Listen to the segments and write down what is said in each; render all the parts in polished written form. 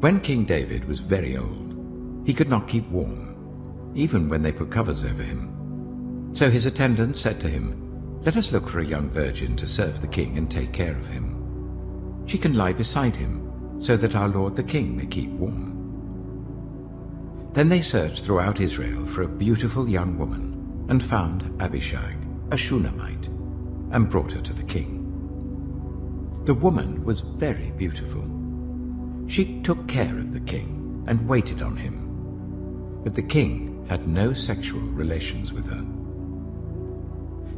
When King David was very old, he could not keep warm, even when they put covers over him. So his attendants said to him, "Let us look for a young virgin to serve the king and take care of him. She can lie beside him, so that our lord the king may keep warm." Then they searched throughout Israel for a beautiful young woman, and found Abishag, a Shunammite, and brought her to the king. The woman was very beautiful. She took care of the king and waited on him, but the king had no sexual relations with her.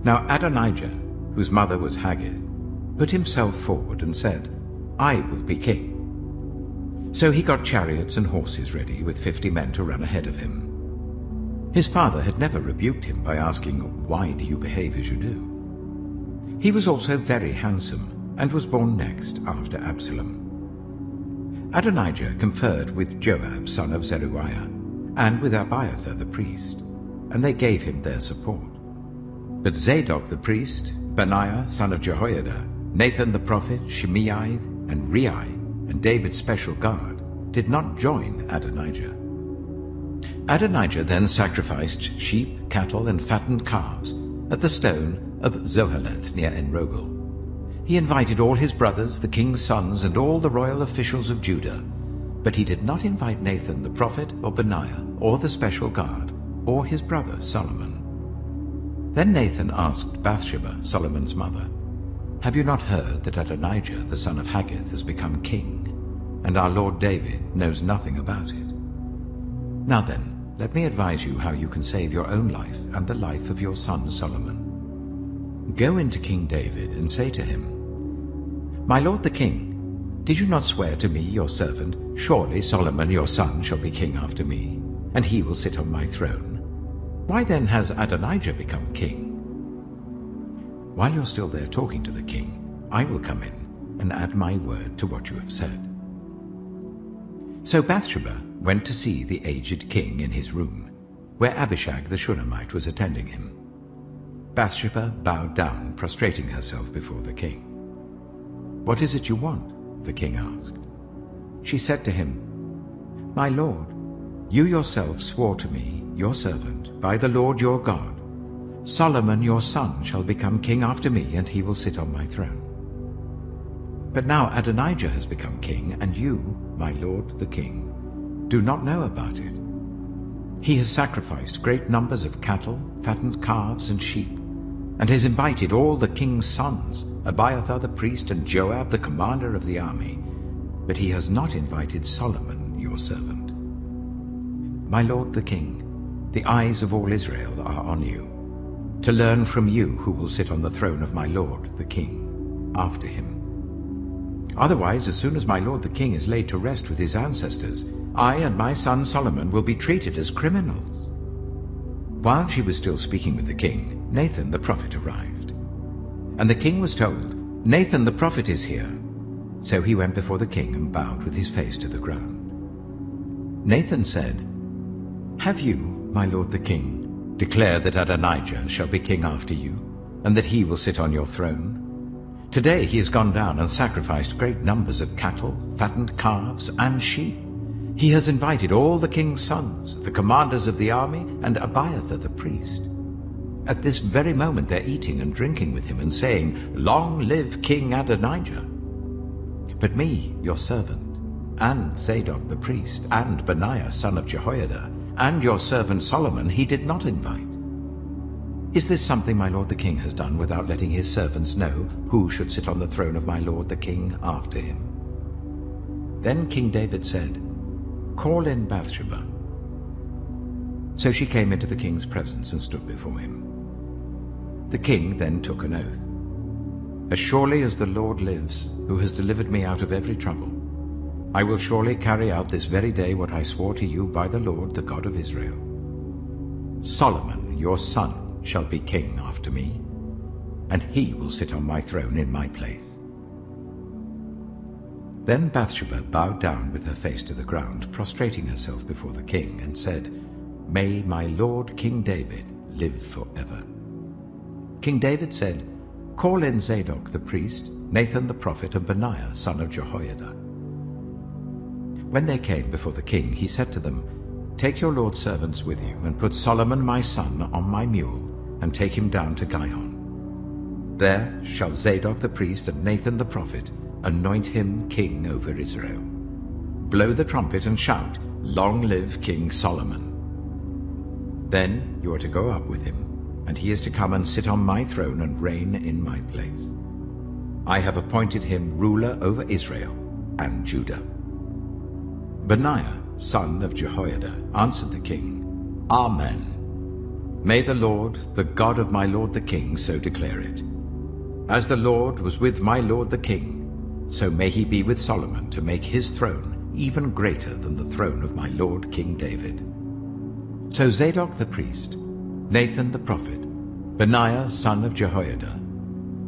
Now Adonijah, whose mother was Haggith, put himself forward and said, "I will be king." So he got chariots and horses ready with 50 men to run ahead of him. His father had never rebuked him by asking, "Why do you behave as you do?" He was also very handsome, and was born next after Absalom. Adonijah conferred with Joab son of Zeruiah, and with Abiathar the priest, and they gave him their support. But Zadok the priest, Benaiah son of Jehoiada, Nathan the prophet, Shimei, and Rei, and David's special guard, did not join Adonijah. Adonijah then sacrificed sheep, cattle, and fattened calves at the stone of Zoheleth near Enrogel. He invited all his brothers, the king's sons, and all the royal officials of Judah, but he did not invite Nathan the prophet, or Benaiah, or the special guard, or his brother Solomon. Then Nathan asked Bathsheba, Solomon's mother, "Have you not heard that Adonijah the son of Haggith has become king, and our lord David knows nothing about it? Now then, let me advise you how you can save your own life and the life of your son Solomon. Go into King David and say to him, 'My lord the king, did you not swear to me, your servant, surely Solomon your son shall be king after me, and he will sit on my throne? Why then has Adonijah become king? While you're still there talking to the king, I will come in and add my word to what you have said.'" So Bathsheba went to see the aged king in his room, where Abishag the Shunammite was attending him. Bathsheba bowed down, prostrating herself before the king. "What is it you want?" the king asked. She said to him, "My lord, you yourself swore to me, your servant, by the Lord your God, Solomon your son shall become king after me, and he will sit on my throne. But now Adonijah has become king, and you, my lord the king, do not know about it. He has sacrificed great numbers of cattle, fattened calves, and sheep, and has invited all the king's sons, Abiathar the priest, and Joab the commander of the army, but he has not invited Solomon your servant. My lord the king, the eyes of all Israel are on you, to learn from you who will sit on the throne of my lord the king after him. Otherwise, as soon as my lord the king is laid to rest with his ancestors, I and my son Solomon will be treated as criminals." While she was still speaking with the king, Nathan the prophet arrived. And the king was told, "Nathan the prophet is here." So he went before the king and bowed with his face to the ground. Nathan said, "Have you, my lord the king, declared that Adonijah shall be king after you, and that he will sit on your throne? Today he has gone down and sacrificed great numbers of cattle, fattened calves, and sheep. He has invited all the king's sons, the commanders of the army, and Abiathar the priest. At this very moment they're eating and drinking with him and saying, 'Long live King Adonijah!' But me, your servant, and Zadok the priest, and Benaiah son of Jehoiada, and your servant Solomon he did not invite. Is this something my lord the king has done without letting his servants know who should sit on the throne of my lord the king after him?" Then King David said, "Call in Bathsheba." So she came into the king's presence and stood before him. The king then took an oath. "As surely as the Lord lives, who has delivered me out of every trouble, I will surely carry out this very day what I swore to you by the Lord, the God of Israel. Solomon, your son, shall be king after me, and he will sit on my throne in my place." Then Bathsheba bowed down with her face to the ground, prostrating herself before the king, and said, "May my lord King David live forever." King David said, "Call in Zadok the priest, Nathan the prophet, and Benaiah son of Jehoiada." When they came before the king, he said to them, "Take your lord's servants with you, and put Solomon my son on my mule, and take him down to Gihon. There shall Zadok the priest and Nathan the prophet anoint him king over Israel. Blow the trumpet and shout, 'Long live King Solomon!' Then you are to go up with him, and he is to come and sit on my throne and reign in my place. I have appointed him ruler over Israel and Judah." Benaiah, son of Jehoiada, answered the king, "Amen. May the Lord, the God of my lord the king, so declare it. As the Lord was with my lord the king, so may he be with Solomon to make his throne even greater than the throne of my lord King David." So Zadok the priest, Nathan the prophet, Benaiah son of Jehoiada,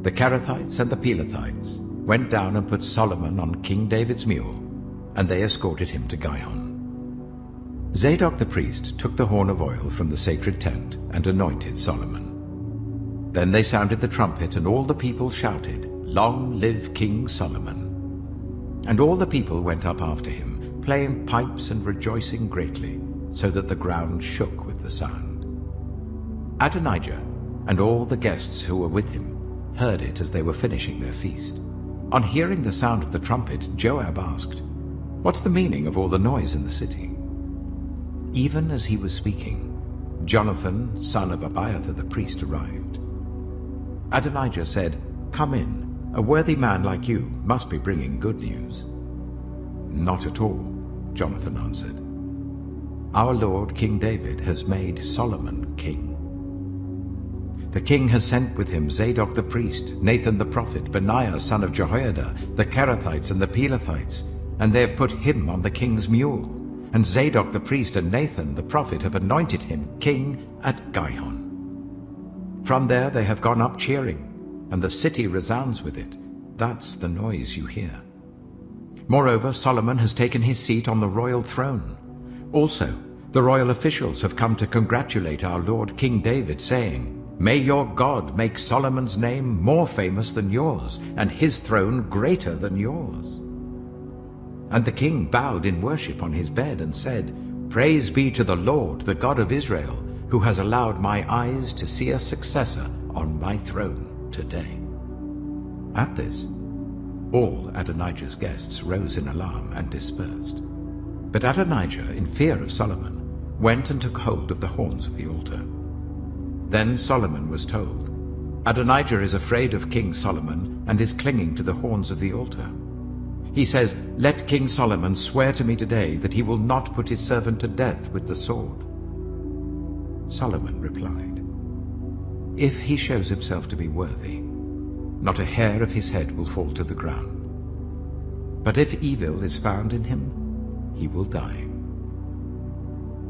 the Kerethites and the Pelethites went down and put Solomon on King David's mule, and they escorted him to Gihon. Zadok the priest took the horn of oil from the sacred tent and anointed Solomon. Then they sounded the trumpet, and all the people shouted, "Long live King Solomon!" And all the people went up after him, playing pipes and rejoicing greatly, so that the ground shook with the sound. Adonijah and all the guests who were with him heard it as they were finishing their feast. On hearing the sound of the trumpet, Joab asked, "What's the meaning of all the noise in the city?" Even as he was speaking, Jonathan, son of Abiathar the priest, arrived. Adonijah said, "Come in. A worthy man like you must be bringing good news." "Not at all," Jonathan answered. "Our lord King David has made Solomon king. The king has sent with him Zadok the priest, Nathan the prophet, Benaiah son of Jehoiada, the Kerethites and the Pelethites, and they have put him on the king's mule. And Zadok the priest and Nathan the prophet have anointed him king at Gihon. From there they have gone up cheering, and the city resounds with it. That's the noise you hear. Moreover, Solomon has taken his seat on the royal throne. Also, the royal officials have come to congratulate our lord King David, saying, 'May your God make Solomon's name more famous than yours, and his throne greater than yours.' And the king bowed in worship on his bed and said, 'Praise be to the Lord, the God of Israel, who has allowed my eyes to see a successor on my throne today.'" At this, all Adonijah's guests rose in alarm and dispersed. But Adonijah, in fear of Solomon, went and took hold of the horns of the altar. Then Solomon was told, "Adonijah is afraid of King Solomon and is clinging to the horns of the altar. He says, 'Let King Solomon swear to me today that he will not put his servant to death with the sword.'" Solomon replied, "If he shows himself to be worthy, not a hair of his head will fall to the ground. But if evil is found in him, he will die."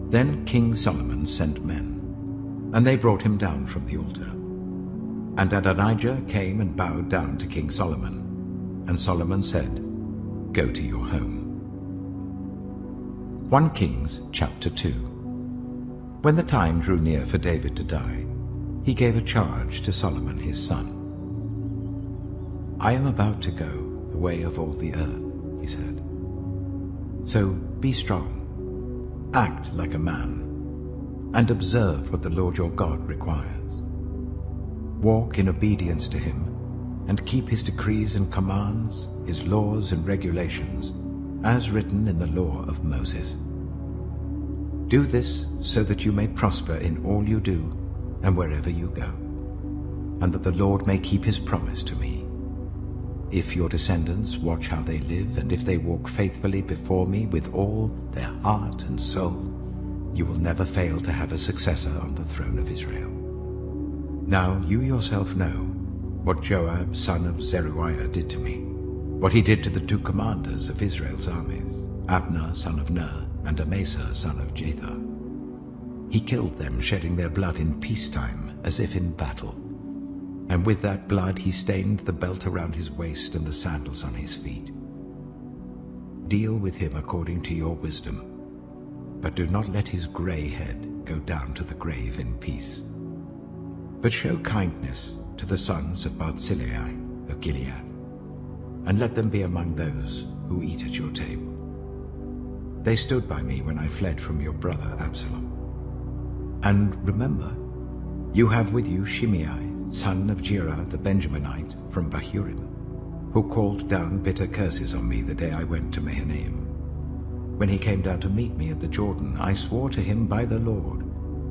Then King Solomon sent men, and they brought him down from the altar. And Adonijah came and bowed down to King Solomon. And Solomon said, "Go to your home." 1 Kings chapter 2. When the time drew near for David to die, he gave a charge to Solomon his son. "I am about to go the way of all the earth," he said. "So be strong, act like a man, and observe what the Lord your God requires. Walk in obedience to him, and keep his decrees and commands, his laws and regulations, as written in the law of Moses. Do this so that you may prosper in all you do and wherever you go, and that the Lord may keep his promise to me. If your descendants watch how they live, and if they walk faithfully before me with all their heart and soul, you will never fail to have a successor on the throne of Israel. Now you yourself know what Joab son of Zeruiah did to me, what he did to the 2 commanders of Israel's armies, Abner son of Ner and Amasa son of Jether. He killed them, shedding their blood in peacetime as if in battle. And with that blood he stained the belt around his waist and the sandals on his feet. Deal with him according to your wisdom, but do not let his gray head go down to the grave in peace. But show kindness to the sons of Barzillai of Gilead, and let them be among those who eat at your table. they stood by me when I fled from your brother Absalom. And remember, you have with you Shimei, son of Gera the Benjaminite from Bahurim, who called down bitter curses on me the day I went to Mahanaim. When he came down to meet me at the Jordan, I swore to him by the Lord,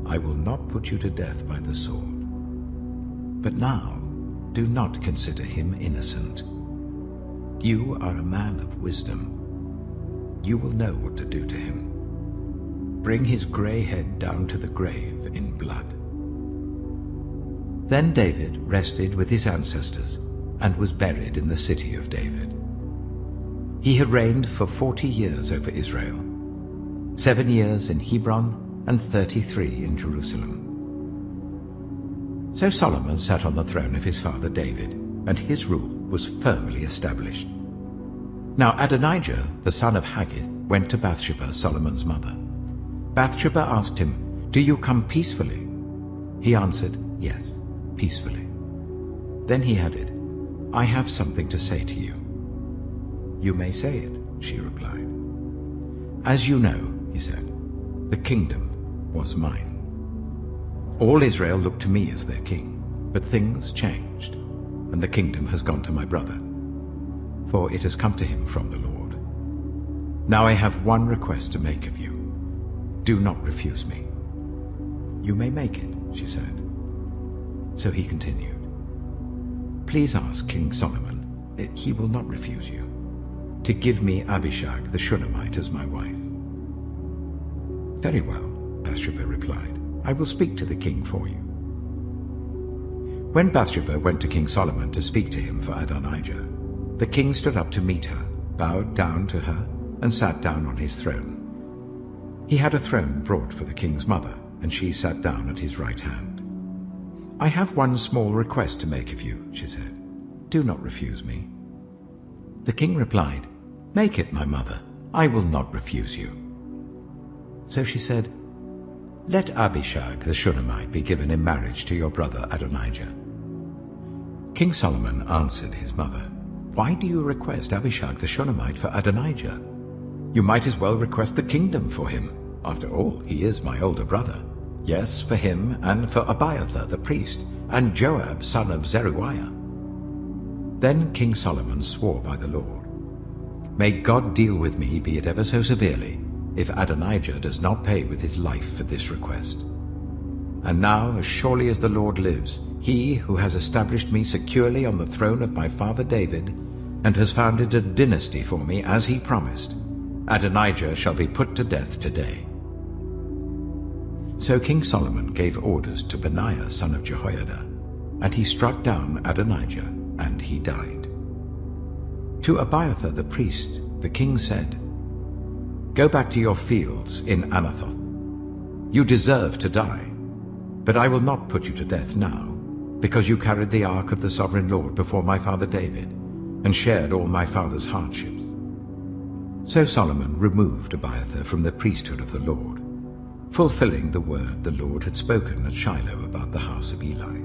I will not put you to death by the sword. But now do not consider him innocent. You are a man of wisdom. You will know what to do to him. Bring his grey head down to the grave in blood. Then David rested with his ancestors and was buried in the city of David. He had reigned for 40 years over Israel, 7 years in Hebron and 33 in Jerusalem. So Solomon sat on the throne of his father David, and his rule was firmly established. Now Adonijah, the son of Haggith, went to Bathsheba, Solomon's mother. Bathsheba asked him, "Do you come peacefully?" He answered, "Yes, peacefully." Then he added, "I have something to say to you." "You may say it," she replied. "As you know," he said, "the kingdom was mine. All Israel looked to me as their king, but things changed, and the kingdom has gone to my brother, for it has come to him from the Lord. Now I have one request to make of you. Do not refuse me." "You may make it," she said. So he continued, "Please ask King Solomon, he will not refuse you, to give me Abishag the Shunammite as my wife." "Very well," Bathsheba replied, "I will speak to the king for you." When Bathsheba went to King Solomon to speak to him for Adonijah, the king stood up to meet her, bowed down to her, and sat down on his throne. He had a throne brought for the king's mother, and she sat down at his right hand. "I have one small request to make of you," she said. "Do not refuse me." The king replied, "Make it, my mother. I will not refuse you." So she said, "Let Abishag the Shunammite be given in marriage to your brother Adonijah." King Solomon answered his mother, "Why do you request Abishag the Shunammite for Adonijah? You might as well request the kingdom for him. After all, he is my older brother. Yes, for him and for Abiathar the priest, and Joab son of Zeruiah." Then King Solomon swore by the Lord, "May God deal with me, be it ever so severely, if Adonijah does not pay with his life for this request. And now, as surely as the Lord lives, he who has established me securely on the throne of my father David, and has founded a dynasty for me as he promised, Adonijah shall be put to death today." So King Solomon gave orders to Benaiah son of Jehoiada, and he struck down Adonijah, and he died. To Abiathar the priest the king said, "Go back to your fields in Anathoth. You deserve to die, but I will not put you to death now, because you carried the ark of the sovereign Lord before my father David, and shared all my father's hardships." So Solomon removed Abiathar from the priesthood of the Lord, fulfilling the word the Lord had spoken at Shiloh about the house of Eli.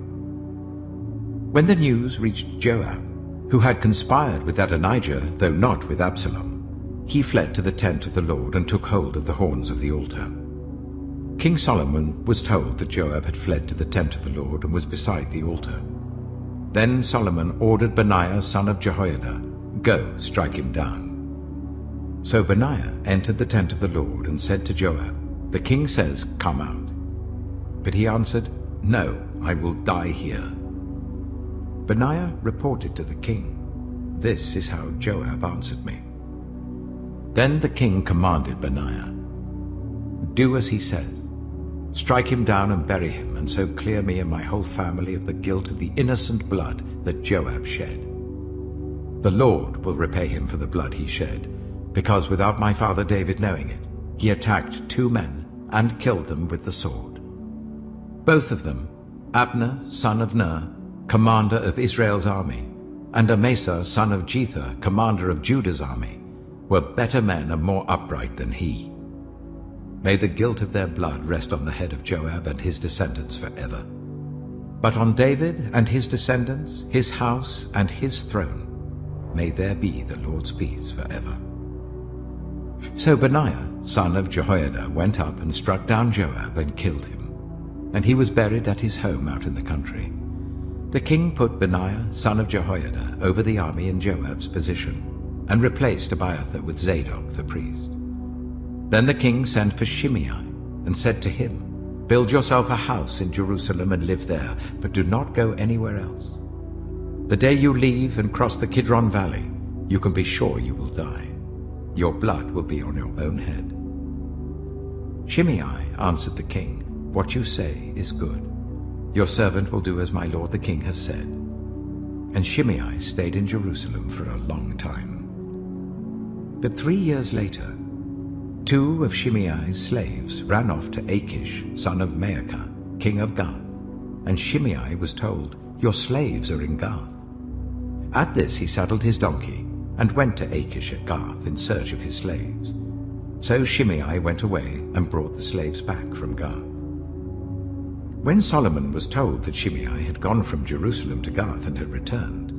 When the news reached Joab, who had conspired with Adonijah, though not with Absalom, he fled to the tent of the Lord and took hold of the horns of the altar. King Solomon was told that Joab had fled to the tent of the Lord and was beside the altar. Then Solomon ordered Benaiah son of Jehoiada, "Go, strike him down." So Benaiah entered the tent of the Lord and said to Joab, "The king says, 'Come out.' But he answered, 'No, I will die here.' Benaiah reported to the king, "This is how Joab answered me." Then the king commanded Benaiah, "Do as he says. Strike him down and bury him, and so clear me and my whole family of the guilt of the innocent blood that Joab shed. The Lord will repay him for the blood he shed, because without my father David knowing it, he attacked 2 men and killed them with the sword. Both of them, Abner son of Ner, commander of Israel's army, and Amasa son of Jether, commander of Judah's army, were better men and more upright than he. May the guilt of their blood rest on the head of Joab and his descendants forever. But on David and his descendants, his house and his throne, may there be the Lord's peace forever." So Benaiah son of Jehoiada, went up and struck down Joab and killed him, and he was buried at his home out in the country. The king put Benaiah, son of Jehoiada, over the army in Joab's position, and replaced Abiathar with Zadok the priest. Then the king sent for Shimei and said to him, "Build yourself a house in Jerusalem and live there, but do not go anywhere else. The day you leave and cross the Kidron Valley, you can be sure you will die. Your blood will be on your own head." Shimei answered the king, "What you say is good. Your servant will do as my lord the king has said." And Shimei stayed in Jerusalem for a long time. But 3 years later, 2 of Shimei's slaves ran off to Achish, son of Maacah, king of Gath, and Shimei was told, "Your slaves are in Gath." At this he saddled his donkey and went to Achish at Gath in search of his slaves. So Shimei went away and brought the slaves back from Gath. When Solomon was told that Shimei had gone from Jerusalem to Gath and had returned,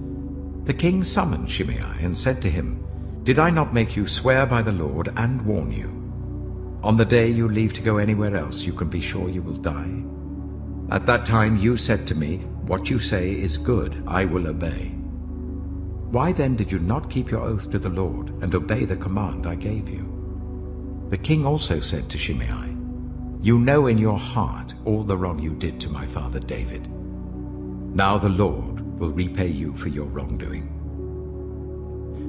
the king summoned Shimei and said to him, "Did I not make you swear by the Lord and warn you? On the day you leave to go anywhere else, you can be sure you will die. At that time you said to me, 'What you say is good, I will obey.' Why then did you not keep your oath to the Lord and obey the command I gave you?" The king also said to Shimei, "You know in your heart all the wrong you did to my father David. Now the Lord will repay you for your wrongdoing.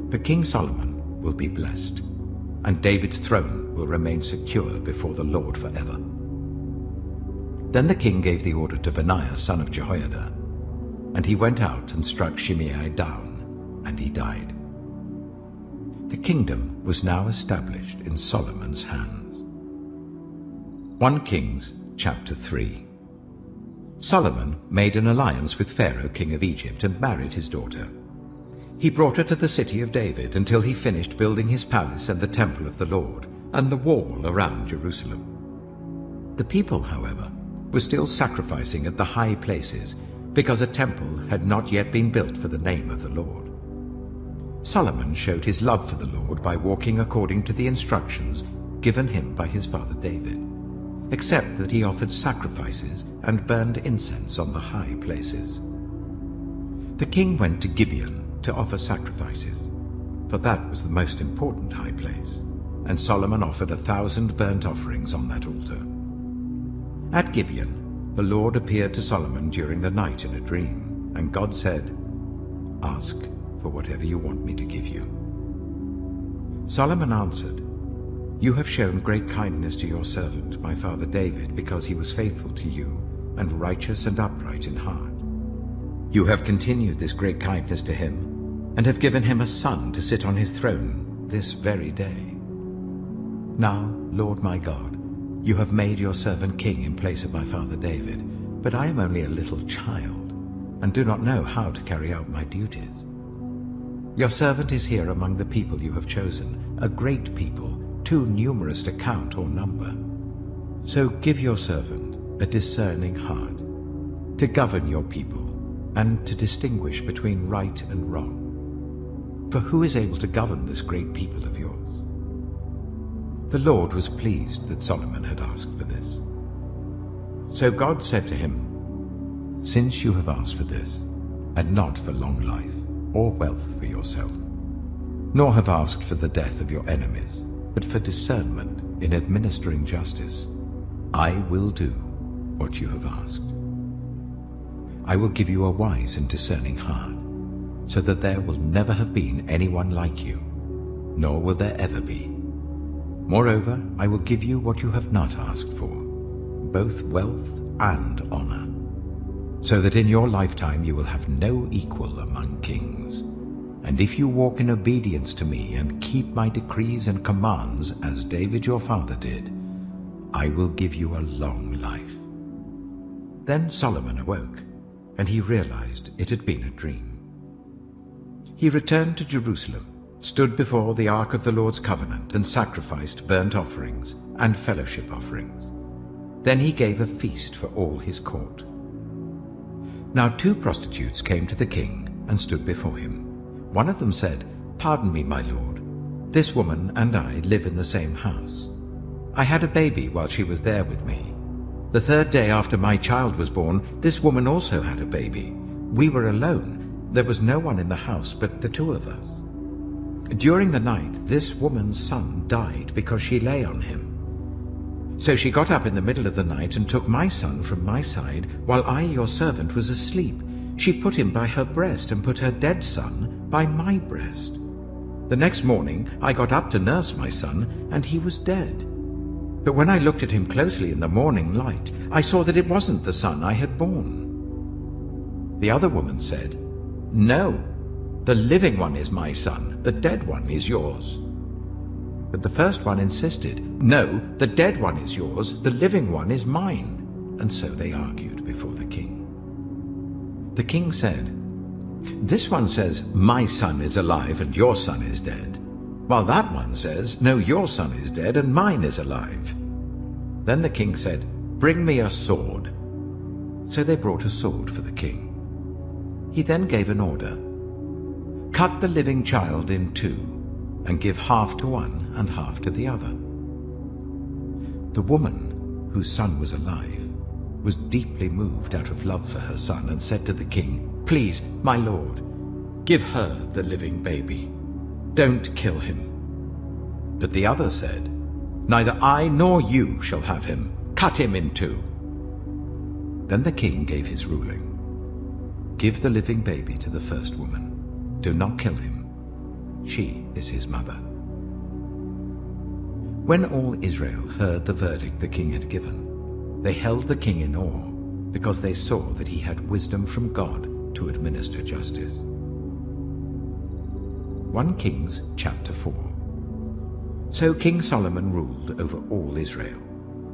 But King Solomon will be blessed, and David's throne will remain secure before the Lord forever." Then the king gave the order to Benaiah, son of Jehoiada, and he went out and struck Shimei down, and he died. The kingdom was now established in Solomon's hands. 1 Kings chapter 3. Solomon made an alliance with Pharaoh, king of Egypt, and married his daughter. He brought her to the city of David until he finished building his palace and the temple of the Lord, and the wall around Jerusalem. The people, however, were still sacrificing at the high places, because a temple had not yet been built for the name of the Lord. Solomon showed his love for the Lord by walking according to the instructions given him by his father David, except that he offered sacrifices and burned incense on the high places. The king went to Gibeon to offer sacrifices, for that was the most important high place, and Solomon offered 1,000 burnt offerings on that altar. At Gibeon, the Lord appeared to Solomon during the night in a dream, and God said, "Ask for whatever you want me to give you." Solomon answered, "You have shown great kindness to your servant, my father David, because he was faithful to you and righteous and upright in heart. You have continued this great kindness to him, and have given him a son to sit on his throne this very day. Now, Lord my God, you have made your servant king in place of my father David, but I am only a little child, and do not know how to carry out my duties. Your servant is here among the people you have chosen, a great people, too numerous to count or number. So give your servant a discerning heart, to govern your people, and to distinguish between right and wrong. For who is able to govern this great people of yours?" The Lord was pleased that Solomon had asked for this. So God said to him, "Since you have asked for this, and not for long life or wealth for yourself, nor have asked for the death of your enemies, but for discernment in administering justice, I will do what you have asked. I will give you a wise and discerning heart, so that there will never have been anyone like you, nor will there ever be. Moreover, I will give you what you have not asked for, both wealth and honor, so that in your lifetime you will have no equal among kings. And if you walk in obedience to me and keep my decrees and commands as David your father did, I will give you a long life." Then Solomon awoke, and he realized it had been a dream. He returned to Jerusalem, stood before the ark of the Lord's covenant, and sacrificed burnt offerings and fellowship offerings. Then he gave a feast for all his court. Now 2 prostitutes came to the king and stood before him. One of them said, "Pardon me, my lord. This woman and I live in the same house. I had a baby while she was there with me. The third day after my child was born, this woman also had a baby. We were alone. There was no one in the house but the two of us. During the night, this woman's son died because she lay on him. So she got up in the middle of the night and took my son from my side, while I, your servant, was asleep. She put him by her breast and put her dead son by my breast. The next morning I got up to nurse my son, and he was dead. But when I looked at him closely in the morning light, I saw that it wasn't the son I had born. The other woman said, "No, the living one is my son, the dead one is yours." But the first one insisted, "No, the dead one is yours, the living one is mine." And so they argued before the king. The king said, "This one says, 'My son is alive and your son is dead,' while that one says, 'No, your son is dead and mine is alive.'" Then the king said, "Bring me a sword." So they brought a sword for the king. He then gave an order, "Cut the living child in two, and give half to one and half to the other." The woman, whose son was alive, was deeply moved out of love for her son and said to the king, "Please, my lord, give her the living baby. Don't kill him." But the other said, "Neither I nor you shall have him. Cut him in two." Then the king gave his ruling. "Give the living baby to the first woman. Do not kill him. She is his mother." When all Israel heard the verdict the king had given, they held the king in awe, because they saw that he had wisdom from God to administer justice. 1 Kings chapter 4. So King Solomon ruled over all Israel,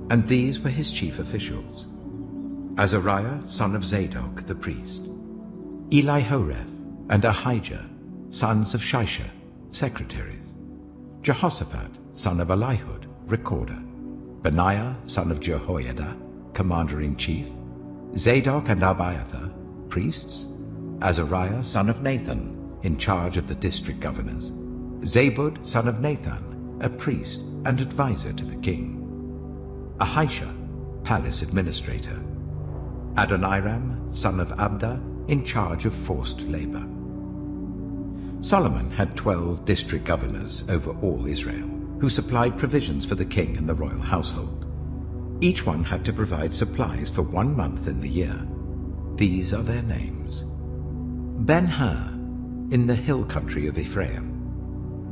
and these were his chief officials: Azariah, son of Zadok the priest; Elihoreph and Ahijah, sons of Shisha, secretaries; Jehoshaphat, son of Elihud, recorder; Benaiah, son of Jehoiada, commander-in-chief; Zadok and Abiathar, priests; Azariah, son of Nathan, in charge of the district governors; Zabud, son of Nathan, a priest and advisor to the king; Ahisha, palace administrator; Adoniram, son of Abda, in charge of forced labor. Solomon had 12 district governors over all Israel, who supplied provisions for the king and the royal household. Each one had to provide supplies for 1 month in the year. These are their names: Ben-Hur, in the hill country of Ephraim;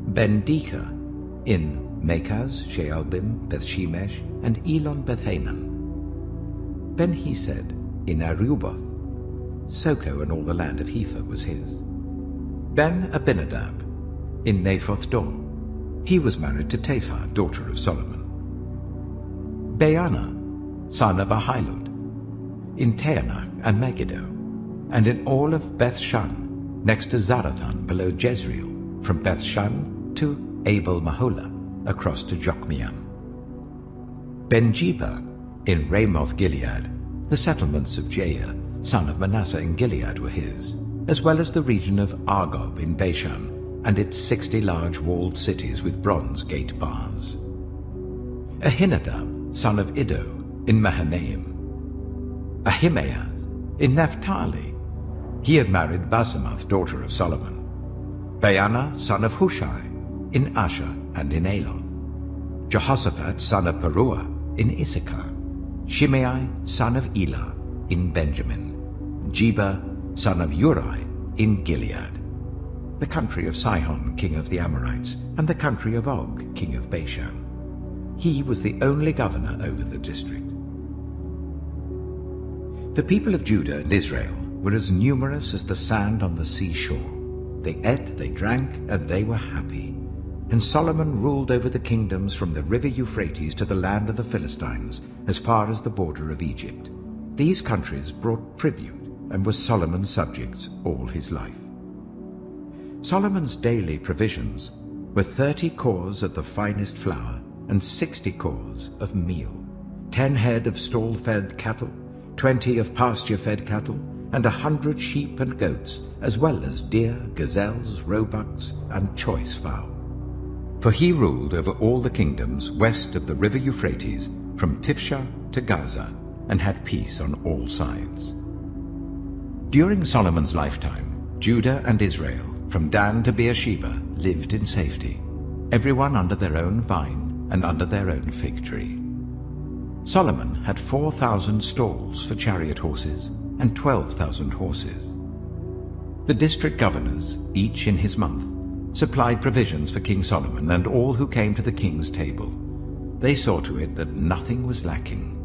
Ben-Deka, in Makaz, Shaalbim, Bethshemesh, and Elon Bethhanan; Ben-Hesed, in Aruboth; Soko and all the land of Hepher was his; Ben-Abinadab, in Naphoth-Dor. He was married to Taphar, daughter of Solomon; Baana, son of Ahilud, in Taanach and Megiddo, and in all of Beth-Shan, next to Zarathan below Jezreel, from Beth-Shan to Abel-Maholah, across to Jokmeam; Ben-Jeba, in Ramoth-Gilead. The settlements of Jair, son of Manasseh in Gilead, were his, as well as the region of Argob in Bashan, and its 60 large walled cities with bronze gate bars; Ahinadab, son of Iddo, in Mahanaim; Ahimaaz, in Naphtali. He had married Basemath, daughter of Solomon; Baana, son of Hushai, in Asher and in Aloth; Jehoshaphat, son of Peruah, in Issachar; Shimei, son of Elah, in Benjamin; Jeba, son of Uri, in Gilead, the country of Sihon, king of the Amorites, and the country of Og, king of Bashan. He was the only governor over the district. The people of Judah and Israel were as numerous as the sand on the seashore. They ate, they drank, and they were happy. And Solomon ruled over the kingdoms from the river Euphrates to the land of the Philistines, as far as the border of Egypt. These countries brought tribute and were Solomon's subjects all his life. Solomon's daily provisions were 30 cors of the finest flour and 60 cors of meal, 10 head of stall-fed cattle, 20 of pasture-fed cattle, and 100 sheep and goats, as well as deer, gazelles, roebucks, and choice fowl. For he ruled over all the kingdoms west of the river Euphrates, from Tifsha to Gaza, and had peace on all sides. During Solomon's lifetime, Judah and Israel, from Dan to Beersheba, lived in safety, everyone under their own vine and under their own fig tree. Solomon had 4,000 stalls for chariot horses and 12,000 horses. The district governors, each in his month, supplied provisions for King Solomon and all who came to the king's table. They saw to it that nothing was lacking.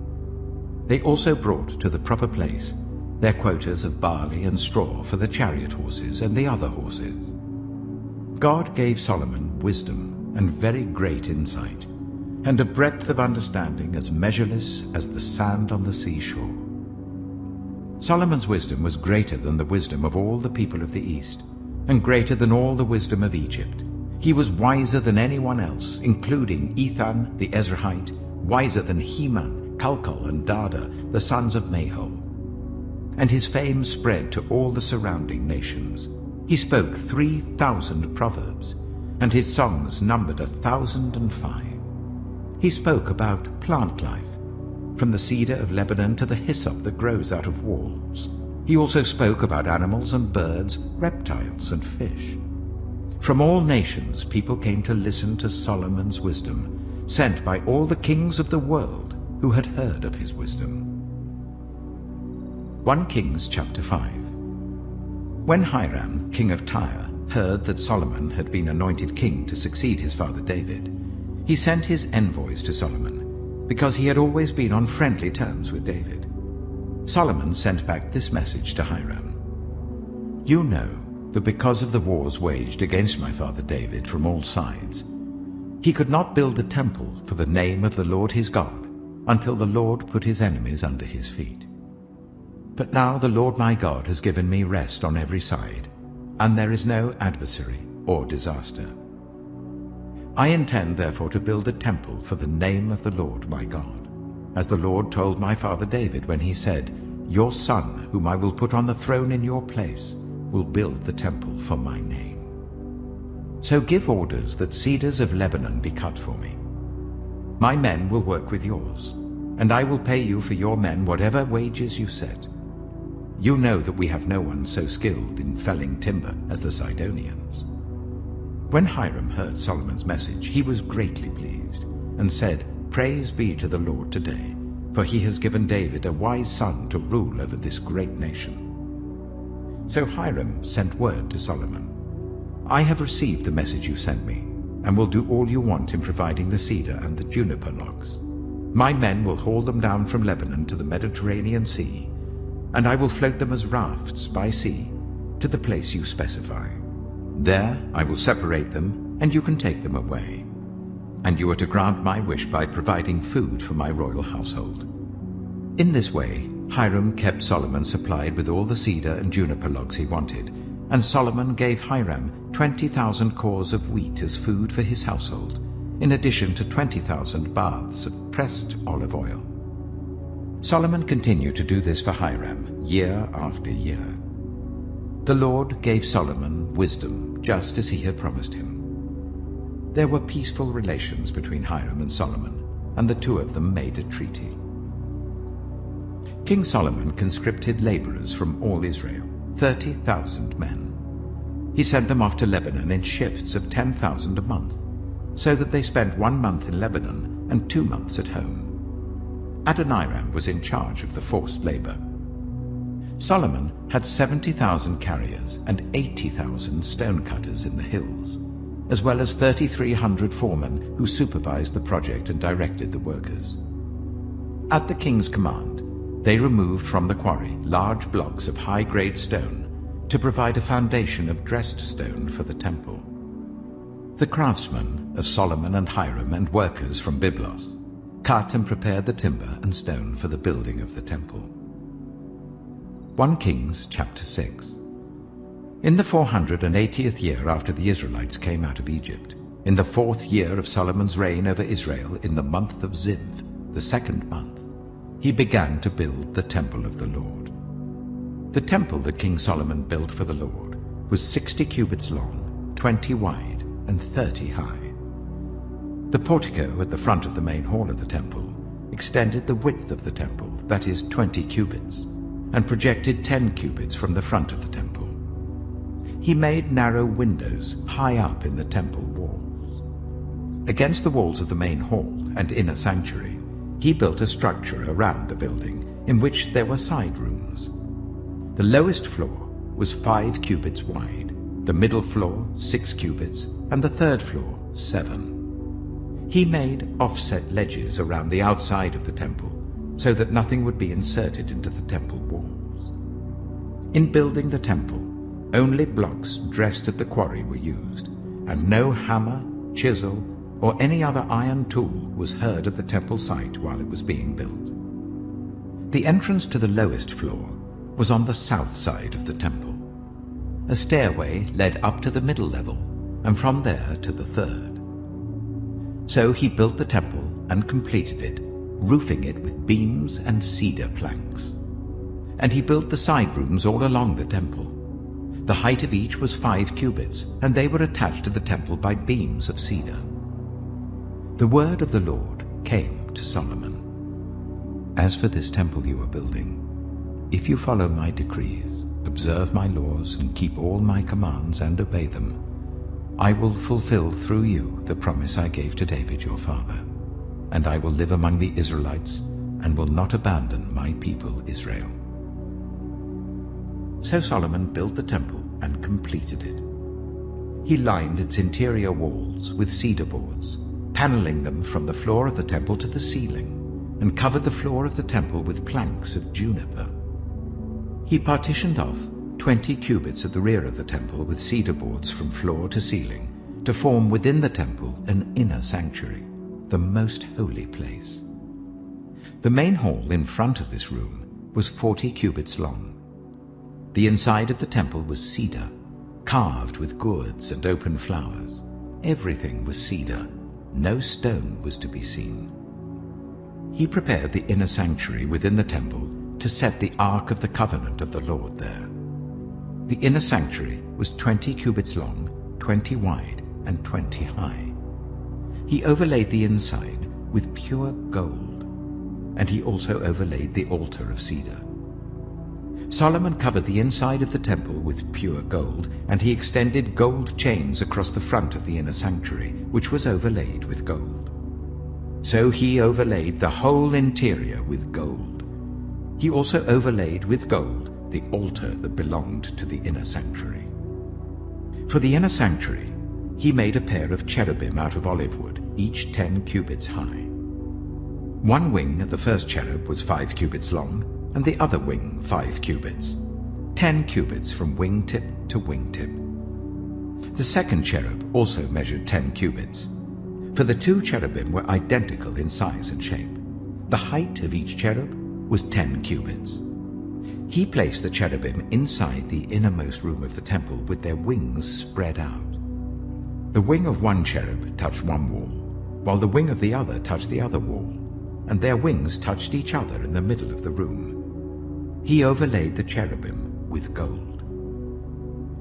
They also brought to the proper place their quotas of barley and straw for the chariot horses and the other horses. God gave Solomon wisdom and very great insight, and a breadth of understanding as measureless as the sand on the seashore. Solomon's wisdom was greater than the wisdom of all the people of the East, and greater than all the wisdom of Egypt. He was wiser than anyone else, including Ethan the Ezrahite, wiser than Heman, Calcol, and Dada, the sons of Mahol. And his fame spread to all the surrounding nations. He spoke 3,000 proverbs, and his songs numbered 1,005. He spoke about plant life, from the cedar of Lebanon to the hyssop that grows out of walls. He also spoke about animals and birds, reptiles and fish. From all nations people came to listen to Solomon's wisdom, sent by all the kings of the world who had heard of his wisdom. 1 Kings chapter 5. When Hiram, king of Tyre, heard that Solomon had been anointed king to succeed his father David, he sent his envoys to Solomon, because he had always been on friendly terms with David. Solomon sent back this message to Hiram. You know that because of the wars waged against my father David from all sides, he could not build a temple for the name of the Lord his God until the Lord put his enemies under his feet. But now the Lord my God has given me rest on every side, and there is no adversary or disaster. I intend therefore to build a temple for the name of the Lord my God, as the Lord told my father David when he said, Your son, whom I will put on the throne in your place, will build the temple for my name. So give orders that cedars of Lebanon be cut for me. My men will work with yours, and I will pay you for your men whatever wages you set. You know that we have no one so skilled in felling timber as the Sidonians. When Hiram heard Solomon's message, he was greatly pleased, and said, Praise be to the Lord today, for he has given David a wise son to rule over this great nation. So Hiram sent word to Solomon, I have received the message you sent me, and will do all you want in providing the cedar and the juniper logs. My men will haul them down from Lebanon to the Mediterranean Sea, and I will float them as rafts by sea to the place you specify. There I will separate them, and you can take them away. And you are to grant my wish by providing food for my royal household. In this way, Hiram kept Solomon supplied with all the cedar and juniper logs he wanted, and Solomon gave Hiram 20,000 cores of wheat as food for his household, in addition to 20,000 baths of pressed olive oil. Solomon continued to do this for Hiram year after year. The Lord gave Solomon wisdom, just as he had promised him. There were peaceful relations between Hiram and Solomon, and the two of them made a treaty. King Solomon conscripted laborers from all Israel, 30,000 men. He sent them off to Lebanon in shifts of 10,000 a month, so that they spent 1 month in Lebanon and 2 months at home. Adoniram was in charge of the forced labor. Solomon had 70,000 carriers and 80,000 stonecutters in the hills, as well as 3,300 foremen who supervised the project and directed the workers. At the king's command, they removed from the quarry large blocks of high-grade stone to provide a foundation of dressed stone for the temple. The craftsmen of Solomon and Hiram and workers from Byblos cut and prepared the timber and stone for the building of the temple. 1 Kings chapter 6. In the 480th year after the Israelites came out of Egypt, in the 4th year of Solomon's reign over Israel, in the month of Ziv, the 2nd month, he began to build the temple of the Lord. The temple that King Solomon built for the Lord was 60 cubits long, 20 wide, and 30 high. The portico at the front of the main hall of the temple extended the width of the temple, that is 20 cubits, and projected 10 cubits from the front of the temple. He made narrow windows high up in the temple walls. Against the walls of the main hall and inner sanctuary, he built a structure around the building in which there were side rooms. The lowest floor was 5 cubits wide, the middle floor 6 cubits, and the third floor 7. He made offset ledges around the outside of the temple so that nothing would be inserted into the temple walls. In building the temple, only blocks dressed at the quarry were used, and no hammer, chisel, or any other iron tool was heard at the temple site while it was being built. The entrance to the lowest floor was on the south side of the temple. A stairway led up to the middle level, and from there to the third. So he built the temple and completed it, roofing it with beams and cedar planks. And he built the side rooms all along the temple. The height of each was 5 cubits, and they were attached to the temple by beams of cedar. The word of the Lord came to Solomon. As for this temple you are building, if you follow my decrees, observe my laws, and keep all my commands and obey them, I will fulfill through you the promise I gave to David your father, and I will live among the Israelites and will not abandon my people Israel. So Solomon built the temple and completed it. He lined its interior walls with cedar boards, paneling them from the floor of the temple to the ceiling, and covered the floor of the temple with planks of juniper. He partitioned off 20 cubits at the rear of the temple with cedar boards from floor to ceiling to form within the temple an inner sanctuary, the most holy place. The main hall in front of this room was 40 cubits long. The inside of the temple was cedar, carved with gourds and open flowers. Everything was cedar. No stone was to be seen. He prepared the inner sanctuary within the temple to set the Ark of the Covenant of the Lord there. The inner sanctuary was 20 cubits long, 20 wide, and 20 high. He overlaid the inside with pure gold, and he also overlaid the altar of cedar. Solomon covered the inside of the temple with pure gold, and he extended gold chains across the front of the inner sanctuary, which was overlaid with gold. So he overlaid the whole interior with gold. He also overlaid with gold the altar that belonged to the inner sanctuary. For the inner sanctuary, he made a pair of cherubim out of olive wood, each 10 cubits high. One wing of the first cherub was 5 cubits long, and the other wing 5 cubits, 10 cubits from wingtip to wingtip. The second cherub also measured 10 cubits, for the 2 cherubim were identical in size and shape. The height of each cherub was 10 cubits. He placed the cherubim inside the innermost room of the temple with their wings spread out. The wing of one cherub touched one wall, while the wing of the other touched the other wall, and their wings touched each other in the middle of the room. He overlaid the cherubim with gold.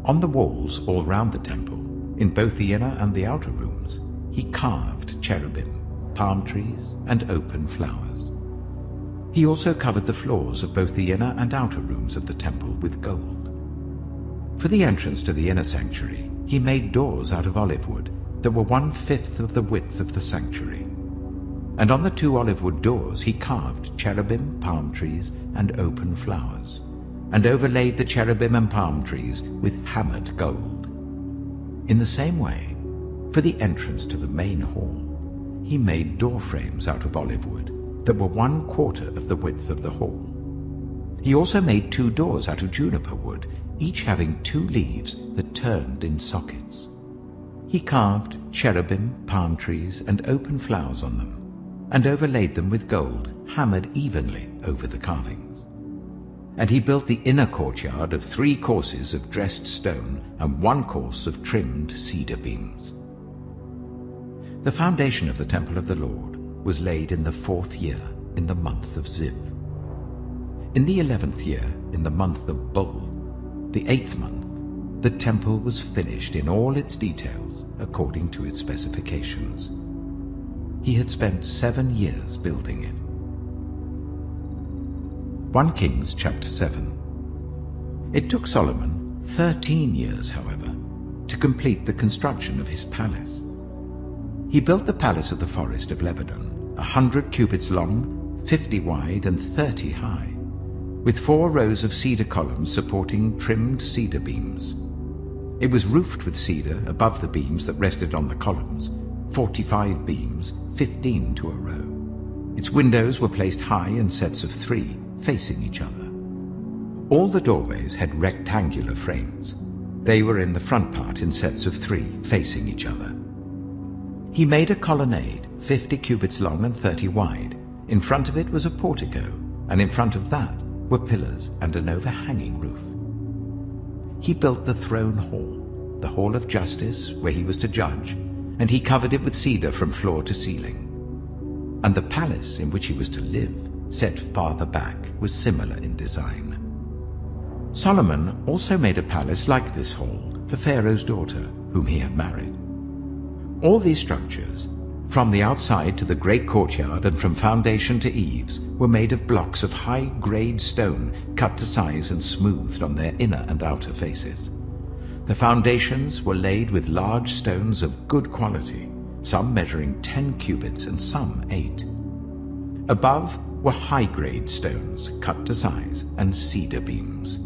On the walls all round the temple, in both the inner and the outer rooms, he carved cherubim, palm trees, and open flowers. He also covered the floors of both the inner and outer rooms of the temple with gold. For the entrance to the inner sanctuary, he made doors out of olive wood that were 1/5 of the width of the sanctuary. And on the 2 olive wood doors he carved cherubim, palm trees, and open flowers, and overlaid the cherubim and palm trees with hammered gold. In the same way, for the entrance to the main hall, he made door frames out of olive wood that were 1/4 of the width of the hall. He also made 2 doors out of juniper wood, each having 2 leaves that turned in sockets. He carved cherubim, palm trees, and open flowers on them, and overlaid them with gold, hammered evenly over the carvings. And he built the inner courtyard of 3 courses of dressed stone and 1 course of trimmed cedar beams. The foundation of the temple of the Lord was laid in the 4th year, in the month of Ziv. In the 11th year, in the month of Bul, the 8th month, the temple was finished in all its details according to its specifications. He had spent 7 years building it. 1 Kings chapter 7. It took Solomon 13 years, however, to complete the construction of his palace. He built the palace of the forest of Lebanon, 100 cubits long, 50 wide, and 30 high, with 4 rows of cedar columns supporting trimmed cedar beams. It was roofed with cedar above the beams that rested on the columns, 45 beams, 15 to a row. Its windows were placed high in sets of 3, facing each other. All the doorways had rectangular frames. They were in the front part in sets of 3, facing each other. He made a colonnade, 50 cubits long and 30 wide. In front of it was a portico, and in front of that were pillars and an overhanging roof. He built the throne hall, the hall of justice, where he was to judge, and he covered it with cedar from floor to ceiling. And the palace in which he was to live, set farther back, was similar in design. Solomon also made a palace like this hall for Pharaoh's daughter, whom he had married. All these structures, from the outside to the great courtyard and from foundation to eaves, were made of blocks of high-grade stone cut to size and smoothed on their inner and outer faces. The foundations were laid with large stones of good quality, some measuring 10 cubits and some 8. Above were high-grade stones cut to size and cedar beams.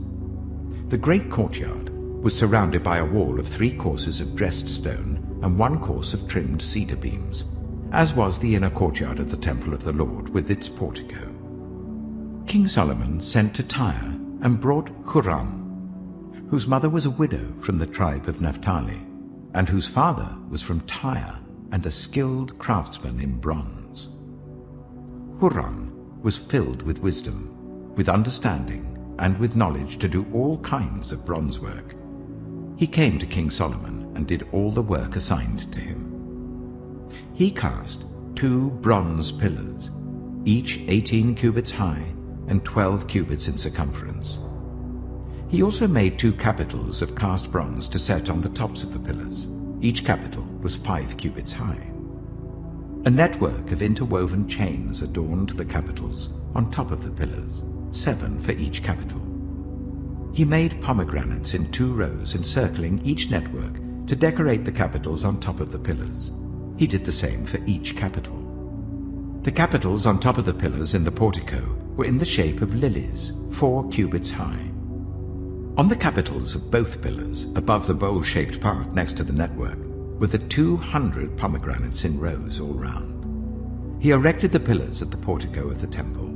The great courtyard was surrounded by a wall of 3 courses of dressed stone and 1 course of trimmed cedar beams, as was the inner courtyard of the temple of the Lord with its portico. King Solomon sent to Tyre and brought Huram, whose mother was a widow from the tribe of Naphtali, and whose father was from Tyre and a skilled craftsman in bronze. Huram was filled with wisdom, with understanding, and with knowledge to do all kinds of bronze work. He came to King Solomon and did all the work assigned to him. He cast 2 bronze pillars, each 18 cubits high and 12 cubits in circumference. He also made 2 capitals of cast bronze to set on the tops of the pillars. Each capital was 5 cubits high. A network of interwoven chains adorned the capitals on top of the pillars, 7 for each capital. He made pomegranates in 2 rows encircling each network to decorate the capitals on top of the pillars. He did the same for each capital. The capitals on top of the pillars in the portico were in the shape of lilies, 4 cubits high. On the capitals of both pillars, above the bowl-shaped part next to the network, were the 200 pomegranates in rows all round. He erected the pillars at the portico of the temple.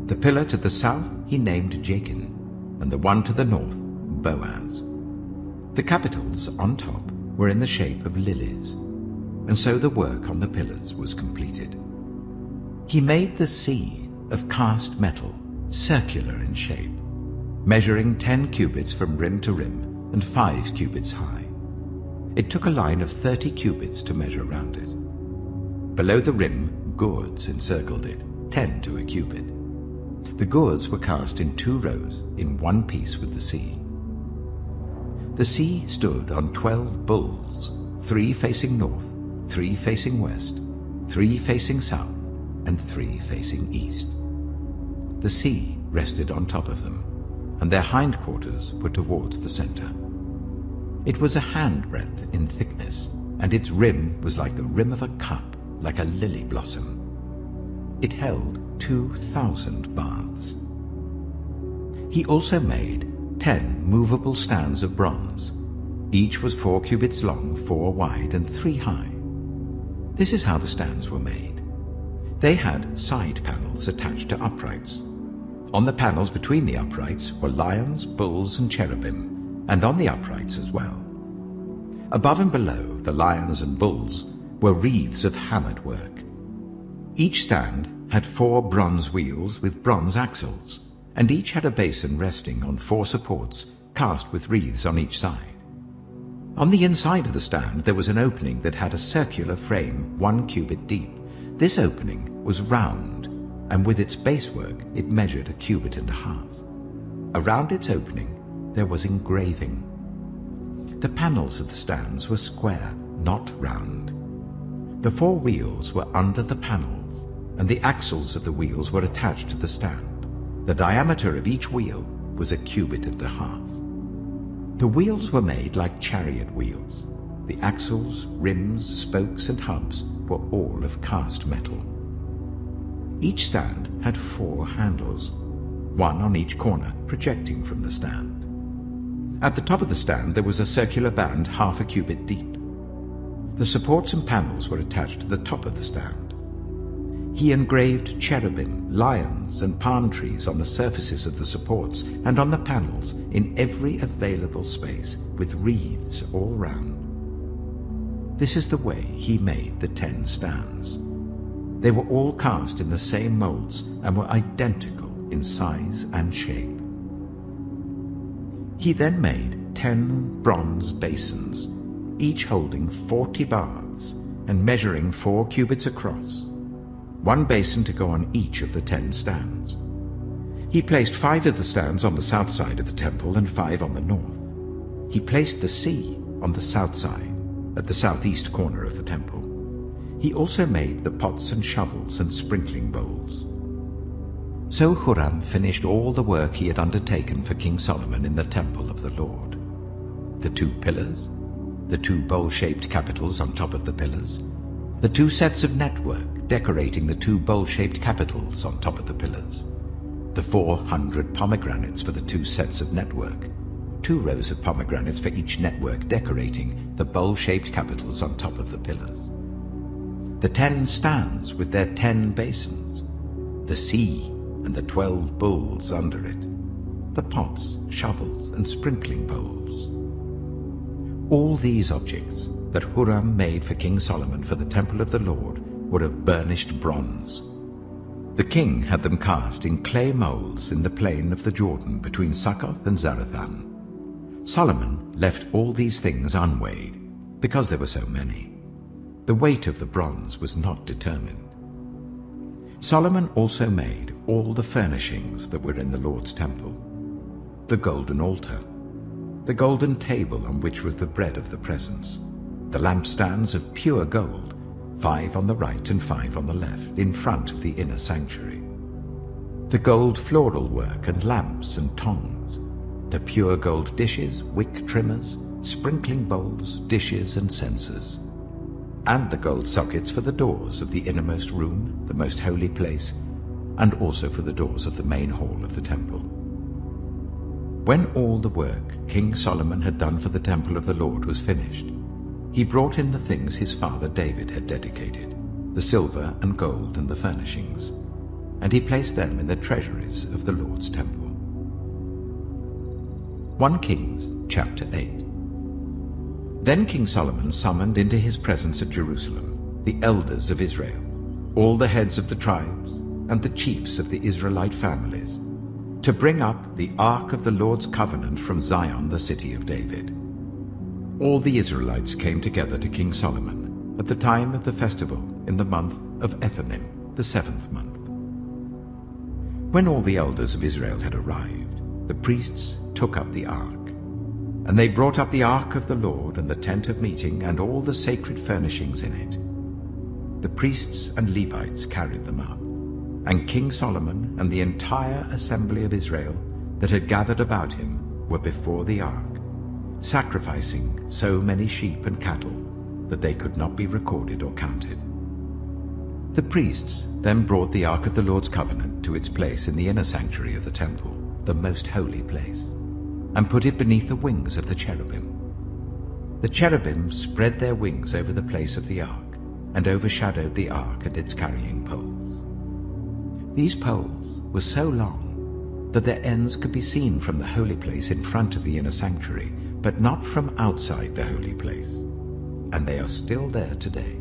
The pillar to the south he named Jachin, and the one to the north Boaz. The capitals on top were in the shape of lilies, and so the work on the pillars was completed. He made the sea of cast metal, circular in shape, measuring 10 cubits from rim to rim and 5 cubits high. It took a line of 30 cubits to measure round it. Below the rim, gourds encircled it, 10 to a cubit. The gourds were cast in 2 rows in one piece with the sea. The sea stood on 12 bulls, 3 facing north, 3 facing west, 3 facing south, and 3 facing east. The sea rested on top of them, and their hindquarters were towards the center. It was a handbreadth in thickness, and its rim was like the rim of a cup, like a lily blossom. It held 2,000 baths. He also made 10 movable stands of bronze. Each was 4 cubits long, 4 wide, and 3 high. This is how the stands were made. They had side panels attached to uprights. On the panels between the uprights were lions, bulls, and cherubim, and on the uprights as well. Above and below the lions and bulls were wreaths of hammered work. Each stand had 4 bronze wheels with bronze axles, and each had a basin resting on 4 supports cast with wreaths on each side. On the inside of the stand there was an opening that had a circular frame 1 cubit deep. This opening was round, and with its basework it measured 1.5 cubits. Around its opening there was engraving. The panels of the stands were square, not round. The 4 wheels were under the panels, and the axles of the wheels were attached to the stand. The diameter of each wheel was 1.5 cubits. The wheels were made like chariot wheels. The axles, rims, spokes, and hubs were all of cast metal. Each stand had 4 handles, one on each corner projecting from the stand. At the top of the stand there was a circular band 1/2 cubit deep. The supports and panels were attached to the top of the stand. He engraved cherubim, lions, and palm trees on the surfaces of the supports and on the panels in every available space, with wreaths all round. This is the way he made the 10 stands. They were all cast in the same molds and were identical in size and shape. He then made 10 bronze basins, each holding 40 baths and measuring 4 cubits across, 1 basin to go on each of the 10 stands. He placed 5 of the stands on the south side of the temple and 5 on the north. He placed the sea on the south side, at the southeast corner of the temple. He also made the pots and shovels and sprinkling bowls. So Huram finished all the work he had undertaken for King Solomon in the temple of the Lord. The 2 pillars, the 2 bowl-shaped capitals on top of the pillars, the 2 sets of network decorating the 2 bowl-shaped capitals on top of the pillars, the 400 pomegranates for the 2 sets of network, 2 rows of pomegranates for each network decorating the bowl-shaped capitals on top of the pillars, the 10 stands with their 10 basins, the sea and the 12 bowls under it, the pots, shovels, and sprinkling bowls. All these objects that Huram made for King Solomon for the temple of the Lord were of burnished bronze. The king had them cast in clay molds in the plain of the Jordan between Succoth and Zarethan. Solomon left all these things unweighed, because there were so many. The weight of the bronze was not determined. Solomon also made all the furnishings that were in the Lord's temple: the golden altar, the golden table on which was the bread of the presence, the lampstands of pure gold, 5 on the right and 5 on the left, in front of the inner sanctuary, the gold floral work and lamps and tongs, the pure gold dishes, wick trimmers, sprinkling bowls, dishes, and censers, and the gold sockets for the doors of the innermost room, the most holy place, and also for the doors of the main hall of the temple. When all the work King Solomon had done for the temple of the Lord was finished, he brought in the things his father David had dedicated, the silver and gold and the furnishings, and he placed them in the treasuries of the Lord's temple. 1 Kings chapter 8. Then King Solomon summoned into his presence at Jerusalem the elders of Israel, all the heads of the tribes, and the chiefs of the Israelite families, to bring up the ark of the Lord's covenant from Zion, the city of David. All the Israelites came together to King Solomon at the time of the festival in the month of Ethanim, the 7th month. When all the elders of Israel had arrived, the priests took up the ark, and they brought up the ark of the Lord and the tent of meeting and all the sacred furnishings in it. The priests and Levites carried them up, and King Solomon and the entire assembly of Israel that had gathered about him were before the ark, sacrificing so many sheep and cattle that they could not be recorded or counted. The priests then brought the ark of the Lord's covenant to its place in the inner sanctuary of the temple, the most holy place, and put it beneath the wings of the cherubim. The cherubim spread their wings over the place of the ark and overshadowed the ark and its carrying poles. These poles were so long that their ends could be seen from the holy place in front of the inner sanctuary, but not from outside the holy place, and they are still there today.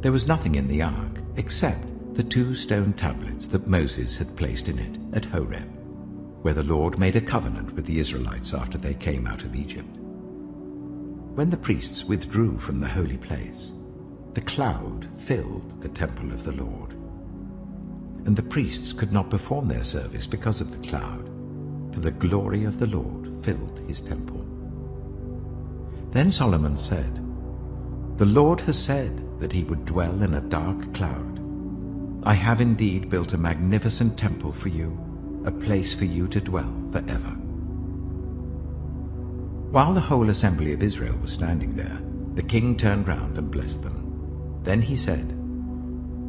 There was nothing in the ark except the 2 stone tablets that Moses had placed in it at Horeb, where the Lord made a covenant with the Israelites after they came out of Egypt. When the priests withdrew from the holy place, the cloud filled the temple of the Lord, and the priests could not perform their service because of the cloud, for the glory of the Lord filled his temple. Then Solomon said, The Lord has said that he would dwell in a dark cloud. I have indeed built a magnificent temple for you, a place for you to dwell forever. While the whole assembly of Israel was standing there, the king turned round and blessed them. Then he said,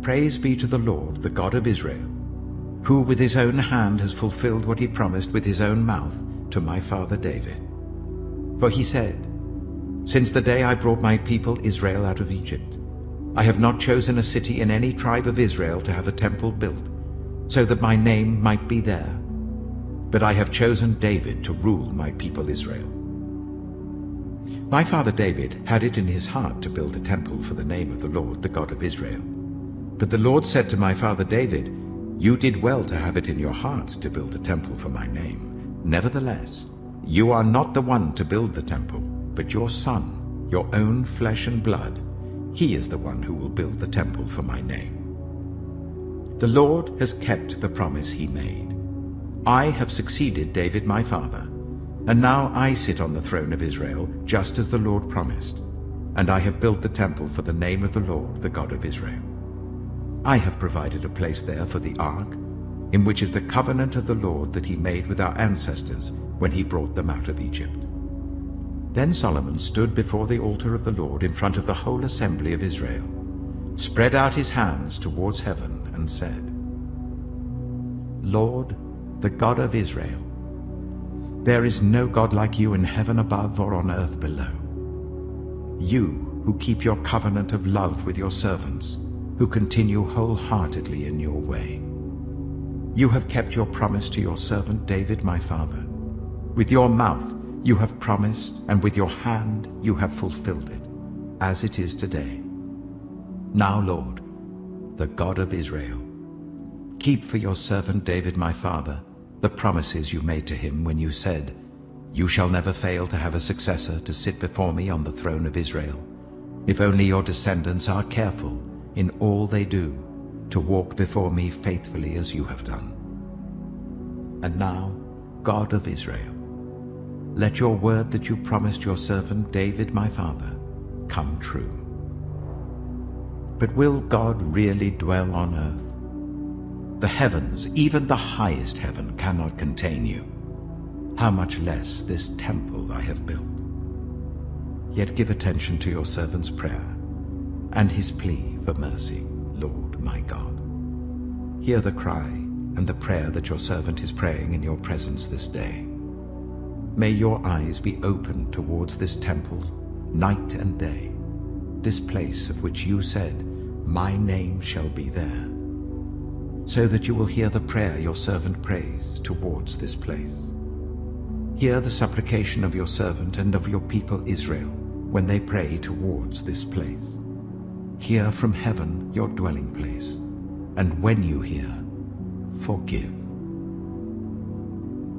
"Praise be to the Lord, the God of Israel, who with his own hand has fulfilled what he promised with his own mouth to my father David. For he said, 'Since the day I brought my people Israel out of Egypt, I have not chosen a city in any tribe of Israel to have a temple built, so that my name might be there. But I have chosen David to rule my people Israel.' My father David had it in his heart to build a temple for the name of the Lord, the God of Israel. But the Lord said to my father David, 'You did well to have it in your heart to build a temple for my name. Nevertheless, you are not the one to build the temple, but your son, your own flesh and blood. He is the one who will build the temple for my name.' The Lord has kept the promise he made. I have succeeded David my father, and now I sit on the throne of Israel, just as the Lord promised, and I have built the temple for the name of the Lord, the God of Israel. I have provided a place there for the ark, in which is the covenant of the Lord that he made with our ancestors when he brought them out of Egypt." Then Solomon stood before the altar of the Lord in front of the whole assembly of Israel, spread out his hands towards heaven, and said, "Lord, the God of Israel, there is no God like you in heaven above or on earth below. You who keep your covenant of love with your servants, who continue wholeheartedly in your way. You have kept your promise to your servant David my father. With your mouth you have promised, and with your hand you have fulfilled it, as it is today. Now, Lord, the God of Israel, keep for your servant David my father the promises you made to him when you said, 'You shall never fail to have a successor to sit before me on the throne of Israel, if only your descendants are careful in all they do to walk before me faithfully as you have done.' And now, God of Israel, let your word that you promised your servant David my father come true. But will God really dwell on earth? The heavens, even the highest heaven, cannot contain you. How much less this temple I have built? Yet give attention to your servant's prayer and his plea for mercy, Lord my God. Hear the cry and the prayer that your servant is praying in your presence this day. May your eyes be open towards this temple night and day, this place of which you said, 'My name shall be there,' so that you will hear the prayer your servant prays towards this place. Hear the supplication of your servant and of your people Israel when they pray towards this place. Hear from heaven your dwelling place, and when you hear, forgive.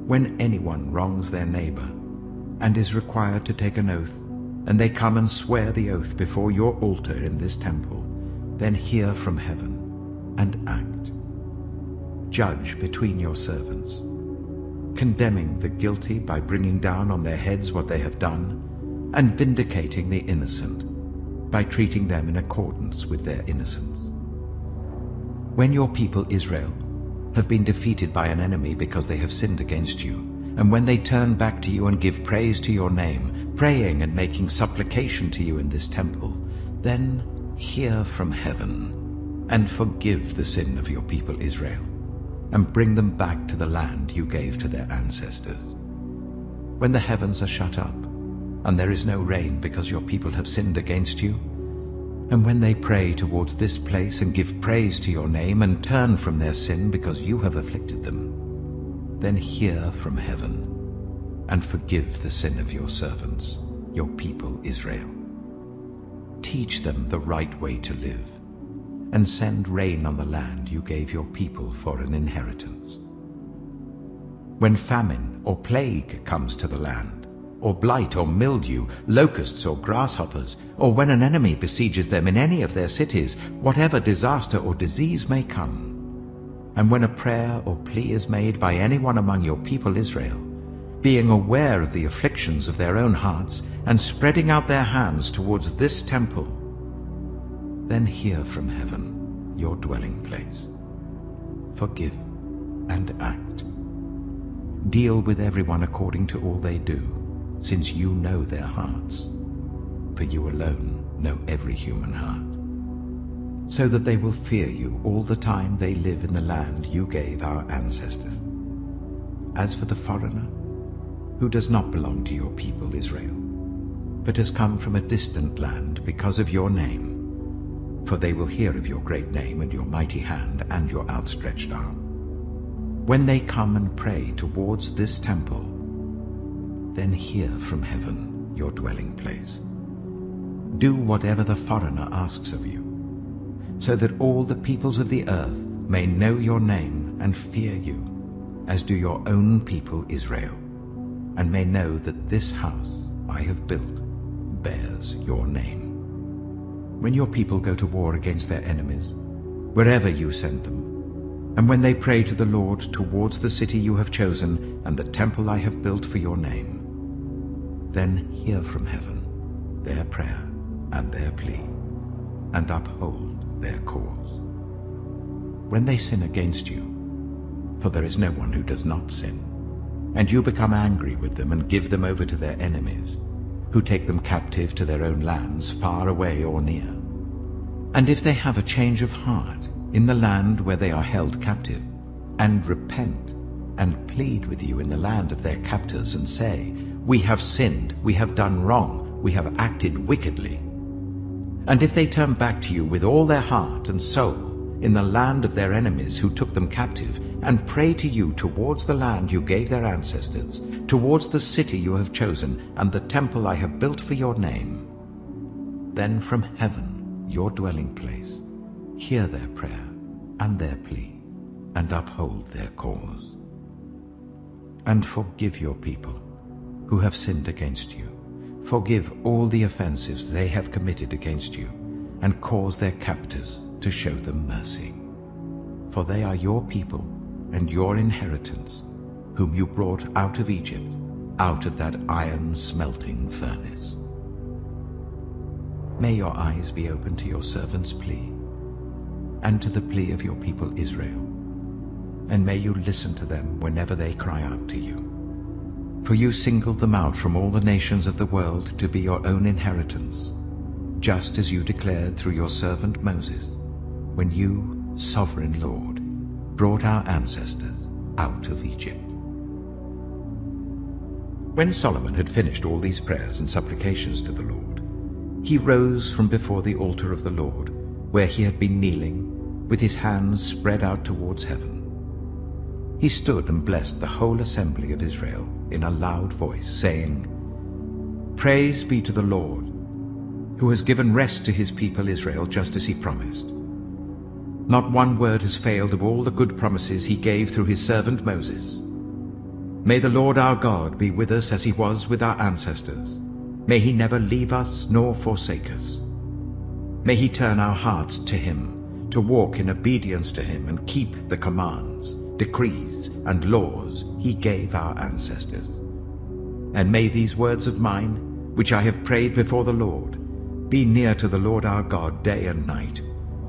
When anyone wrongs their neighbor and is required to take an oath, and they come and swear the oath before your altar in this temple, then hear from heaven and act. Judge between your servants, condemning the guilty by bringing down on their heads what they have done, and vindicating the innocent by treating them in accordance with their innocence. When your people Israel have been defeated by an enemy because they have sinned against you, and when they turn back to you and give praise to your name, praying and making supplication to you in this temple, then hear from heaven and forgive the sin of your people Israel, and bring them back to the land you gave to their ancestors. When the heavens are shut up, and there is no rain because your people have sinned against you, and when they pray towards this place and give praise to your name and turn from their sin because you have afflicted them, then hear from heaven and forgive the sin of your servants, your people Israel. Teach them the right way to live, and send rain on the land you gave your people for an inheritance. When famine or plague comes to the land, or blight or mildew, locusts or grasshoppers, or when an enemy besieges them in any of their cities, whatever disaster or disease may come, and when a prayer or plea is made by anyone among your people Israel, being aware of the afflictions of their own hearts, and spreading out their hands towards this temple, then hear from heaven, your dwelling place. Forgive and act. Deal with everyone according to all they do, since you know their hearts. For you alone know every human heart, so that they will fear you all the time they live in the land you gave our ancestors. As for the foreigner, who does not belong to your people Israel, but has come from a distant land because of your name, for they will hear of your great name and your mighty hand and your outstretched arm. When they come and pray towards this temple, then hear from heaven, your dwelling place. Do whatever the foreigner asks of you, so that all the peoples of the earth may know your name and fear you, as do your own people Israel, and may know that this house I have built bears your name. When your people go to war against their enemies, wherever you send them, and when they pray to the Lord towards the city you have chosen and the temple I have built for your name, then hear from heaven their prayer and their plea, and uphold their cause. When they sin against you, for there is no one who does not sin, and you become angry with them and give them over to their enemies, who take them captive to their own lands, far away or near. And if they have a change of heart in the land where they are held captive, and repent, and plead with you in the land of their captors, and say, "We have sinned, we have done wrong, we have acted wickedly," and if they turn back to you with all their heart and soul in the land of their enemies who took them captive, and pray to you towards the land you gave their ancestors, towards the city you have chosen, and the temple I have built for your name, then from heaven, your dwelling place, hear their prayer and their plea, and uphold their cause. And forgive your people who have sinned against you. Forgive all the offenses they have committed against you, and cause their captors to show them mercy. For they are your people and your inheritance, whom you brought out of Egypt, out of that iron smelting furnace. May your eyes be open to your servant's plea, and to the plea of your people Israel, and may you listen to them whenever they cry out to you. For you singled them out from all the nations of the world to be your own inheritance, just as you declared through your servant Moses, when you, sovereign Lord, brought our ancestors out of Egypt. When Solomon had finished all these prayers and supplications to the Lord, he rose from before the altar of the Lord, where he had been kneeling, with his hands spread out towards heaven. He stood and blessed the whole assembly of Israel in a loud voice, saying, "Praise be to the Lord, who has given rest to his people Israel, just as he promised. Not one word has failed of all the good promises he gave through his servant Moses. May the Lord our God be with us as he was with our ancestors. May he never leave us nor forsake us. May he turn our hearts to him, to walk in obedience to him and keep the commands, decrees, and laws he gave our ancestors. And may these words of mine, which I have prayed before the Lord, be near to the Lord our God day and night,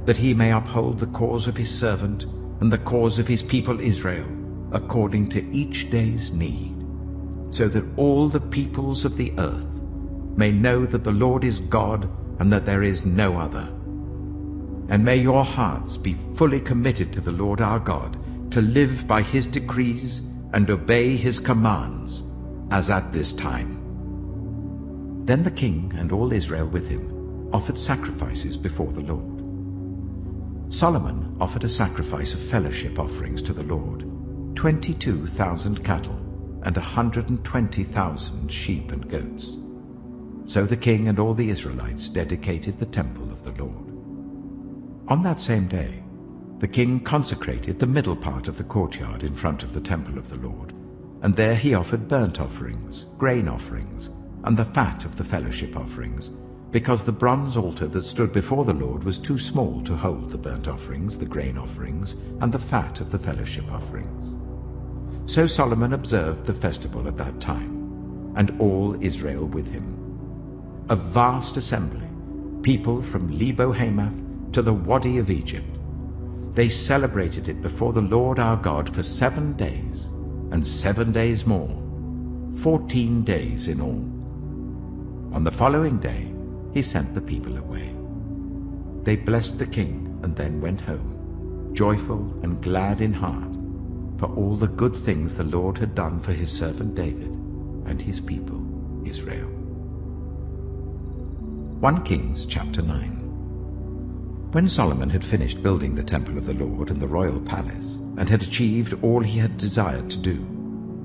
that he may uphold the cause of his servant and the cause of his people Israel, according to each day's need, so that all the peoples of the earth may know that the Lord is God and that there is no other. And may your hearts be fully committed to the Lord our God, to live by his decrees and obey his commands, as at this time." Then the king and all Israel with him offered sacrifices before the Lord. Solomon offered a sacrifice of fellowship offerings to the Lord, 22,000 cattle and 120,000 sheep and goats. So the king and all the Israelites dedicated the temple of the Lord. On that same day, the king consecrated the middle part of the courtyard in front of the temple of the Lord, and there he offered burnt offerings, grain offerings, and the fat of the fellowship offerings, because the bronze altar that stood before the Lord was too small to hold the burnt offerings, the grain offerings, and the fat of the fellowship offerings. So Solomon observed the festival at that time, and all Israel with him. A vast assembly, people from Lebo-Hamath to the Wadi of Egypt. They celebrated it before the Lord our God for 7 days, and 7 days more, 14 days in all. On the following day, he sent the people away. They blessed the king and then went home, joyful and glad in heart, for all the good things the Lord had done for his servant David and his people Israel. 1 Kings chapter 9. When Solomon had finished building the temple of the Lord and the royal palace, and had achieved all he had desired to do,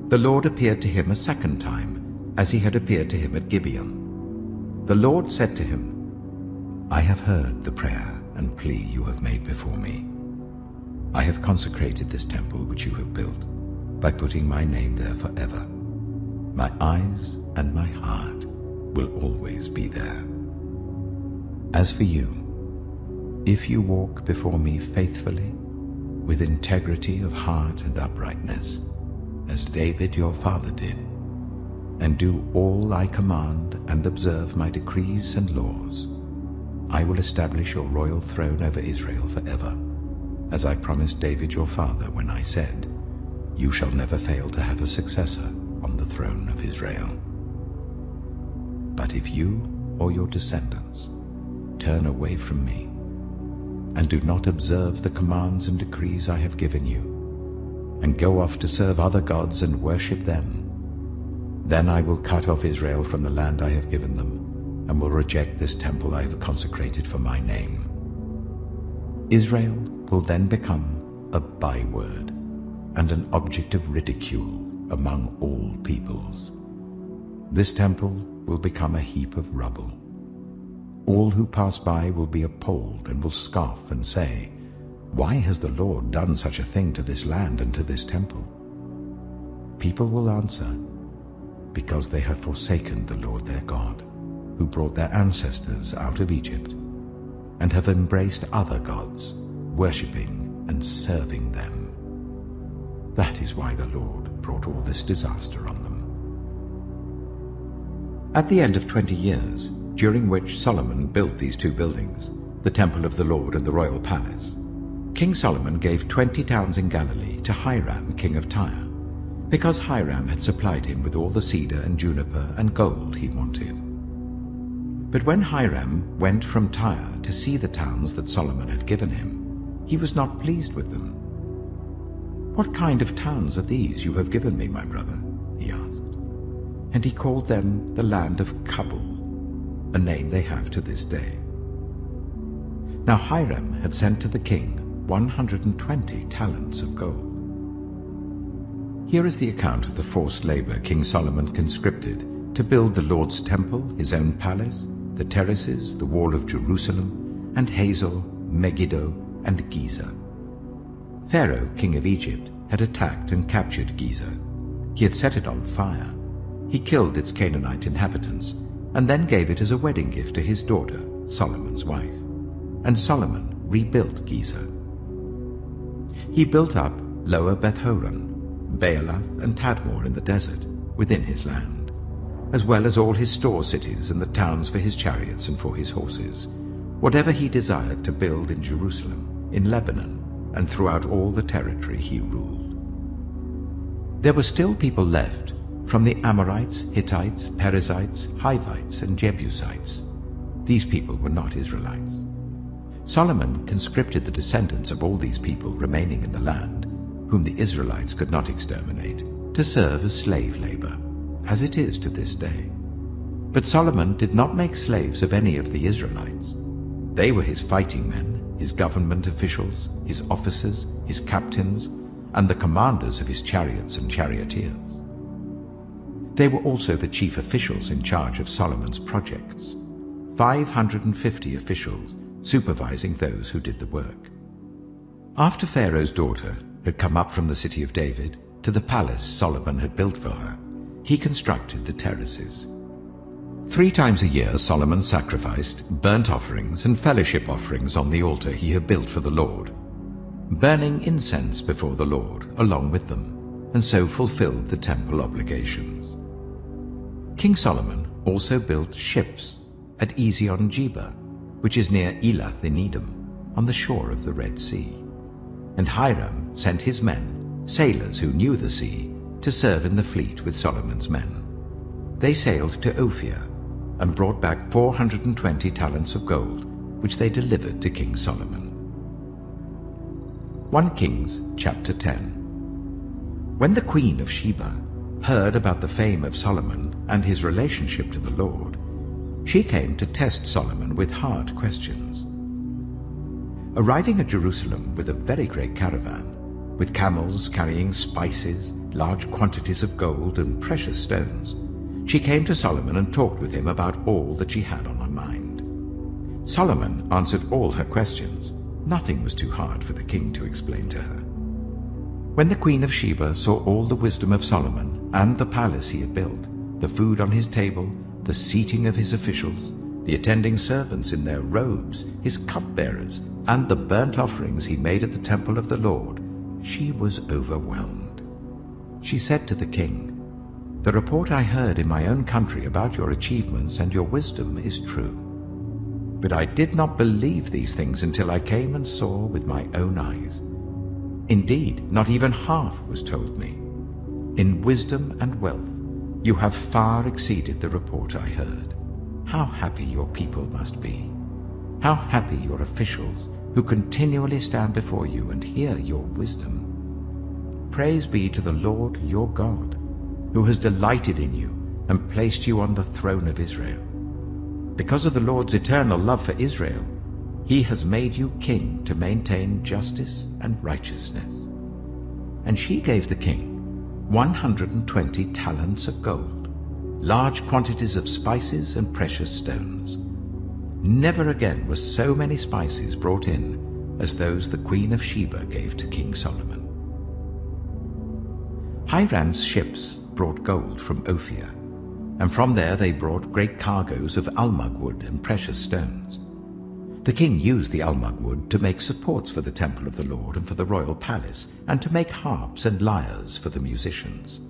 the Lord appeared to him a second time, as he had appeared to him at Gibeon. The Lord said to him, I have heard the prayer and plea you have made before me. I have consecrated this temple which you have built, by putting my name there forever. My eyes and my heart will always be there. As for you, if you walk before me faithfully, with integrity of heart and uprightness, as David your father did, and do all I command and observe my decrees and laws, I will establish your royal throne over Israel forever, as I promised David your father when I said, you shall never fail to have a successor on the throne of Israel. But if you or your descendants turn away from me, and do not observe the commands and decrees I have given you, and go off to serve other gods and worship them, then I will cut off Israel from the land I have given them, and will reject this temple I have consecrated for my name. Israel will then become a byword and an object of ridicule among all peoples. This temple will become a heap of rubble. All who pass by will be appalled and will scoff and say, why has the Lord done such a thing to this land and to this temple? People will answer, because they have forsaken the Lord their God, who brought their ancestors out of Egypt, and have embraced other gods, worshipping and serving them. That is why the Lord brought all this disaster on them. At the end of 20 years, during which Solomon built these 2 buildings, the temple of the Lord and the royal palace, King Solomon gave 20 towns in Galilee to Hiram, king of Tyre, because Hiram had supplied him with all the cedar and juniper and gold he wanted. But when Hiram went from Tyre to see the towns that Solomon had given him, he was not pleased with them. What kind of towns are these you have given me, my brother? He asked. And he called them the land of Kabul, a name they have to this day. Now Hiram had sent to the king 120 talents of gold. Here is the account of the forced labor King Solomon conscripted to build the Lord's temple, his own palace, the terraces, the wall of Jerusalem, and Hazor, Megiddo, and Giza. Pharaoh, king of Egypt, had attacked and captured Giza. He had set it on fire. He killed its Canaanite inhabitants, and then gave it as a wedding gift to his daughter, Solomon's wife. And Solomon rebuilt Giza. He built up Lower Beth-horon, Baalath, and Tadmor in the desert, within his land, as well as all his store cities and the towns for his chariots and for his horses, whatever he desired to build in Jerusalem, in Lebanon, and throughout all the territory he ruled. There were still people left from the Amorites, Hittites, Perizzites, Hivites, and Jebusites. These people were not Israelites. Solomon conscripted the descendants of all these people remaining in the land, whom the Israelites could not exterminate, to serve as slave labor, as it is to this day. But Solomon did not make slaves of any of the Israelites. They were his fighting men, his government officials, his officers, his captains, and the commanders of his chariots and charioteers. They were also the chief officials in charge of Solomon's projects, 550 officials supervising those who did the work. After Pharaoh's daughter had come up from the city of David to the palace Solomon had built for her, he constructed the terraces. 3 times a year Solomon sacrificed burnt offerings and fellowship offerings on the altar he had built for the Lord, burning incense before the Lord along with them, and so fulfilled the temple obligations. King Solomon also built ships at Ezion-Geber, which is near Elath in Edom, on the shore of the Red Sea. And Hiram sent his men, sailors who knew the sea, to serve in the fleet with Solomon's men. They sailed to Ophir and brought back 420 talents of gold, which they delivered to King Solomon. 1 Kings chapter 10. When the Queen of Sheba heard about the fame of Solomon and his relationship to the Lord, she came to test Solomon with hard questions. Arriving at Jerusalem with a very great caravan, with camels carrying spices, large quantities of gold and precious stones, she came to Solomon and talked with him about all that she had on her mind. Solomon answered all her questions. Nothing was too hard for the king to explain to her. When the Queen of Sheba saw all the wisdom of Solomon and the palace he had built, the food on his table, the seating of his officials, the attending servants in their robes, his cupbearers, and the burnt offerings he made at the temple of the Lord, she was overwhelmed. She said to the king, "The report I heard in my own country about your achievements and your wisdom is true. But I did not believe these things until I came and saw with my own eyes. Indeed, not even half was told me. In wisdom and wealth, you have far exceeded the report I heard. How happy your people must be. How happy your officials who continually stand before you and hear your wisdom. Praise be to the Lord your God, who has delighted in you and placed you on the throne of Israel. Because of the Lord's eternal love for Israel, he has made you king to maintain justice and righteousness." And she gave the king 120 talents of gold, large quantities of spices and precious stones. Never again were so many spices brought in as those the Queen of Sheba gave to King Solomon. Hiram's ships brought gold from Ophir, and from there they brought great cargoes of almug wood and precious stones. The king used the almug wood to make supports for the temple of the Lord and for the royal palace, and to make harps and lyres for the musicians.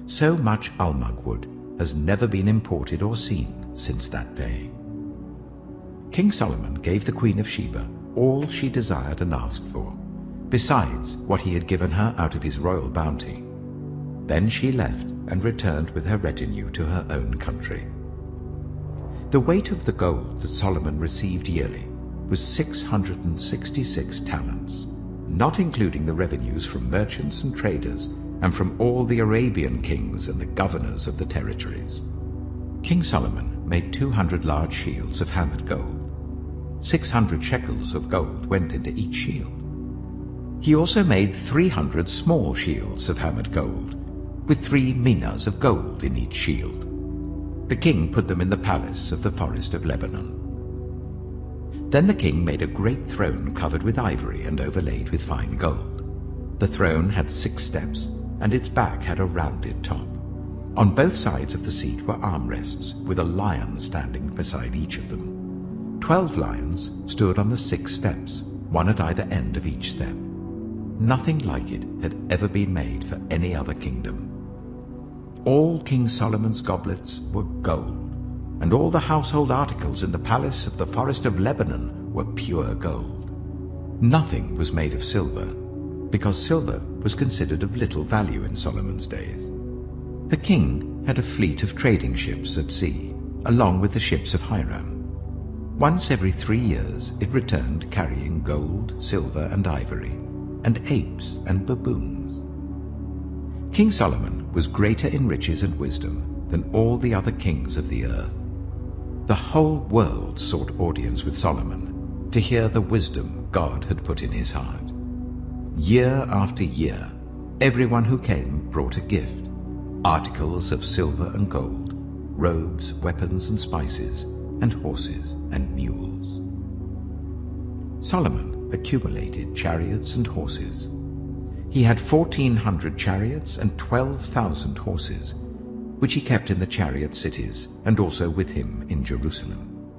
So much almug wood has never been imported or seen since that day. King Solomon gave the Queen of Sheba all she desired and asked for, besides what he had given her out of his royal bounty. Then she left and returned with her retinue to her own country. The weight of the gold that Solomon received yearly was 666 talents, not including the revenues from merchants and traders and from all the Arabian kings and the governors of the territories. King Solomon made 200 large shields of hammered gold. 600 shekels of gold went into each shield. He also made 300 small shields of hammered gold, with 3 minas of gold in each shield. The king put them in the palace of the forest of Lebanon. Then the king made a great throne covered with ivory and overlaid with fine gold. The throne had 6 steps, and its back had a rounded top. On both sides of the seat were armrests, with a lion standing beside each of them. 12 lions stood on the 6 steps, one at either end of each step. Nothing like it had ever been made for any other kingdom. All King Solomon's goblets were gold, and all the household articles in the palace of the forest of Lebanon were pure gold. Nothing was made of silver, because silver was considered of little value in Solomon's days. The king had a fleet of trading ships at sea, along with the ships of Hiram. Once every 3 years it returned carrying gold, silver, and ivory, and apes and baboons. King Solomon was greater in riches and wisdom than all the other kings of the earth. The whole world sought audience with Solomon to hear the wisdom God had put in his heart. Year after year, everyone who came brought a gift, articles of silver and gold, robes, weapons and spices, and horses and mules. Solomon accumulated chariots and horses. He had 1,400 chariots and 12,000 horses, which he kept in the chariot cities and also with him in Jerusalem.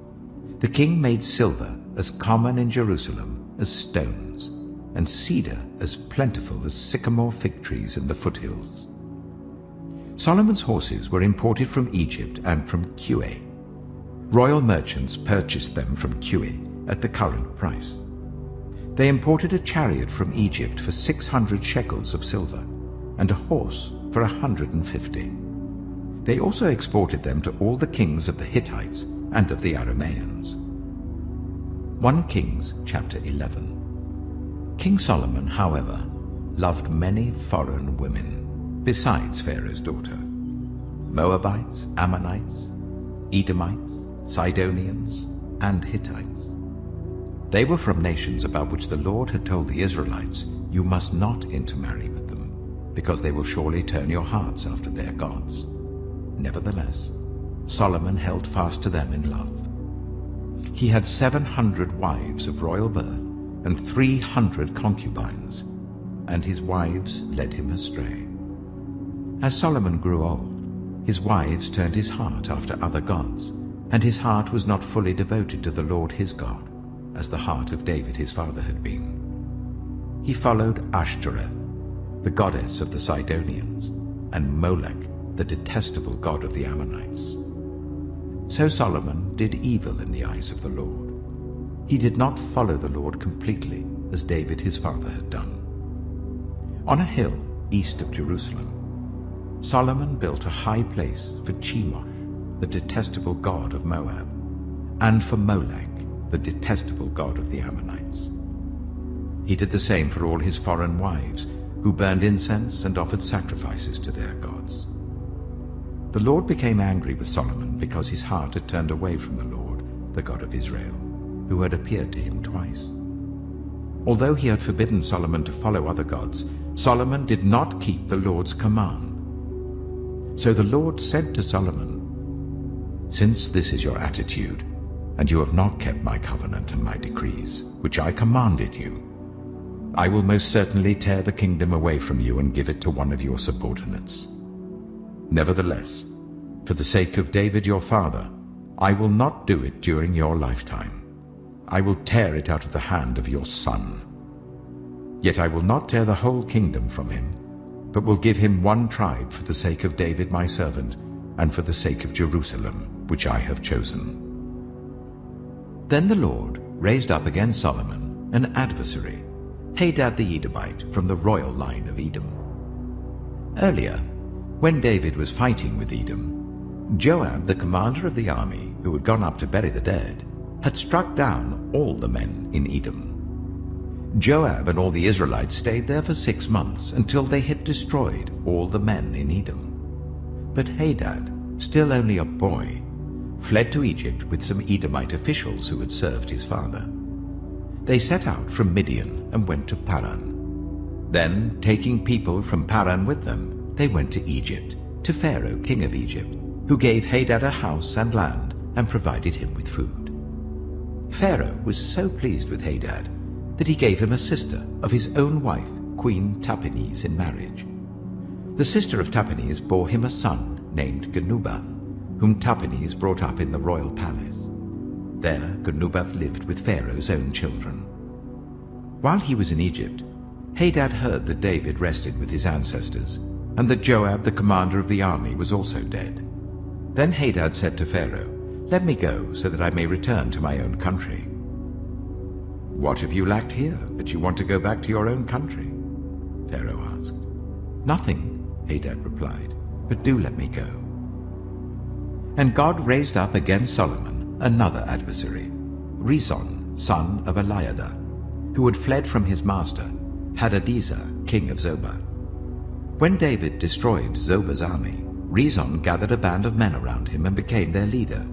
The king made silver as common in Jerusalem as stones, and cedar as plentiful as sycamore fig trees in the foothills. Solomon's horses were imported from Egypt and from Kue. Royal merchants purchased them from Kue at the current price. They imported a chariot from Egypt for 600 shekels of silver, and a horse for 150. They also exported them to all the kings of the Hittites and of the Arameans. 1 Kings chapter 11. King Solomon, however, loved many foreign women, besides Pharaoh's daughter: Moabites, Ammonites, Edomites, Sidonians, and Hittites. They were from nations about which the Lord had told the Israelites, "You must not intermarry with them, because they will surely turn your hearts after their gods." Nevertheless, Solomon held fast to them in love. He had 700 wives of royal birth and 300 concubines, and his wives led him astray. As Solomon grew old, his wives turned his heart after other gods, and his heart was not fully devoted to the Lord his God, as the heart of David his father had been. He followed Ashtoreth, the goddess of the Sidonians, and Molech, the detestable god of the Ammonites. So Solomon did evil in the eyes of the Lord. He did not follow the Lord completely, as David his father had done. On a hill east of Jerusalem, Solomon built a high place for Chemosh, the detestable god of Moab, and for Molech, the detestable god of the Ammonites. He did the same for all his foreign wives, who burned incense and offered sacrifices to their gods. The Lord became angry with Solomon because his heart had turned away from the Lord, the God of Israel, who had appeared to him twice. Although he had forbidden Solomon to follow other gods, Solomon did not keep the Lord's command. So the Lord said to Solomon, "Since this is your attitude, and you have not kept my covenant and my decrees, which I commanded you, I will most certainly tear the kingdom away from you and give it to one of your subordinates. Nevertheless, for the sake of David your father, I will not do it during your lifetime. I will tear it out of the hand of your son. Yet I will not tear the whole kingdom from him, but will give him one tribe for the sake of David my servant, and for the sake of Jerusalem, which I have chosen." Then the Lord raised up against Solomon an adversary, Hadad the Edomite, from the royal line of Edom. Earlier, when David was fighting with Edom, Joab, the commander of the army, who had gone up to bury the dead, had struck down all the men in Edom. Joab and all the Israelites stayed there for 6 months, until they had destroyed all the men in Edom. But Hadad, still only a boy, fled to Egypt with some Edomite officials who had served his father. They set out from Midian and went to Paran. Then, taking people from Paran with them, they went to Egypt, to Pharaoh, king of Egypt, who gave Hadad a house and land and provided him with food. Pharaoh was so pleased with Hadad that he gave him a sister of his own wife, Queen Tahpenes, in marriage. The sister of Tahpenes bore him a son named Genubath, whom Tahpenes brought up in the royal palace. There Genubath lived with Pharaoh's own children. While he was in Egypt, Hadad heard that David rested with his ancestors, and that Joab, the commander of the army, was also dead. Then Hadad said to Pharaoh, "Let me go, so that I may return to my own country." "What have you lacked here, that you want to go back to your own country?" Pharaoh asked. "Nothing," Hadad replied, "but do let me go." And God raised up against Solomon another adversary, Rezon, son of Eliada, who had fled from his master, Hadadezer, king of Zobah. When David destroyed Zobah's army, Rezon gathered a band of men around him and became their leader.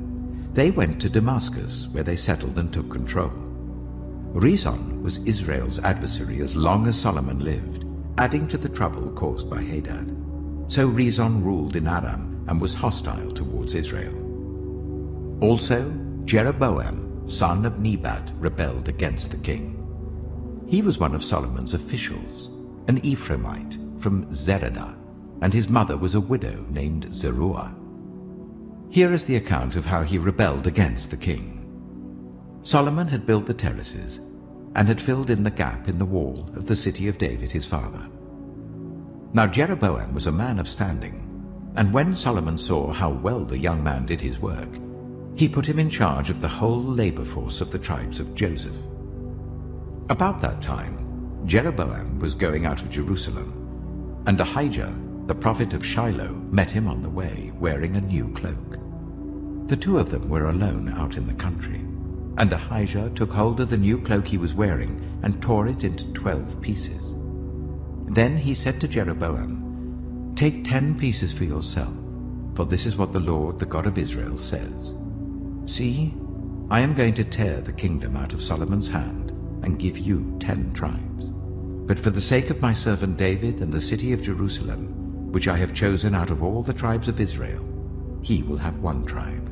They went to Damascus, where they settled and took control. Rezon was Israel's adversary as long as Solomon lived, adding to the trouble caused by Hadad. So Rezon ruled in Aram and was hostile towards Israel. Also, Jeroboam, son of Nebat, rebelled against the king. He was one of Solomon's officials, an Ephraimite from Zeradah, and his mother was a widow named Zeruah. Here is the account of how he rebelled against the king. Solomon had built the terraces and had filled in the gap in the wall of the city of David his father. Now Jeroboam was a man of standing, and when Solomon saw how well the young man did his work, he put him in charge of the whole labor force of the tribes of Joseph. About that time, Jeroboam was going out of Jerusalem, and Ahijah, the prophet of Shiloh, met him on the way, wearing a new cloak. The two of them were alone out in the country, and Ahijah took hold of the new cloak he was wearing and tore it into 12 pieces. Then he said to Jeroboam, "Take 10 pieces for yourself, for this is what the Lord, the God of Israel, says. See, I am going to tear the kingdom out of Solomon's hand and give you 10 tribes. But for the sake of my servant David and the city of Jerusalem, which I have chosen out of all the tribes of Israel, he will have 1 tribe.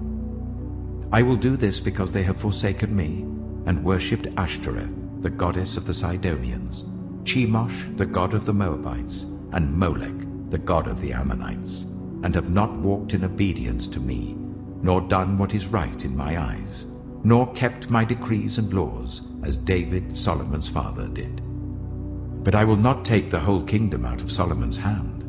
I will do this because they have forsaken me and worshipped Ashtoreth, the goddess of the Sidonians, Chemosh, the god of the Moabites, and Molech, the god of the Ammonites, and have not walked in obedience to me, nor done what is right in my eyes, nor kept my decrees and laws, as David, Solomon's father, did. But I will not take the whole kingdom out of Solomon's hand.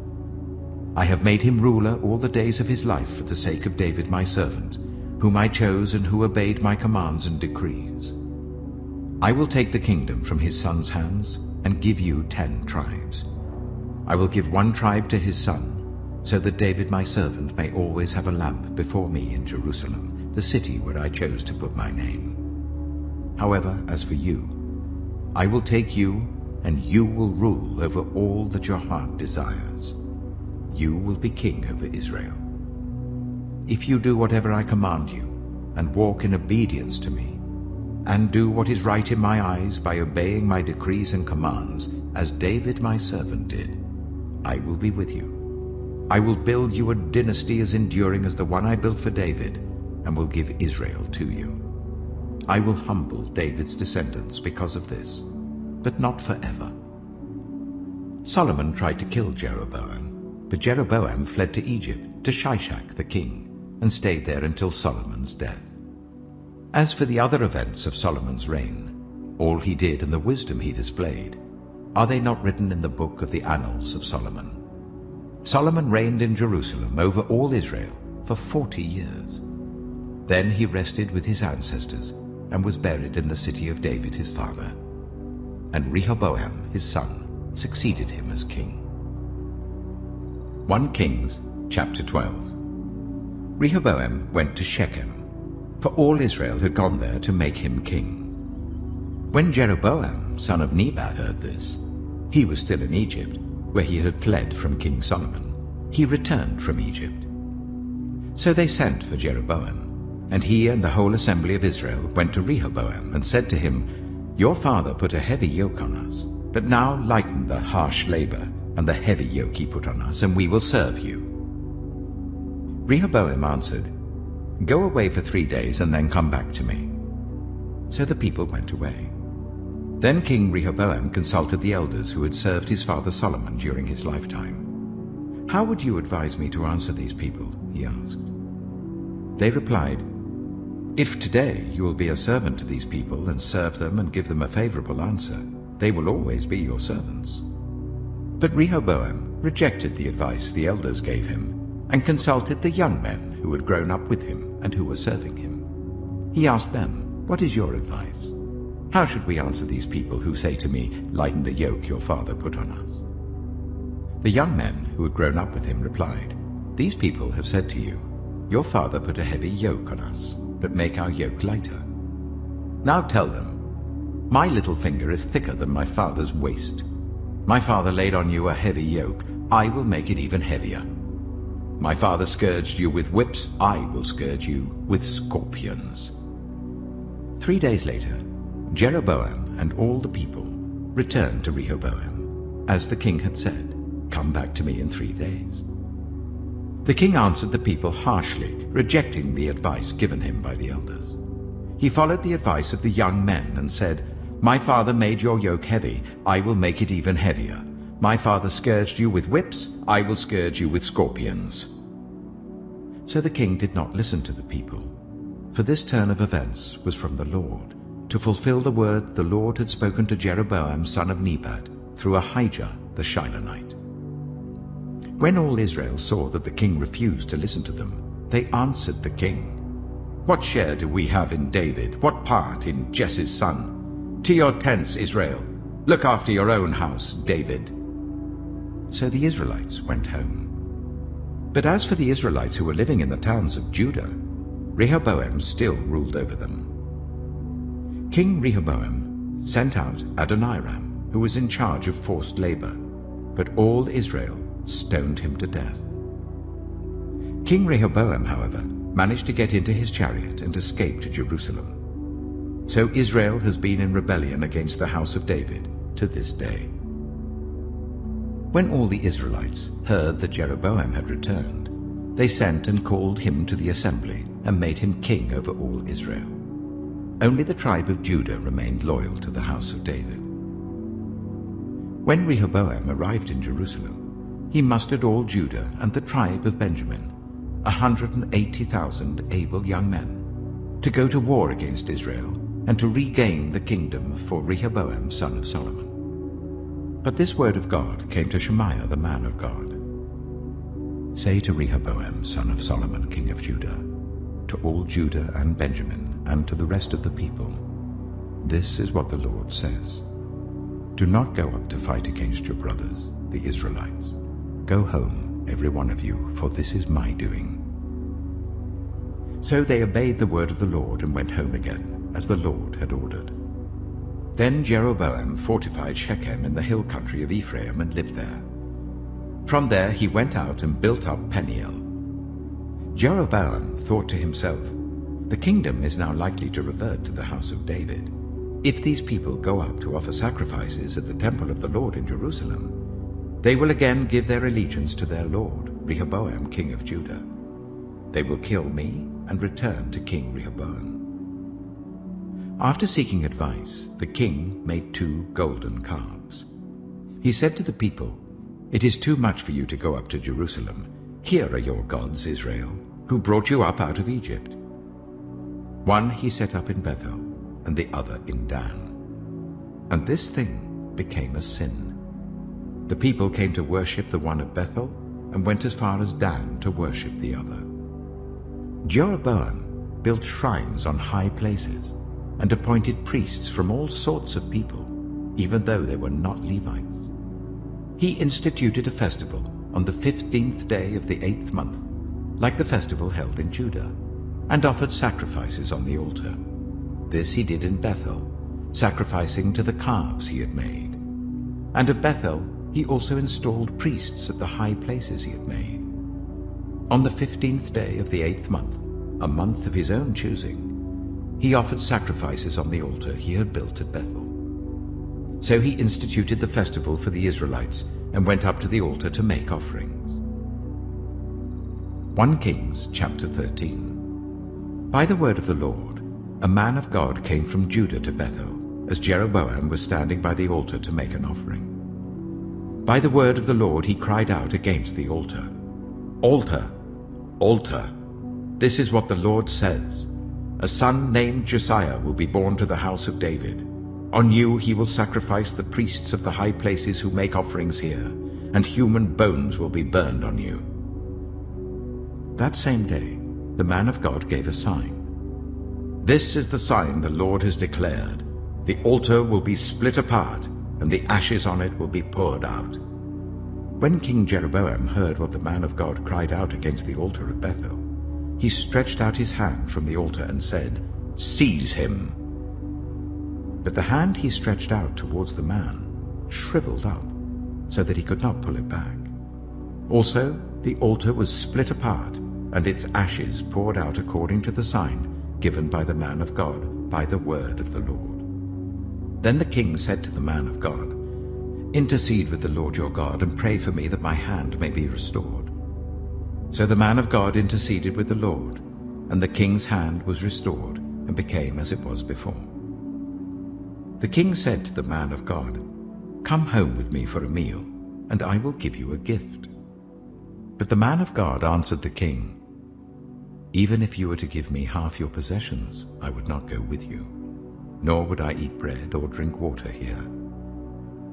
I have made him ruler all the days of his life for the sake of David my servant, whom I chose and who obeyed my commands and decrees. I will take the kingdom from his son's hands and give you 10 tribes. I will give 1 tribe to his son, so that David my servant may always have a lamp before me in Jerusalem, the city where I chose to put my name. However, as for you, I will take you, and you will rule over all that your heart desires. You will be king over Israel. If you do whatever I command you, and walk in obedience to me, and do what is right in my eyes by obeying my decrees and commands, as David my servant did, I will be with you. I will build you a dynasty as enduring as the one I built for David, and will give Israel to you. I will humble David's descendants because of this, but not forever." Solomon tried to kill Jeroboam, but Jeroboam fled to Egypt, to Shishak the king, and stayed there until Solomon's death. As for the other events of Solomon's reign, all he did and the wisdom he displayed, are they not written in the book of the Annals of Solomon? Solomon reigned in Jerusalem over all Israel for 40 years. Then he rested with his ancestors and was buried in the city of David his father. And Rehoboam his son succeeded him as king. 1 Kings chapter 12. Rehoboam went to Shechem, for all Israel had gone there to make him king. When Jeroboam son of Nebat heard this, he was still in Egypt, where he had fled from King Solomon. He returned from Egypt. So they sent for Jeroboam, and he and the whole assembly of Israel went to Rehoboam and said to him, "Your father put a heavy yoke on us, but now lighten the harsh labor and the heavy yoke he put on us, and we will serve you." Rehoboam answered, "Go away for 3 days and then come back to me." So the people went away. Then King Rehoboam consulted the elders who had served his father Solomon during his lifetime. "How would you advise me to answer these people?" he asked. They replied, "If today you will be a servant to these people and serve them and give them a favorable answer, they will always be your servants." But Rehoboam rejected the advice the elders gave him and consulted the young men who had grown up with him and who were serving him. He asked them, "What is your advice? How should we answer these people who say to me, 'Lighten the yoke your father put on us'?" The young men who had grown up with him replied, "These people have said to you, 'Your father put a heavy yoke on us, but make our yoke lighter.' Now tell them, 'My little finger is thicker than my father's waist. My father laid on you a heavy yoke, I will make it even heavier. My father scourged you with whips, I will scourge you with scorpions." 3 days later, Jeroboam and all the people returned to Rehoboam, as the king had said, "Come back to me in 3 days." The king answered the people harshly, rejecting the advice given him by the elders. He followed the advice of the young men and said, "My father made your yoke heavy, I will make it even heavier. My father scourged you with whips, I will scourge you with scorpions." So the king did not listen to the people, for this turn of events was from the Lord, to fulfill the word the Lord had spoken to Jeroboam son of Nebat through Ahijah the Shilonite. When all Israel saw that the king refused to listen to them, they answered the king, What share do we have in David? What part in Jesse's son? To your tents, Israel. Look after your own house, David." So the Israelites went home. But as for the Israelites who were living in the towns of Judah, Rehoboam still ruled over them. King Rehoboam sent out Adoniram, who was in charge of forced labor, but all Israel stoned him to death. King Rehoboam, however, managed to get into his chariot and escape to Jerusalem. So Israel has been in rebellion against the house of David to this day. When all the Israelites heard that Jeroboam had returned, they sent and called him to the assembly and made him king over all Israel. Only the tribe of Judah remained loyal to the house of David. When Rehoboam arrived in Jerusalem, he mustered all Judah and the tribe of Benjamin, 180,000 able young men, to go to war against Israel and to regain the kingdom for Rehoboam son of Solomon. But this word of God came to Shemaiah the man of God. "Say to Rehoboam son of Solomon king of Judah, to all Judah and Benjamin, and to the rest of the people, this is what the Lord says. Do not go up to fight against your brothers, the Israelites. Go home, every one of you, for this is my doing." So they obeyed the word of the Lord and went home again, as the Lord had ordered. Then Jeroboam fortified Shechem in the hill country of Ephraim and lived there. From there he went out and built up Peniel. Jeroboam thought to himself, "The kingdom is now likely to revert to the house of David. If these people go up to offer sacrifices at the temple of the Lord in Jerusalem, they will again give their allegiance to their lord, Rehoboam king of Judah. They will kill me and return to King Rehoboam." After seeking advice, the king made 2 golden calves. He said to the people, "It is too much for you to go up to Jerusalem. Here are your gods, Israel, who brought you up out of Egypt." One he set up in Bethel, and the other in Dan. And this thing became a sin. The people came to worship the one at Bethel, and went as far as Dan to worship the other. Jeroboam built shrines on high places, and appointed priests from all sorts of people, even though they were not Levites. He instituted a festival on the 15th day of the 8th month, like the festival held in Judah, and offered sacrifices on the altar. This he did in Bethel, sacrificing to the calves he had made. And at Bethel he also installed priests at the high places he had made. On the 15th day of the 8th month, a month of his own choosing, he offered sacrifices on the altar he had built at Bethel. So he instituted the festival for the Israelites and went up to the altar to make offerings. 1 Kings chapter 13. By the word of the Lord, a man of God came from Judah to Bethel, as Jeroboam was standing by the altar to make an offering. By the word of the Lord he cried out against the altar, "Altar, altar, this is what the Lord says. A son named Josiah will be born to the house of David. On you he will sacrifice the priests of the high places who make offerings here, and human bones will be burned on you." That same day, the man of God gave a sign. "This is the sign the Lord has declared. The altar will be split apart, and the ashes on it will be poured out." When King Jeroboam heard what the man of God cried out against the altar at Bethel, he stretched out his hand from the altar and said, "Seize him." But the hand he stretched out towards the man shriveled up, so that he could not pull it back. Also the altar was split apart, and its ashes poured out according to the sign given by the man of God by the word of the Lord. Then the king said to the man of God, "Intercede with the Lord your God, and pray for me that my hand may be restored." So the man of God interceded with the Lord, and the king's hand was restored and became as it was before. The king said to the man of God, "Come home with me for a meal, and I will give you a gift." But the man of God answered the king, "Even if you were to give me half your possessions, I would not go with you, nor would I eat bread or drink water here.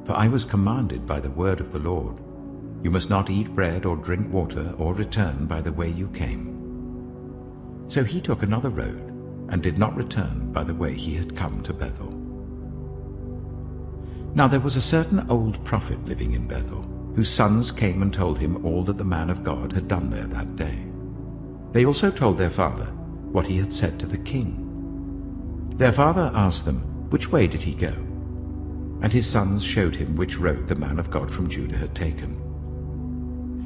For I was commanded by the word of the Lord, you must not eat bread or drink water or return by the way you came." So he took another road and did not return by the way he had come to Bethel. Now there was a certain old prophet living in Bethel, whose sons came and told him all that the man of God had done there that day. They also told their father what he had said to the king. Their father asked them, which way did he go? And his sons showed him which road the man of God from Judah had taken.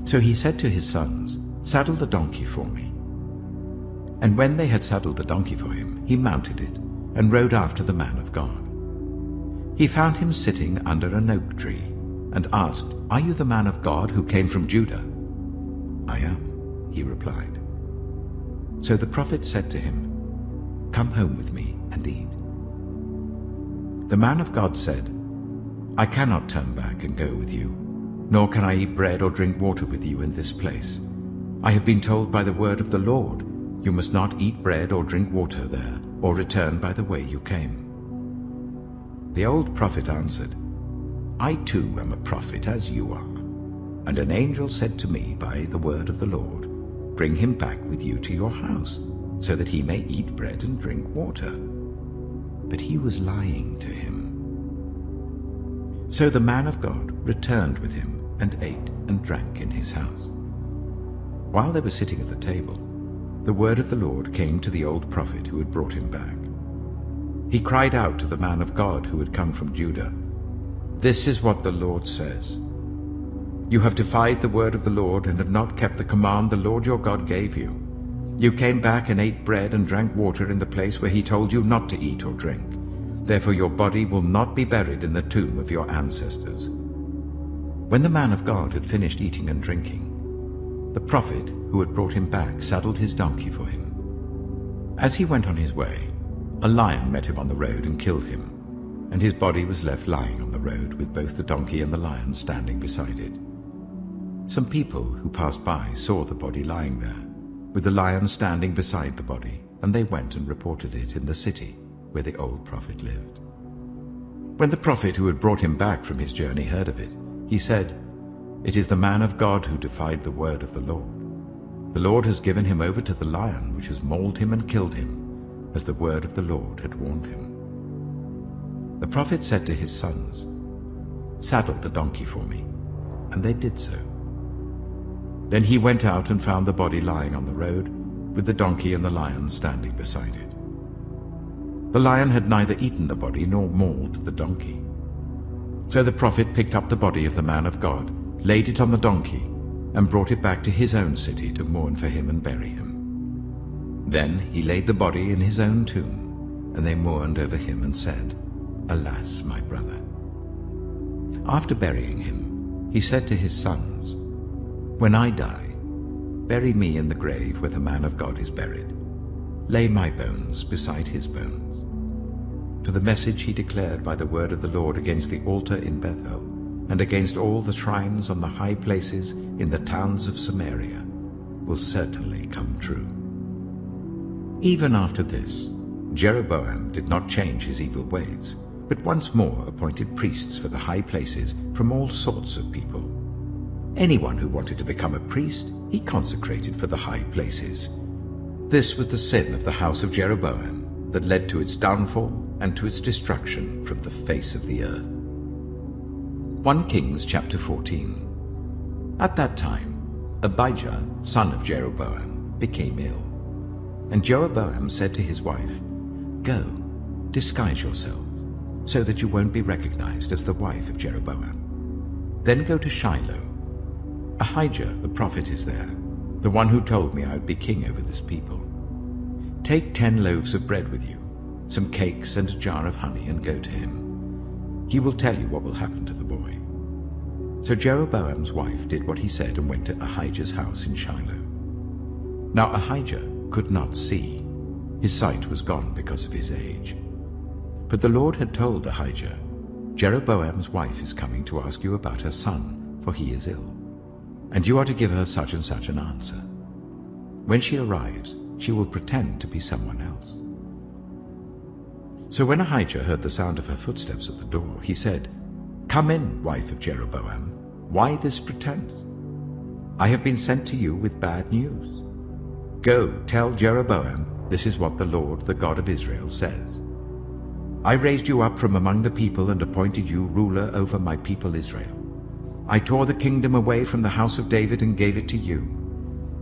So he said to his sons, "Saddle the donkey for me." And when they had saddled the donkey for him, he mounted it and rode after the man of God. He found him sitting under an oak tree and asked, "Are you the man of God who came from Judah?" "I am," he replied. So the prophet said to him, "Come home with me and eat." The man of God said, "I cannot turn back and go with you, nor can I eat bread or drink water with you in this place. I have been told by the word of the Lord, you must not eat bread or drink water there, or return by the way you came." The old prophet answered, "I too am a prophet as you are. And an angel said to me by the word of the Lord, bring him back with you to your house, so that he may eat bread and drink water." But he was lying to him. So the man of God returned with him and ate and drank in his house. While they were sitting at the table, the word of the Lord came to the old prophet who had brought him back. He cried out to the man of God who had come from Judah, "This is what the Lord says. You have defied the word of the Lord and have not kept the command the Lord your God gave you. You came back and ate bread and drank water in the place where he told you not to eat or drink. Therefore your body will not be buried in the tomb of your ancestors." When the man of God had finished eating and drinking, the prophet who had brought him back saddled his donkey for him. As he went on his way, a lion met him on the road and killed him, and his body was left lying on the road with both the donkey and the lion standing beside it. Some people who passed by saw the body lying there, with the lion standing beside the body, and they went and reported it in the city where the old prophet lived. When the prophet who had brought him back from his journey heard of it, he said, "It is the man of God who defied the word of the Lord. The Lord has given him over to the lion, which has mauled him and killed him, as the word of the Lord had warned him." The prophet said to his sons, "Saddle the donkey for me," and they did so. Then he went out and found the body lying on the road, with the donkey and the lion standing beside it. The lion had neither eaten the body nor mauled the donkey. So the prophet picked up the body of the man of God, laid it on the donkey, and brought it back to his own city to mourn for him and bury him. Then he laid the body in his own tomb, and they mourned over him and said, "Alas, my brother." After burying him, he said to his sons, "When I die, bury me in the grave where the man of God is buried. Lay my bones beside his bones." For the message he declared by the word of the Lord against the altar in Bethel, and against all the shrines on the high places in the towns of Samaria, will certainly come true. Even after this, Jeroboam did not change his evil ways, but once more appointed priests for the high places from all sorts of people. Anyone who wanted to become a priest, he consecrated for the high places. This was the sin of the house of Jeroboam that led to its downfall and to its destruction from the face of the earth. 1 Kings chapter 14. At that time, Abijah, son of Jeroboam, became ill. And Jeroboam said to his wife, "Go, disguise yourself, so that you won't be recognized as the wife of Jeroboam. Then go to Shiloh. Ahijah the prophet is there, the one who told me I would be king over this people. Take 10 loaves of bread with you, some cakes and a jar of honey, and go to him. He will tell you what will happen to the boy." So Jeroboam's wife did what he said and went to Ahijah's house in Shiloh. Now Ahijah could not see. His sight was gone because of his age. But the Lord had told Ahijah, "Jeroboam's wife is coming to ask you about her son, for he is ill. And you are to give her such and such an answer. When she arrives, she will pretend to be someone else." So when Ahijah heard the sound of her footsteps at the door, he said, "Come in, wife of Jeroboam. Why this pretense? I have been sent to you with bad news." Go, tell Jeroboam, this is what the Lord, the God of Israel, says. I raised you up from among the people and appointed you ruler over my people Israel. I tore the kingdom away from the house of David and gave it to you.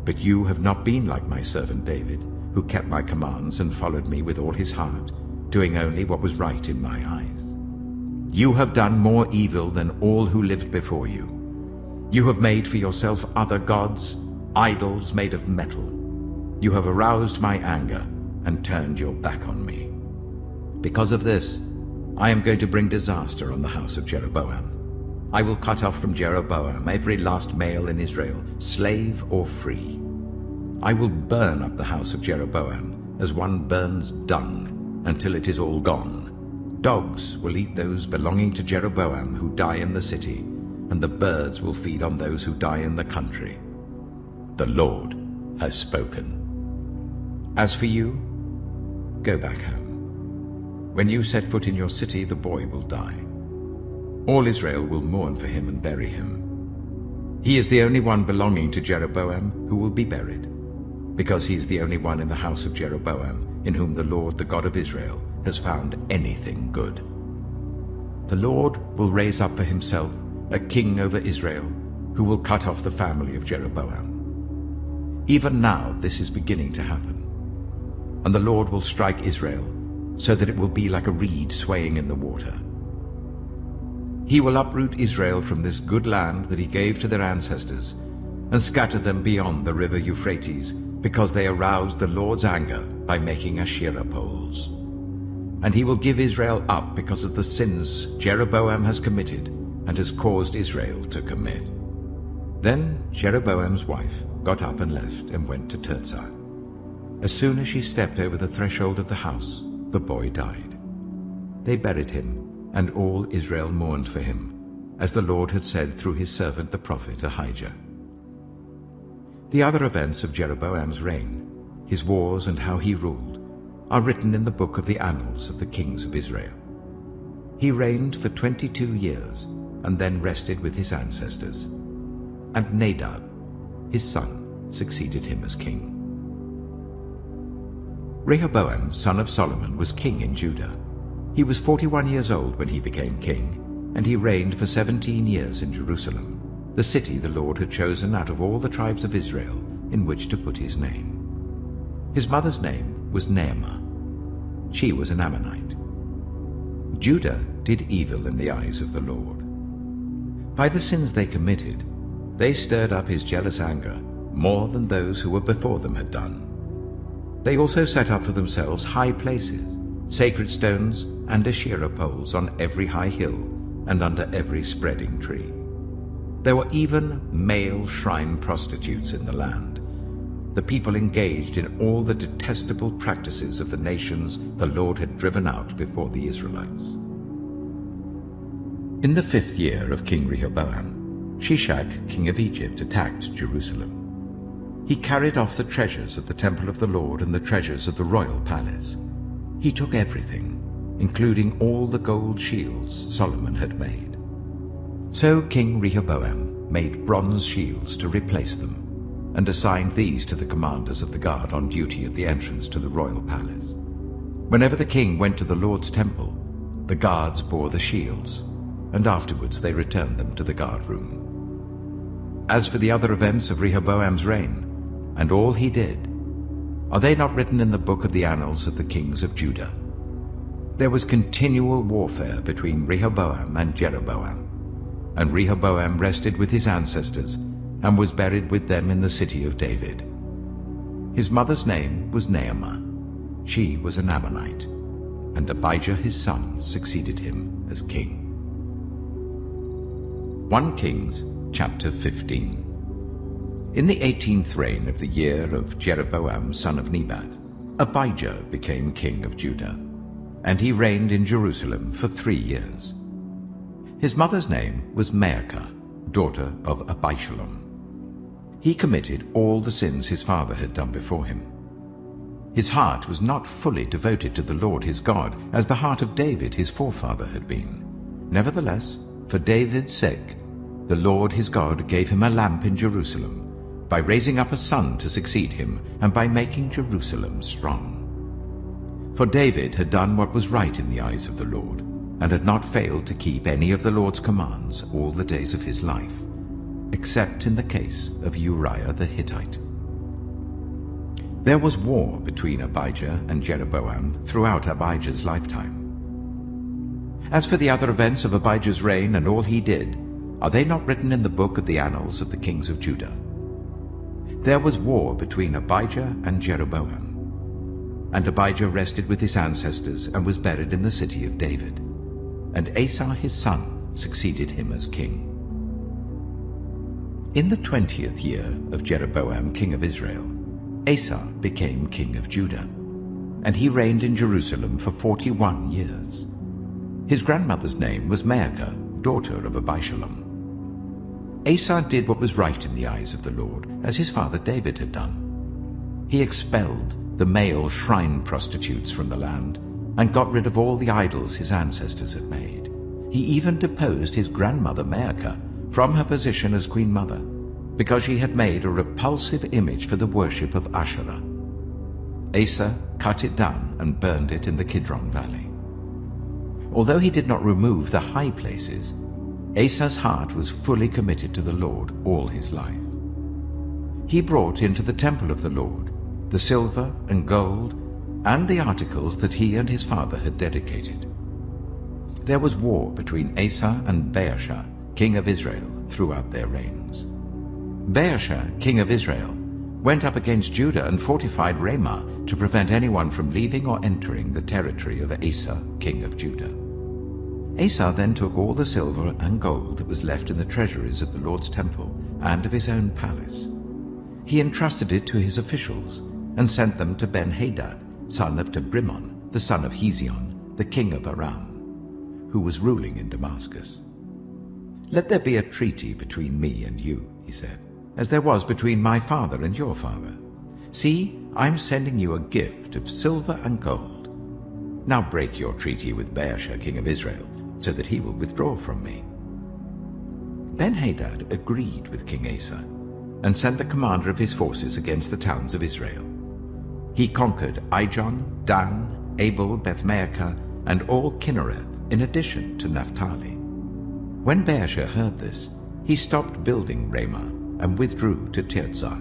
But you have not been like my servant David, who kept my commands and followed me with all his heart, doing only what was right in my eyes. You have done more evil than all who lived before you. You have made for yourself other gods, idols made of metal. You have aroused my anger and turned your back on me. Because of this, I am going to bring disaster on the house of Jeroboam. I will cut off from Jeroboam every last male in Israel, slave or free. I will burn up the house of Jeroboam as one burns dung until it is all gone. Dogs will eat those belonging to Jeroboam who die in the city, and the birds will feed on those who die in the country. The Lord has spoken. As for you, go back home. When you set foot in your city, the boy will die. All Israel will mourn for him and bury him. He is the only one belonging to Jeroboam who will be buried, because he is the only one in the house of Jeroboam in whom the Lord, the God of Israel, has found anything good. The Lord will raise up for himself a king over Israel who will cut off the family of Jeroboam. Even now this is beginning to happen. And the Lord will strike Israel so that it will be like a reed swaying in the water. He will uproot Israel from this good land that he gave to their ancestors and scatter them beyond the river Euphrates, because they aroused the Lord's anger by making Asherah poles. And he will give Israel up because of the sins Jeroboam has committed and has caused Israel to commit. Then Jeroboam's wife got up and left and went to Tirzah. As soon as she stepped over the threshold of the house, the boy died. They buried him, and all Israel mourned for him, as the Lord had said through his servant the prophet Ahijah. The other events of Jeroboam's reign, his wars and how he ruled, are written in the book of the annals of the kings of Israel. He reigned for 22 years, and then rested with his ancestors. And Nadab, his son, succeeded him as king. Rehoboam, son of Solomon, was king in Judah. He was 41 years old when he became king, and he reigned for 17 years in Jerusalem, the city the Lord had chosen out of all the tribes of Israel in which to put his name. His mother's name was Naamah. She was an Ammonite. Judah did evil in the eyes of the Lord. By the sins they committed, they stirred up his jealous anger more than those who were before them had done. They also set up for themselves high places, sacred stones and Asherah poles on every high hill and under every spreading tree. There were even male shrine prostitutes in the land. The people engaged in all the detestable practices of the nations the Lord had driven out before the Israelites. In the 5th year of King Rehoboam, Shishak, king of Egypt, attacked Jerusalem. He carried off the treasures of the temple of the Lord and the treasures of the royal palace. He took everything, including all the gold shields Solomon had made. So King Rehoboam made bronze shields to replace them, and assigned these to the commanders of the guard on duty at the entrance to the royal palace. Whenever the king went to the Lord's temple, the guards bore the shields, and afterwards they returned them to the guard room. As for the other events of Rehoboam's reign, and all he did, are they not written in the book of the annals of the kings of Judah? There was continual warfare between Rehoboam and Jeroboam, and Rehoboam rested with his ancestors and was buried with them in the city of David. His mother's name was Naamah. She was an Ammonite, and Abijah his son succeeded him as king. 1 Kings chapter 15. In the 18th reign of the year of Jeroboam son of Nebat, Abijah became king of Judah, and he reigned in Jerusalem for 3 years. His mother's name was Maacah, daughter of Abishalom. He committed all the sins his father had done before him. His heart was not fully devoted to the Lord his God, as the heart of David his forefather had been. Nevertheless, for David's sake, the Lord his God gave him a lamp in Jerusalem, by raising up a son to succeed him, and by making Jerusalem strong. For David had done what was right in the eyes of the Lord, and had not failed to keep any of the Lord's commands all the days of his life, except in the case of Uriah the Hittite. There was war between Abijah and Jeroboam throughout Abijah's lifetime. As for the other events of Abijah's reign and all he did, are they not written in the book of the annals of the kings of Judah? There was war between Abijah and Jeroboam. And Abijah rested with his ancestors and was buried in the city of David. And Asa his son succeeded him as king. In the 20th year of Jeroboam king of Israel, Asa became king of Judah, and he reigned in Jerusalem for 41 years. His grandmother's name was Maacah, daughter of Abishalom. Asa did what was right in the eyes of the Lord, as his father David had done. He expelled the male shrine prostitutes from the land, and got rid of all the idols his ancestors had made. He even deposed his grandmother Maacah from her position as queen mother, because she had made a repulsive image for the worship of Asherah. Asa cut it down and burned it in the Kidron Valley. Although he did not remove the high places, Asa's heart was fully committed to the Lord all his life. He brought into the temple of the Lord the silver and gold and the articles that he and his father had dedicated. There was war between Asa and Baasha, king of Israel, throughout their reigns. Baasha, king of Israel, went up against Judah and fortified Ramah to prevent anyone from leaving or entering the territory of Asa, king of Judah. Asa then took all the silver and gold that was left in the treasuries of the Lord's temple and of his own palace. He entrusted it to his officials and sent them to Ben-Hadad, son of Tabrimon, the son of Hezion, the king of Aram, who was ruling in Damascus. "Let there be a treaty between me and you," he said, "as there was between my father and your father. See, I'm sending you a gift of silver and gold. Now break your treaty with Baasha, king of Israel, so that he will withdraw from me." Ben-Hadad agreed with King Asa and sent the commander of his forces against the towns of Israel. He conquered Ijon, Dan, Abel, Beth-Maacah, and all Kinnereth, in addition to Naphtali. When Baasha heard this, he stopped building Ramah and withdrew to Tirzah.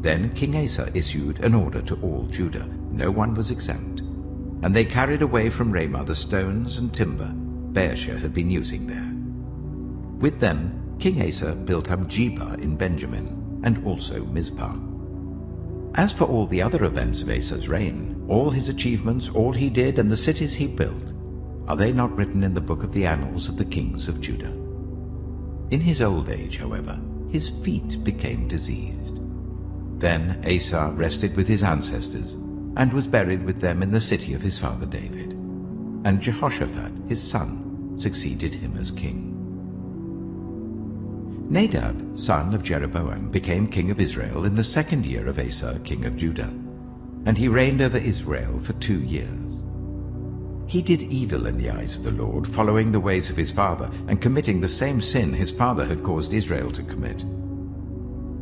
Then King Asa issued an order to all Judah. No one was exempt. And they carried away from Ramah the stones and timber Baasha had been using there. With them, King Asa built up Geba in Benjamin, and also Mizpah. As for all the other events of Asa's reign, all his achievements, all he did, and the cities he built, are they not written in the book of the annals of the kings of Judah? In his old age, however, his feet became diseased. Then Asa rested with his ancestors, and was buried with them in the city of his father David. And Jehoshaphat, his son, succeeded him as king. Nadab, son of Jeroboam, became king of Israel in the 2nd year of Asa, king of Judah, and he reigned over Israel for 2 years. He did evil in the eyes of the Lord, following the ways of his father, and committing the same sin his father had caused Israel to commit.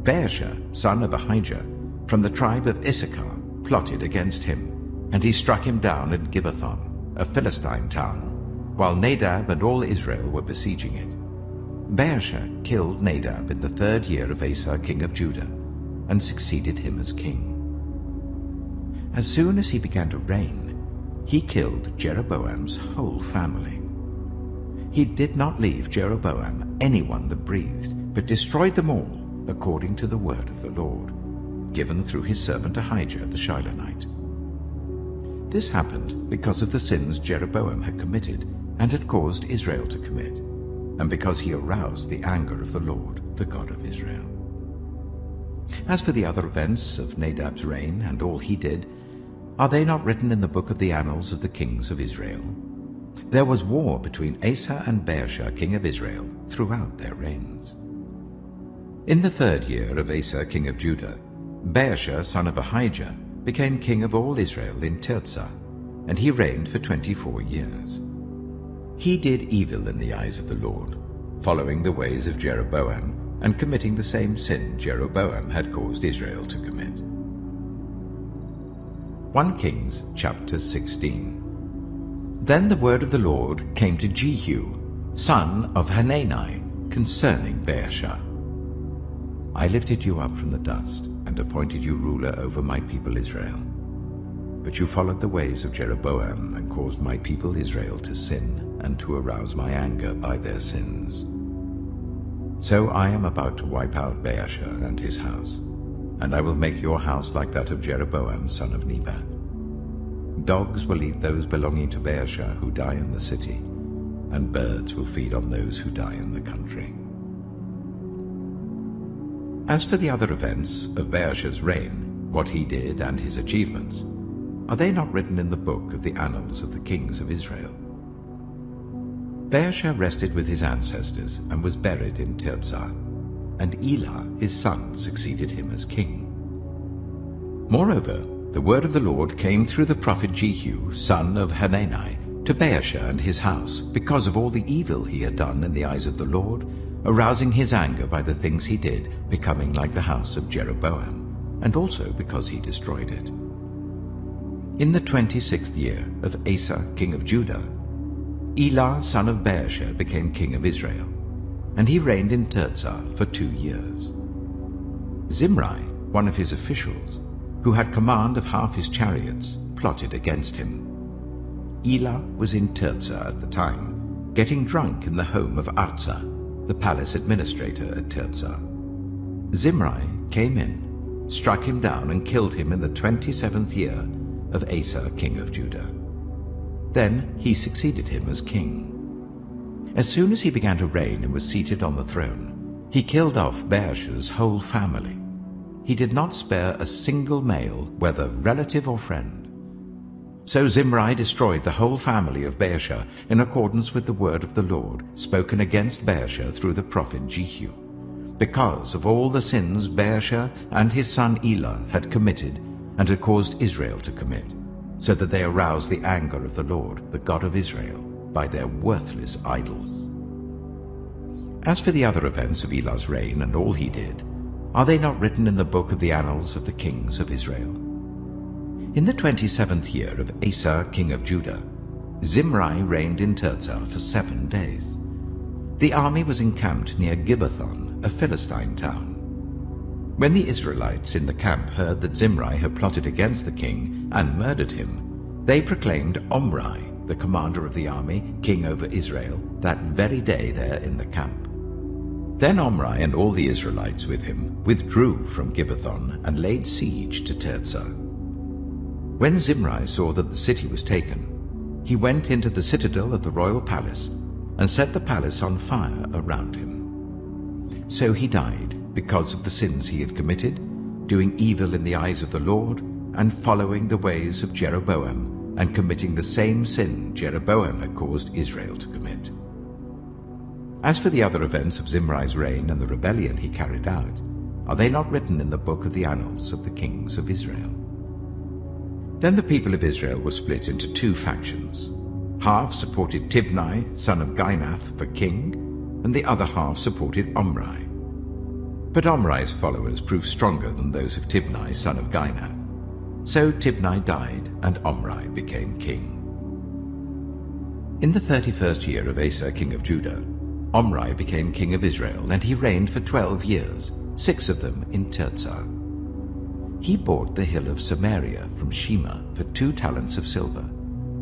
Baasha, son of Ahijah, from the tribe of Issachar, plotted against him, and he struck him down at Gibbethon, a Philistine town, while Nadab and all Israel were besieging it. Baasha killed Nadab in the 3rd year of Asa, king of Judah, and succeeded him as king. As soon as he began to reign, he killed Jeroboam's whole family. He did not leave Jeroboam anyone that breathed, but destroyed them all according to the word of the Lord, given through his servant Ahijah the Shilonite. This happened because of the sins Jeroboam had committed and had caused Israel to commit, and because he aroused the anger of the Lord, the God of Israel. As for the other events of Nadab's reign and all he did, are they not written in the book of the annals of the kings of Israel? There was war between Asa and Baasha, king of Israel, throughout their reigns. In the 3rd year of Asa, king of Judah, Baasha, son of Ahijah, became king of all Israel in Tirzah, and he reigned for 24 years. He did evil in the eyes of the Lord, following the ways of Jeroboam, and committing the same sin Jeroboam had caused Israel to commit. 1 Kings chapter 16. Then the word of the Lord came to Jehu, son of Hanani, concerning Baasha. I lifted you up from the dust and appointed you ruler over my people Israel. But you followed the ways of Jeroboam and caused my people Israel to sin and to arouse my anger by their sins. So I am about to wipe out Baasha and his house, and I will make your house like that of Jeroboam son of Nebat. Dogs will eat those belonging to Baasha who die in the city, and birds will feed on those who die in the country. As for the other events of Baasha's reign, what he did and his achievements, are they not written in the book of the annals of the kings of Israel? Baasha rested with his ancestors and was buried in Tirzah, and Elah his son succeeded him as king. Moreover, the word of the Lord came through the prophet Jehu, son of Hanani, to Baasha and his house, because of all the evil he had done in the eyes of the Lord, arousing his anger by the things he did, becoming like the house of Jeroboam, and also because he destroyed it. In the 26th year of Asa king of Judah, Elah son of Baasha became king of Israel, and he reigned in Tirzah for 2 years. Zimri, one of his officials, who had command of half his chariots, plotted against him. Elah was in Tirzah at the time, getting drunk in the home of Arza, the palace administrator at Tirzah. Zimri came in, struck him down, and killed him in the 27th year of Asa king of Judah. Then he succeeded him as king. As soon as he began to reign and was seated on the throne, he killed off Baasha's whole family. He did not spare a single male, whether relative or friend. So Zimri destroyed the whole family of Baasha in accordance with the word of the Lord spoken against Baasha through the prophet Jehu, because of all the sins Baasha and his son Elah had committed and had caused Israel to commit, so that they aroused the anger of the Lord, the God of Israel, by their worthless idols. As for the other events of Elah's reign and all he did, are they not written in the book of the annals of the kings of Israel? In the 27th year of Asa king of Judah, Zimri reigned in Tirzah for 7 days. The army was encamped near Gibbethon, a Philistine town. When the Israelites in the camp heard that Zimri had plotted against the king and murdered him, they proclaimed Omri, the commander of the army, king over Israel, that very day there in the camp. Then Omri and all the Israelites with him withdrew from Gibbethon and laid siege to Tirzah. When Zimri saw that the city was taken, he went into the citadel of the royal palace and set the palace on fire around him. So he died because of the sins he had committed, doing evil in the eyes of the Lord, and following the ways of Jeroboam, and committing the same sin Jeroboam had caused Israel to commit. As for the other events of Zimri's reign and the rebellion he carried out, are they not written in the book of the annals of the kings of Israel? Then the people of Israel were split into 2 factions. Half supported Tibni, son of Ginath, for king, and the other half supported Omri. But Omri's followers proved stronger than those of Tibni, son of Ginath. So Tibni died, and Omri became king. In the 31st year of Asa king of Judah, Omri became king of Israel, and he reigned for 12 years, 6 of them in Tirzah. He bought the hill of Samaria from Shema for 2 talents of silver,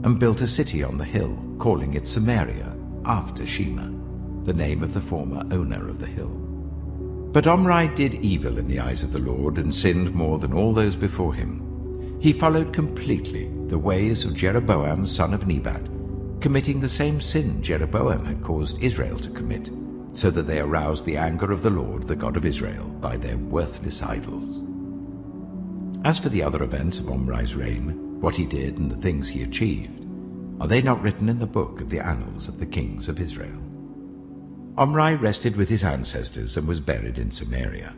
and built a city on the hill, calling it Samaria, after Shema, the name of the former owner of the hill. But Omri did evil in the eyes of the Lord, and sinned more than all those before him. He followed completely the ways of Jeroboam son of Nebat, committing the same sin Jeroboam had caused Israel to commit, so that they aroused the anger of the Lord, the God of Israel, by their worthless idols. As for the other events of Omri's reign, what he did and the things he achieved, are they not written in the book of the annals of the kings of Israel? Omri rested with his ancestors and was buried in Samaria,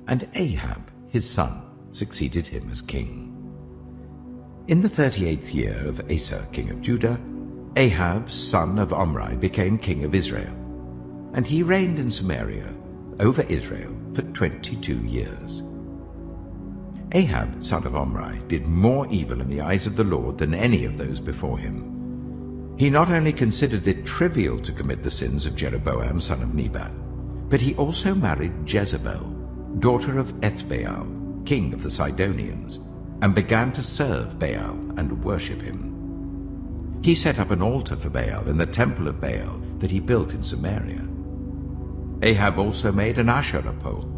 and Ahab, his son, succeeded him as king. In the 38th year of Asa king of Judah, Ahab, son of Omri, became king of Israel, and he reigned in Samaria over Israel for 22 years. Ahab, son of Omri, did more evil in the eyes of the Lord than any of those before him. He not only considered it trivial to commit the sins of Jeroboam, son of Nebat, but he also married Jezebel, daughter of Ethbaal, king of the Sidonians, and began to serve Baal and worship him. He set up an altar for Baal in the temple of Baal that he built in Samaria. Ahab also made an Asherah pole,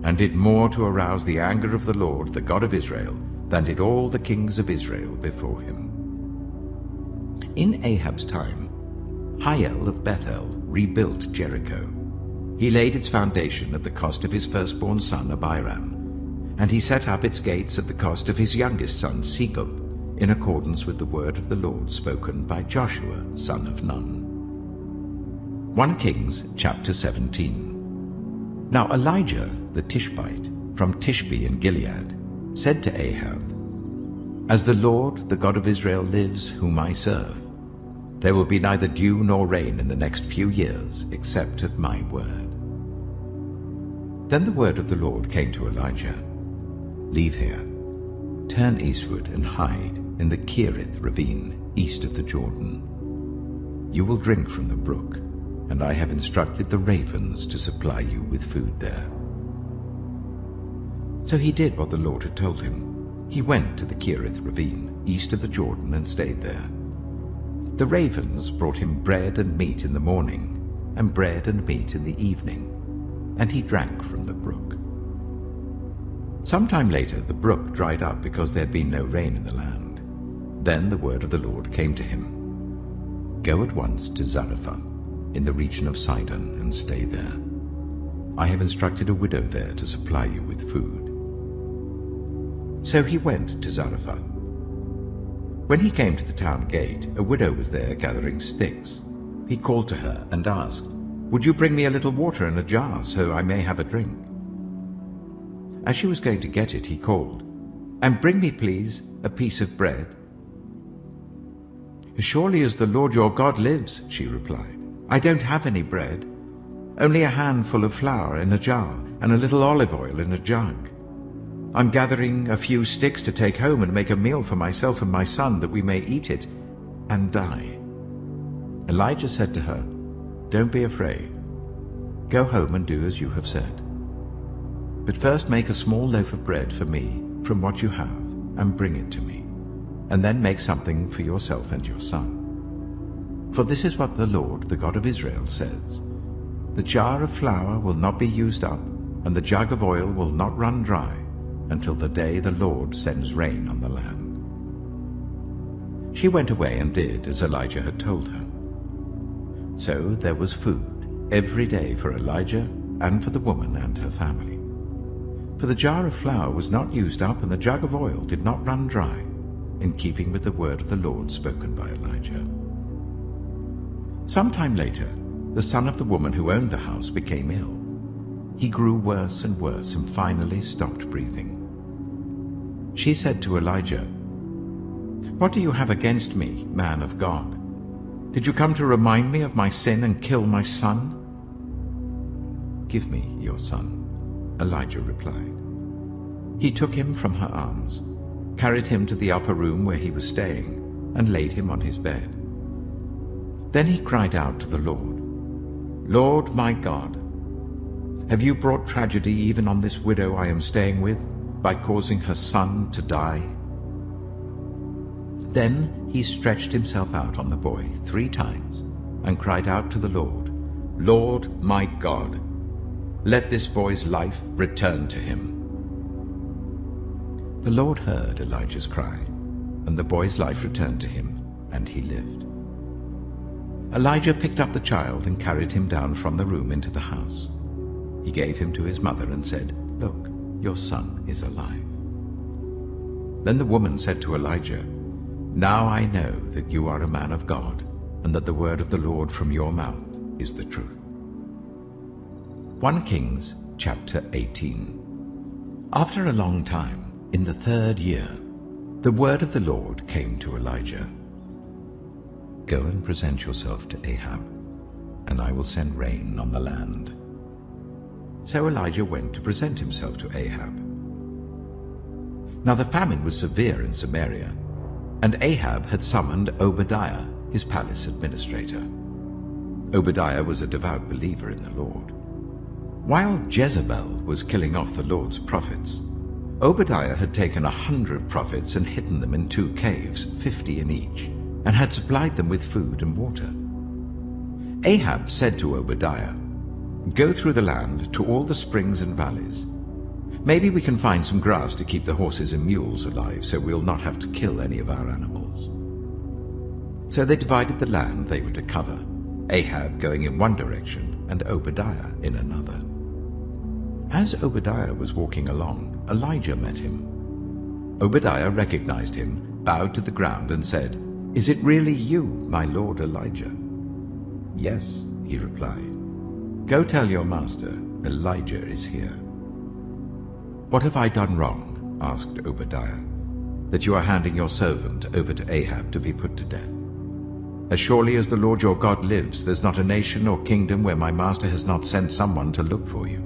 and did more to arouse the anger of the Lord, the God of Israel, than did all the kings of Israel before him. In Ahab's time, Hiel of Bethel rebuilt Jericho. He laid its foundation at the cost of his firstborn son Abiram, and he set up its gates at the cost of his youngest son Segub, in accordance with the word of the Lord spoken by Joshua, son of Nun. 1 Kings chapter 17. Now Elijah the Tishbite, from Tishbe in Gilead, said to Ahab, As the Lord, the God of Israel, lives, whom I serve, there will be neither dew nor rain in the next few years, except at my word. Then the word of the Lord came to Elijah, Leave here, turn eastward and hide in the Kerith ravine, east of the Jordan. You will drink from the brook, and I have instructed the ravens to supply you with food there. So he did what the Lord had told him. He went to the Kerith ravine, east of the Jordan, and stayed there. The ravens brought him bread and meat in the morning, and bread and meat in the evening, and he drank from the brook. Sometime later the brook dried up because there had been no rain in the land. Then the word of the Lord came to him, Go at once to Zarephath, in the region of Sidon, and stay there. I have instructed a widow there to supply you with food. So he went to Zarephath. When he came to the town gate, a widow was there gathering sticks. He called to her and asked, Would you bring me a little water in a jar, so I may have a drink? As she was going to get it, he called, And bring me, please, a piece of bread. As surely as the Lord your God lives, she replied, I don't have any bread, only a handful of flour in a jar and a little olive oil in a jug. I'm gathering a few sticks to take home and make a meal for myself and my son, that we may eat it and die. Elijah said to her, Don't be afraid. Go home and do as you have said. But first make a small loaf of bread for me from what you have, and bring it to me, and then make something for yourself and your son. For this is what the Lord, the God of Israel, says, The jar of flour will not be used up, and the jug of oil will not run dry, until the day the Lord sends rain on the land. She went away and did as Elijah had told her. So there was food every day for Elijah and for the woman and her family. For the jar of flour was not used up, and the jug of oil did not run dry, in keeping with the word of the Lord spoken by Elijah. Some time later, the son of the woman who owned the house became ill. He grew worse and worse, and finally stopped breathing. She said to Elijah, What do you have against me, man of God? Did you come to remind me of my sin and kill my son? Give me your son, Elijah replied. He took him from her arms, carried him to the upper room where he was staying, and laid him on his bed. Then he cried out to the Lord, Lord my God, have you brought tragedy even on this widow I am staying with, by causing her son to die? Then he stretched himself out on the boy 3 times, and cried out to the Lord, Lord my God, let this boy's life return to him. The Lord heard Elijah's cry, and the boy's life returned to him, and he lived. Elijah picked up the child and carried him down from the room into the house. He gave him to his mother and said, Look, your son is alive. Then the woman said to Elijah, Now I know that you are a man of God, and that the word of the Lord from your mouth is the truth. 1 Kings chapter 18. After a long time, in the 3rd year, the word of the Lord came to Elijah. Go and present yourself to Ahab, and I will send rain on the land. So Elijah went to present himself to Ahab. Now the famine was severe in Samaria, and Ahab had summoned Obadiah, his palace administrator. Obadiah was a devout believer in the Lord. While Jezebel was killing off the Lord's prophets, Obadiah had taken 100 prophets and hidden them in 2 caves, 50 in each, and had supplied them with food and water. Ahab said to Obadiah, "Go through the land to all the springs and valleys. Maybe we can find some grass to keep the horses and mules alive, so we'll not have to kill any of our animals." So they divided the land they were to cover, Ahab going in one direction and Obadiah in another. As Obadiah was walking along, Elijah met him. Obadiah recognized him, bowed to the ground, and said, "Is it really you, my lord Elijah?" "Yes," he replied. "Go tell your master, Elijah is here." "What have I done wrong," asked Obadiah, "that you are handing your servant over to Ahab to be put to death? As surely as the Lord your God lives, there's not a nation or kingdom where my master has not sent someone to look for you.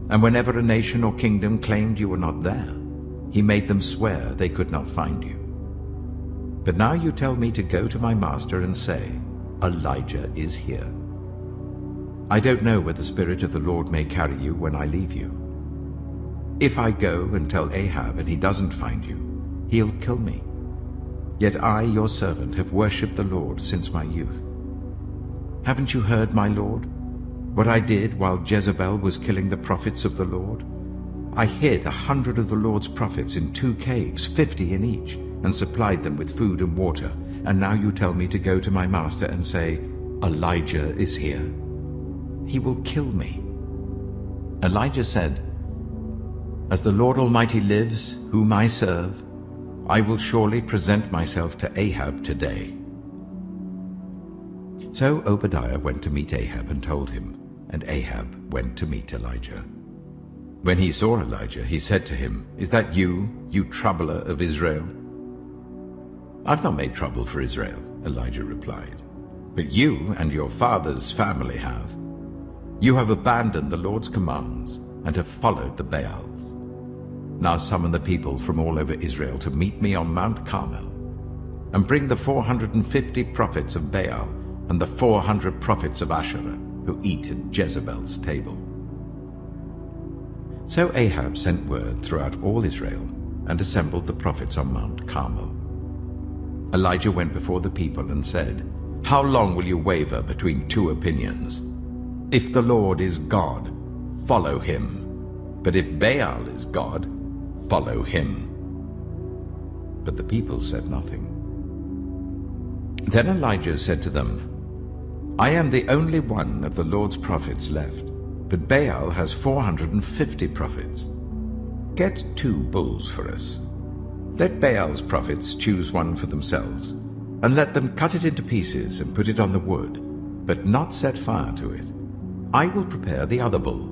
And whenever a nation or kingdom claimed you were not there, he made them swear they could not find you. But now you tell me to go to my master and say, 'Elijah is here.' I don't know where the Spirit of the Lord may carry you when I leave you. If I go and tell Ahab and he doesn't find you, he'll kill me. Yet I, your servant, have worshipped the Lord since my youth. Haven't you heard, my Lord, what I did while Jezebel was killing the prophets of the Lord? I hid 100 of the Lord's prophets in 2 caves, 50 in each, and supplied them with food and water. And now you tell me to go to my master and say, 'Elijah is here.' He will kill me." Elijah said, "As the Lord Almighty lives, whom I serve, I will surely present myself to Ahab today." So Obadiah went to meet Ahab and told him, and Ahab went to meet Elijah. When he saw Elijah, he said to him, "Is that you, you troubler of Israel?" "I've not made trouble for Israel," Elijah replied, "but you and your father's family have. You have abandoned the Lord's commands and have followed the Baals. Now summon the people from all over Israel to meet me on Mount Carmel, and bring the 450 prophets of Baal and the 400 prophets of Asherah who eat at Jezebel's table." So Ahab sent word throughout all Israel and assembled the prophets on Mount Carmel. Elijah went before the people and said, "How long will you waver between 2 opinions? If the Lord is God, follow him. But if Baal is God, follow him." But the people said nothing. Then Elijah said to them, "I am the only one of the Lord's prophets left, but Baal has 450 prophets. Get 2 bulls for us. Let Baal's prophets choose one for themselves, and let them cut it into pieces and put it on the wood, but not set fire to it. I will prepare the other bull,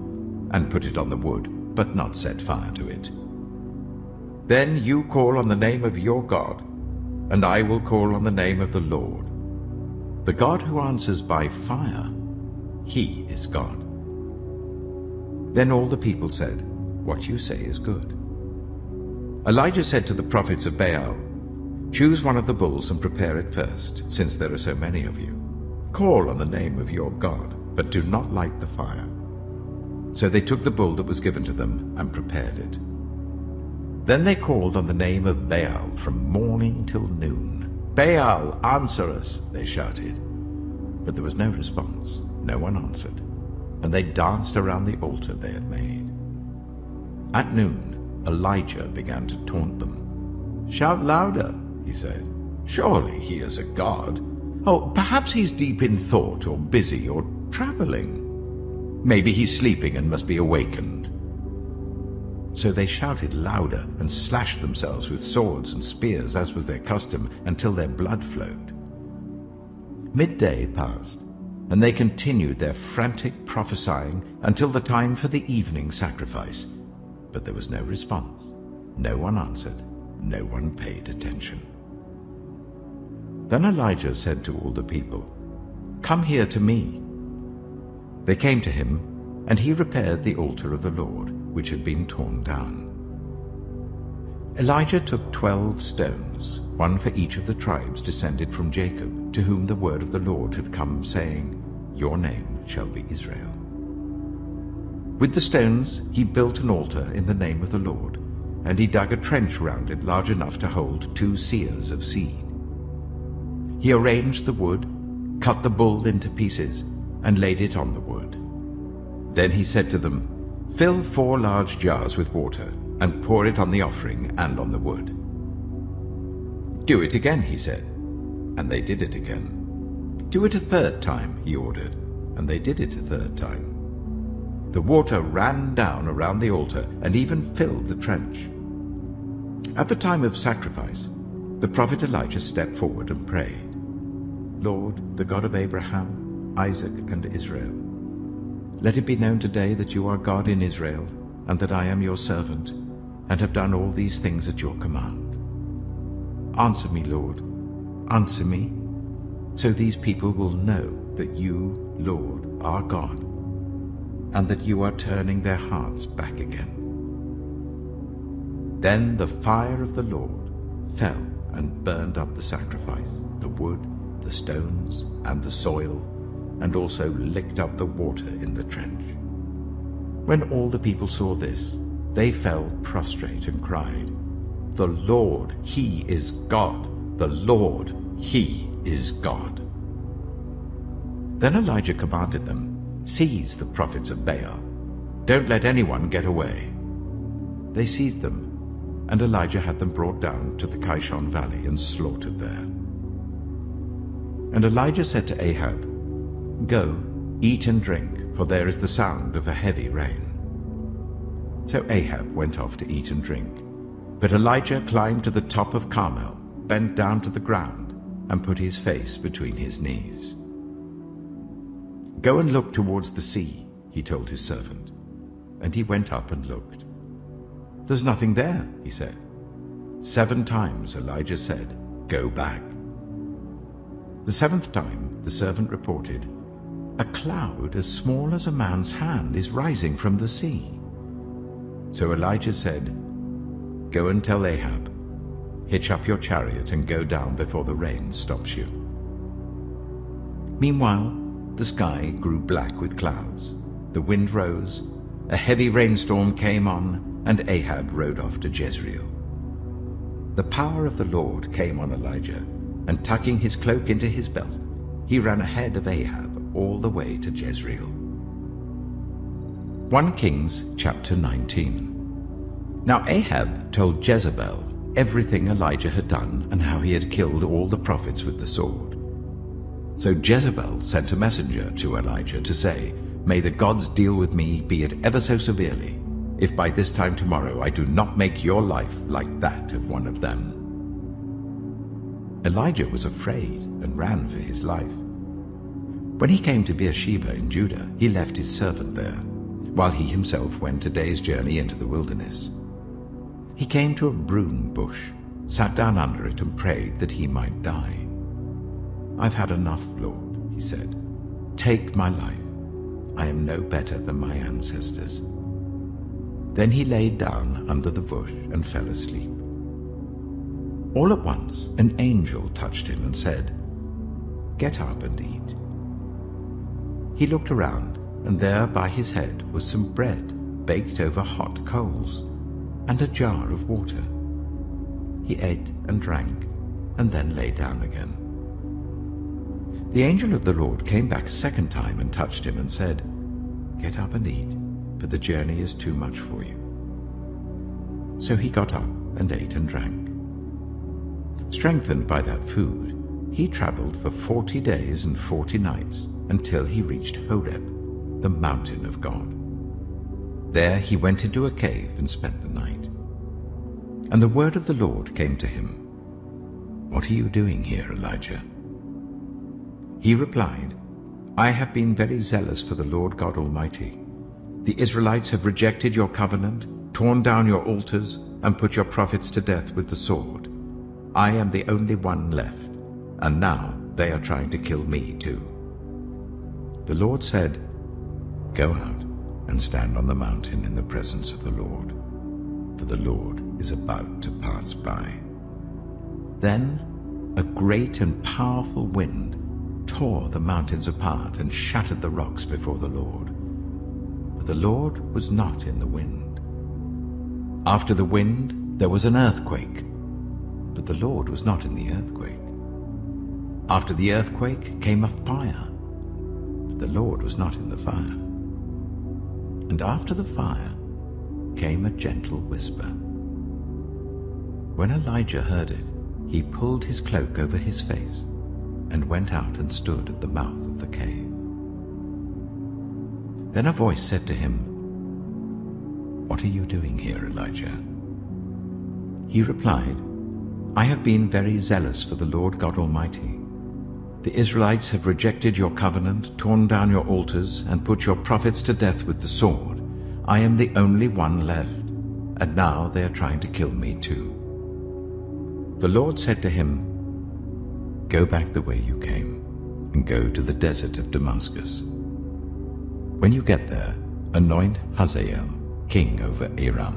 and put it on the wood, but not set fire to it. Then you call on the name of your God, and I will call on the name of the Lord. The God who answers by fire, he is God." Then all the people said, "What you say is good." Elijah said to the prophets of Baal, "Choose one of the bulls and prepare it first, since there are so many of you. Call on the name of your God, but do not light the fire." So they took the bull that was given to them and prepared it. Then they called on the name of Baal from morning till noon. "Baal, answer us," they shouted. But there was no response. No one answered. And they danced around the altar they had made. At noon, Elijah began to taunt them. "Shout louder," he said. "Surely he is a god. Oh, perhaps he's deep in thought or busy or traveling. Maybe he's sleeping and must be awakened." So they shouted louder and slashed themselves with swords and spears, as was their custom, until their blood flowed. Midday passed, and they continued their frantic prophesying until the time for the evening sacrifice. But there was no response. No one answered. No one paid attention. Then Elijah said to all the people, "Come here to me." They came to him, and he repaired the altar of the Lord, which had been torn down. Elijah took 12 stones, one for each of the tribes descended from Jacob, to whom the word of the Lord had come, saying, "Your name shall be Israel." With the stones he built an altar in the name of the Lord, and he dug a trench round it large enough to hold 2 seahs of seed. He arranged the wood, cut the bull into pieces, and laid it on the wood. Then he said to them, "Fill 4 large jars with water, and pour it on the offering and on the wood." "Do it again," he said, and they did it again. "Do it a 3rd time," he ordered, and they did it a 3rd time. The water ran down around the altar and even filled the trench. At the time of sacrifice, the prophet Elijah stepped forward and prayed, "Lord, the God of Abraham, Isaac, and Israel, let it be known today that you are God in Israel, and that I am your servant, and have done all these things at your command. Answer me, Lord, answer me, so these people will know that you, Lord, are God, and that you are turning their hearts back again." Then the fire of the Lord fell and burned up the sacrifice, the wood, the stones, and the soil, and also licked up the water in the trench. When all the people saw this, they fell prostrate and cried, "The Lord, He is God! The Lord, He is God!" Then Elijah commanded them, "Seize the prophets of Baal. Don't let anyone get away." They seized them, and Elijah had them brought down to the Kishon valley and slaughtered there. And Elijah said to Ahab, "Go, eat and drink, for there is the sound of a heavy rain." So Ahab went off to eat and drink, but Elijah climbed to the top of Carmel, bent down to the ground, and put his face between his knees. "Go and look towards the sea," he told his servant. And he went up and looked. "There's nothing there," he said. 7 times Elijah said, "Go back." The 7th time the servant reported, "A cloud as small as a man's hand is rising from the sea." So Elijah said, "Go and tell Ahab, hitch up your chariot and go down before the rain stops you." Meanwhile, the sky grew black with clouds, the wind rose, a heavy rainstorm came on, and Ahab rode off to Jezreel. The power of the Lord came on Elijah, and tucking his cloak into his belt, he ran ahead of Ahab all the way to Jezreel. 1 Kings chapter 19. Now Ahab told Jezebel everything Elijah had done and how he had killed all the prophets with the sword. So Jezebel sent a messenger to Elijah to say, "May the gods deal with me, be it ever so severely, if by this time tomorrow I do not make your life like that of one of them." Elijah was afraid and ran for his life. When he came to Beersheba in Judah, he left his servant there, while he himself went a day's journey into the wilderness. He came to a broom bush, sat down under it, and prayed that he might die. "I've had enough, Lord," he said. "Take my life. I am no better than my ancestors." Then he laid down under the bush and fell asleep. All at once an angel touched him and said, "Get up and eat." He looked around, and there by his head was some bread baked over hot coals, and a jar of water. He ate and drank, and then lay down again. The angel of the Lord came back a 2nd time and touched him and said, "Get up and eat, for the journey is too much for you." So he got up and ate and drank. Strengthened by that food, he traveled for 40 days and 40 nights until he reached Horeb, the mountain of God. There he went into a cave and spent the night. And the word of the Lord came to him, "What are you doing here, Elijah?" He replied, "I have been very zealous for the Lord God Almighty. The Israelites have rejected your covenant, torn down your altars, and put your prophets to death with the sword. I am the only one left, and now they are trying to kill me too." The Lord said, "Go out, and stand on the mountain in the presence of the Lord, for the Lord is about to pass by." Then a great and powerful wind tore the mountains apart and shattered the rocks before the Lord. But the Lord was not in the wind. After the wind there was an earthquake, but the Lord was not in the earthquake. After the earthquake came a fire, but the Lord was not in the fire. And after the fire came a gentle whisper. When Elijah heard it, he pulled his cloak over his face and went out and stood at the mouth of the cave. Then a voice said to him, "What are you doing here, Elijah?" He replied, "I have been very zealous for the Lord God Almighty. The Israelites have rejected your covenant, torn down your altars, and put your prophets to death with the sword. I am the only one left, and now they are trying to kill me too." The Lord said to him, "Go back the way you came, and go to the desert of Damascus. When you get there, anoint Hazael king over Aram.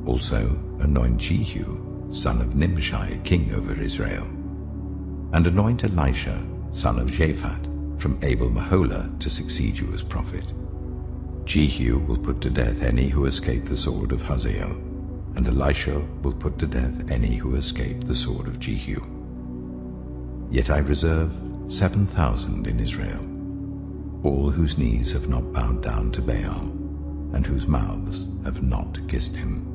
Also anoint Jehu, son of Nimshi, king over Israel. And anoint Elisha, son of Shaphat, from Abel-Meholah, to succeed you as prophet. Jehu will put to death any who escape the sword of Hazael, and Elisha will put to death any who escape the sword of Jehu. Yet I reserve 7,000 in Israel, all whose knees have not bowed down to Baal, and whose mouths have not kissed him."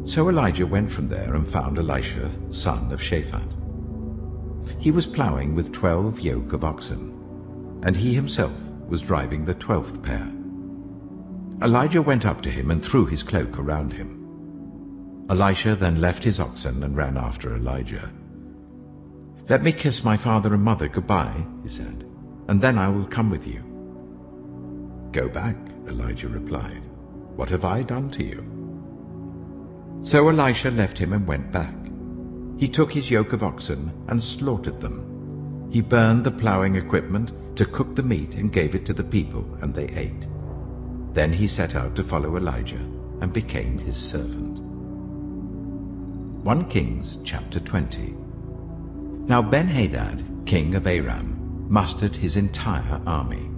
So Elijah went from there and found Elisha, son of Shaphat. He was plowing with 12 yoke of oxen, and he himself was driving the 12th pair. Elijah went up to him and threw his cloak around him. Elisha then left his oxen and ran after Elijah. "Let me kiss my father and mother goodbye," he said, "and then I will come with you." "Go back," Elijah replied. "What have I done to you?" So Elisha left him and went back. He took his yoke of oxen and slaughtered them. He burned the plowing equipment to cook the meat and gave it to the people, and they ate. Then he set out to follow Elijah and became his servant. 1 Kings chapter 20. Now Ben-Hadad, king of Aram, mustered his entire army.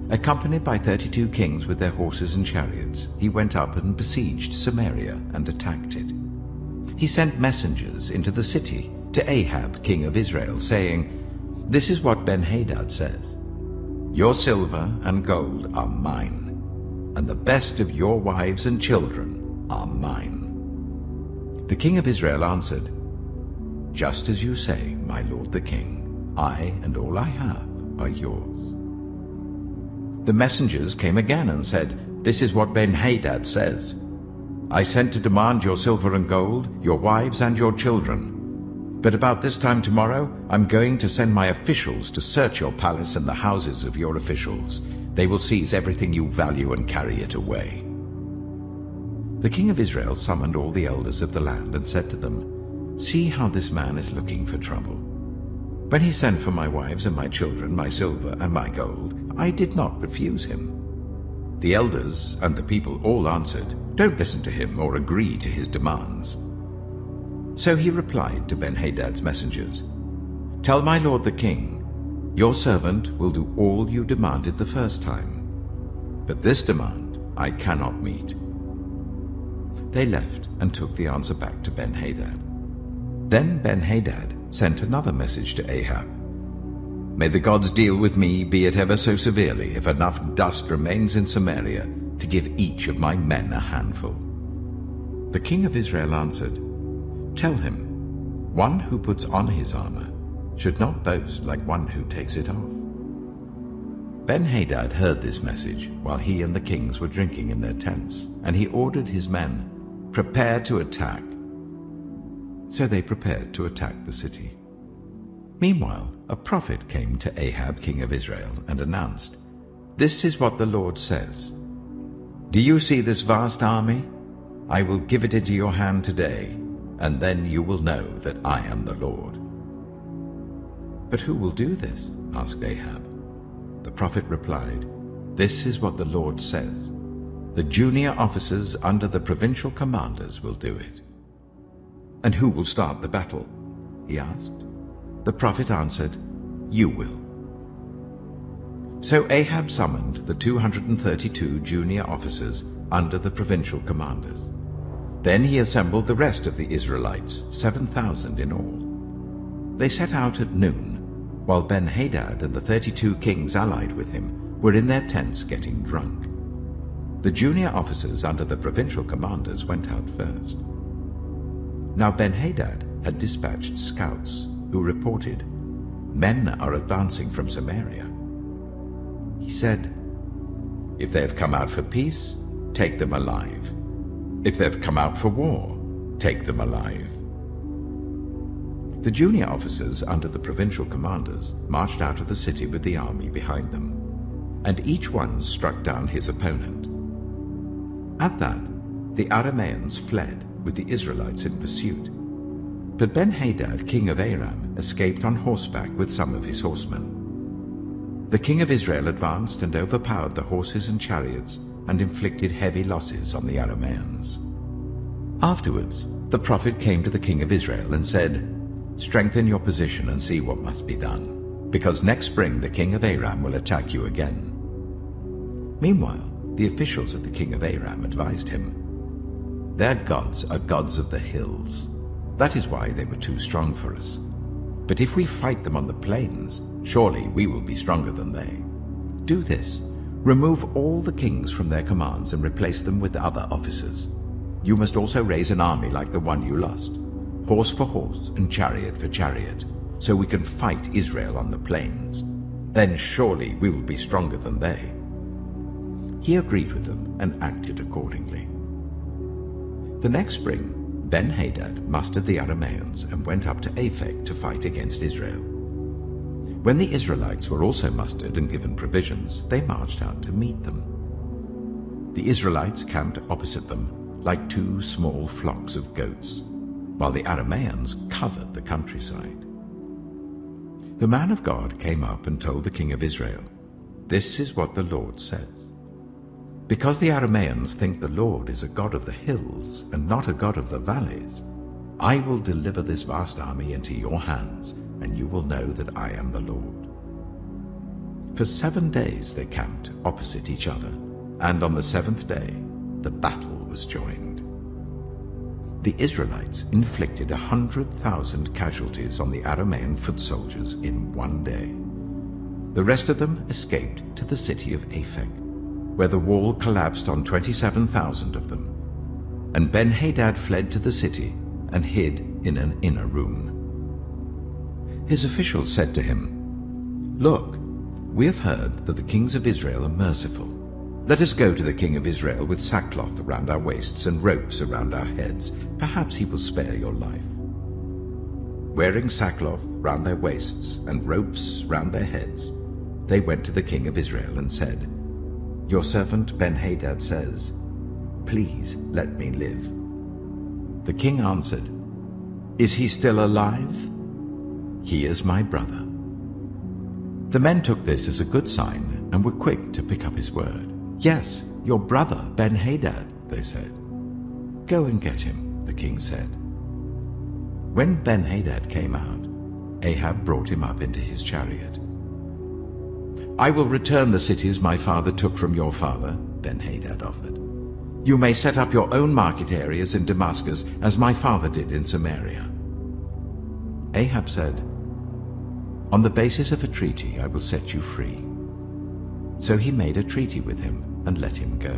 Accompanied by 32 kings with their horses and chariots, he went up and besieged Samaria and attacked it. He sent messengers into the city to Ahab, king of Israel, saying, "This is what Ben-Hadad says, 'Your silver and gold are mine, and the best of your wives and children are mine.'" The king of Israel answered, "Just as you say, my lord the king, I and all I have are yours." The messengers came again and said, "This is what Ben-Hadad says, 'I sent to demand your silver and gold, your wives and your children. But about this time tomorrow I'm going to send my officials to search your palace and the houses of your officials. They will seize everything you value and carry it away." The king of Israel summoned all the elders of the land and said to them, "See how this man is looking for trouble. When he sent for my wives and my children, my silver and my gold, I did not refuse him." The elders and the people all answered, "Don't listen to him or agree to his demands." So he replied to Ben-Hadad's messengers, "Tell my lord the king, your servant will do all you demanded the first time, but this demand I cannot meet." They left and took the answer back to Ben-Hadad. Then Ben-Hadad sent another message to Ahab, "May the gods deal with me, be it ever so severely, if enough dust remains in Samaria to give each of my men a handful." The king of Israel answered, "Tell him, one who puts on his armor should not boast like one who takes it off." Ben-Hadad heard this message while he and the kings were drinking in their tents, and he ordered his men, "Prepare to attack." So they prepared to attack the city. Meanwhile, a prophet came to Ahab, king of Israel, and announced, "This is what the Lord says. Do you see this vast army? I will give it into your hand today, and then you will know that I am the Lord." "But who will do this?" asked Ahab. The prophet replied, "This is what the Lord says. The junior officers under the provincial commanders will do it." "And who will start the battle?" he asked. The prophet answered, "You will." So Ahab summoned the 232 junior officers under the provincial commanders. Then he assembled the rest of the Israelites, 7,000 in all. They set out at noon, while Ben-Hadad and the 32 kings allied with him were in their tents getting drunk. The junior officers under the provincial commanders went out first. Now Ben-Hadad had dispatched scouts who reported, "Men are advancing from Samaria." He said, "If they have come out for peace, take them alive. If they have come out for war, take them alive." The junior officers under the provincial commanders marched out of the city with the army behind them, and each one struck down his opponent. At that, the Arameans fled with the Israelites in pursuit. But Ben-Hadad, king of Aram, escaped on horseback with some of his horsemen. The king of Israel advanced and overpowered the horses and chariots and inflicted heavy losses on the Arameans. Afterwards, the prophet came to the king of Israel and said, "Strengthen your position and see what must be done, because next spring the king of Aram will attack you again." Meanwhile, the officials of the king of Aram advised him, "Their gods are gods of the hills. That is why they were too strong for us. But if we fight them on the plains, surely we will be stronger than they. Do this: remove all the kings from their commands and replace them with other officers. You must also raise an army like the one you lost, horse for horse and chariot for chariot, so we can fight Israel on the plains. Then surely we will be stronger than they." He agreed with them and acted accordingly. The next spring, Ben-Hadad mustered the Arameans and went up to Aphek to fight against Israel. When the Israelites were also mustered and given provisions, they marched out to meet them. The Israelites camped opposite them like two small flocks of goats, while the Arameans covered the countryside. The man of God came up and told the king of Israel, "This is what the Lord says. Because the Arameans think the Lord is a God of the hills and not a God of the valleys, I will deliver this vast army into your hands, and you will know that I am the Lord." For 7 days they camped opposite each other, and on the 7th day the battle was joined. The Israelites inflicted 100,000 casualties on the Aramean foot soldiers in 1 day. The rest of them escaped to the city of Aphek, where the wall collapsed on 27,000 of them, and Ben-Hadad fled to the city and hid in an inner room. His officials said to him, "Look, we have heard that the kings of Israel are merciful. Let us go to the king of Israel with sackcloth around our waists and ropes around our heads. Perhaps he will spare your life." Wearing sackcloth round their waists and ropes round their heads, they went to the king of Israel and said, "Your servant Ben-Hadad says, 'Please let me live.'" The king answered, "Is he still alive?" "He is my brother." The men took this as a good sign and were quick to pick up his word. "Yes, your brother Ben-Hadad," they said. "Go and get him," the king said. When Ben-Hadad came out, Ahab brought him up into his chariot. "I will return the cities my father took from your father," Ben-Hadad offered. "You may set up your own market areas in Damascus, as my father did in Samaria." Ahab said, "On the basis of a treaty I will set you free." So he made a treaty with him and let him go.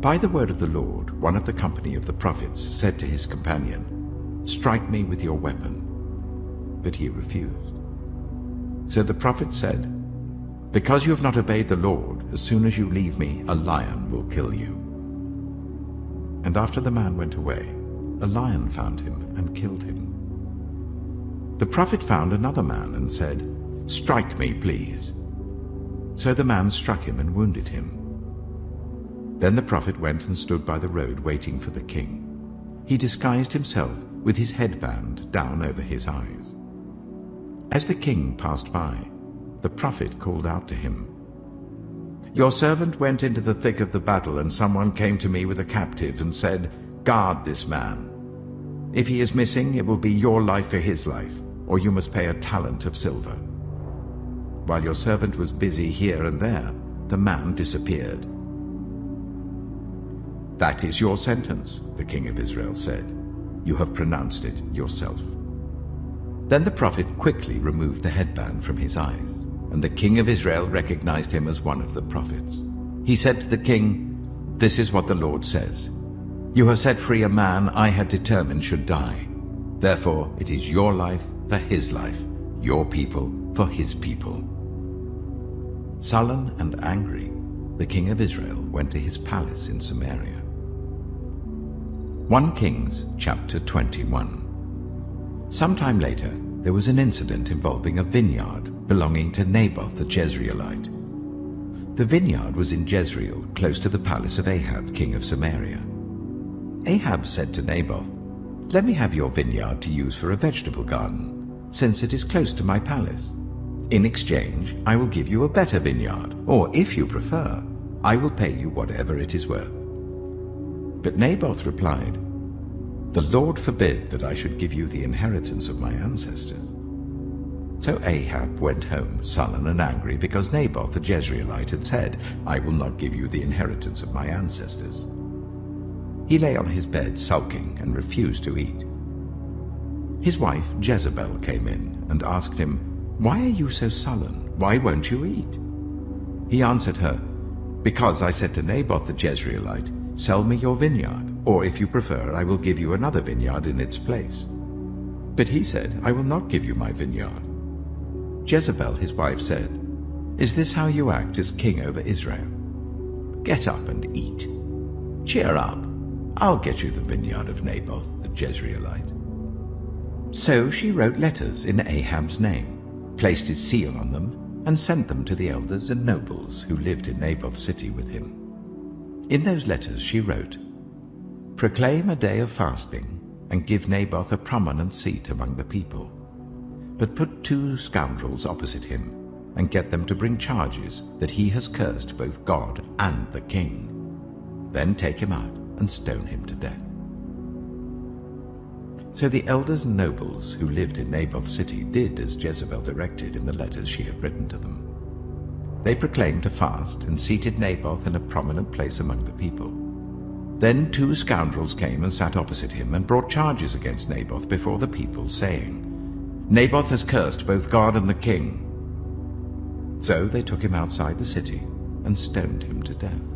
By the word of the Lord, one of the company of the prophets said to his companion, "Strike me with your weapon." But he refused. So the prophet said, "Because you have not obeyed the Lord, as soon as you leave me, a lion will kill you." And after the man went away, a lion found him and killed him. The prophet found another man and said, "Strike me, please." So the man struck him and wounded him. Then the prophet went and stood by the road waiting for the king. He disguised himself with his headband down over his eyes. As the king passed by, the prophet called out to him, "Your servant went into the thick of the battle, and someone came to me with a captive and said, 'Guard this man. If he is missing, it will be your life for his life, or you must pay a talent of silver.' While your servant was busy here and there, the man disappeared." "That is your sentence," the king of Israel said. "You have pronounced it yourself." Then the prophet quickly removed the headband from his eyes, and the king of Israel recognized him as one of the prophets. He said to the king, "This is what the Lord says. You have set free a man I had determined should die. Therefore it is your life for his life, your people for his people." Sullen and angry, the king of Israel went to his palace in Samaria. 1 Kings chapter 21. Sometime later, there was an incident involving a vineyard belonging to Naboth the Jezreelite. The vineyard was in Jezreel, close to the palace of Ahab, king of Samaria. Ahab said to Naboth, "Let me have your vineyard to use for a vegetable garden, since it is close to my palace. In exchange, I will give you a better vineyard, or if you prefer, I will pay you whatever it is worth." But Naboth replied, "The Lord forbid that I should give you the inheritance of my ancestors." So Ahab went home sullen and angry because Naboth the Jezreelite had said, "I will not give you the inheritance of my ancestors." He lay on his bed sulking and refused to eat. His wife Jezebel came in and asked him, "Why are you so sullen? Why won't you eat?" He answered her, "Because I said to Naboth the Jezreelite, 'Sell me your vineyard, or if you prefer, I will give you another vineyard in its place.' But he said, 'I will not give you my vineyard.' Jezebel, his wife, said, 'Is this how you act as king over Israel? Get up and eat. Cheer up. I'll get you the vineyard of Naboth the Jezreelite.' So she wrote letters in Ahab's name, placed his seal on them, and sent them to the elders and nobles who lived in Naboth's city with him. In those letters she wrote, "Proclaim a day of fasting, and give Naboth a prominent seat among the people. But put 2 scoundrels opposite him, and get them to bring charges that he has cursed both God and the king. Then take him out and stone him to death." So the elders and nobles who lived in Naboth's city did as Jezebel directed in the letters she had written to them. They proclaimed a fast and seated Naboth in a prominent place among the people. Then 2 scoundrels came and sat opposite him and brought charges against Naboth before the people, saying, "Naboth has cursed both God and the king." So they took him outside the city and stoned him to death.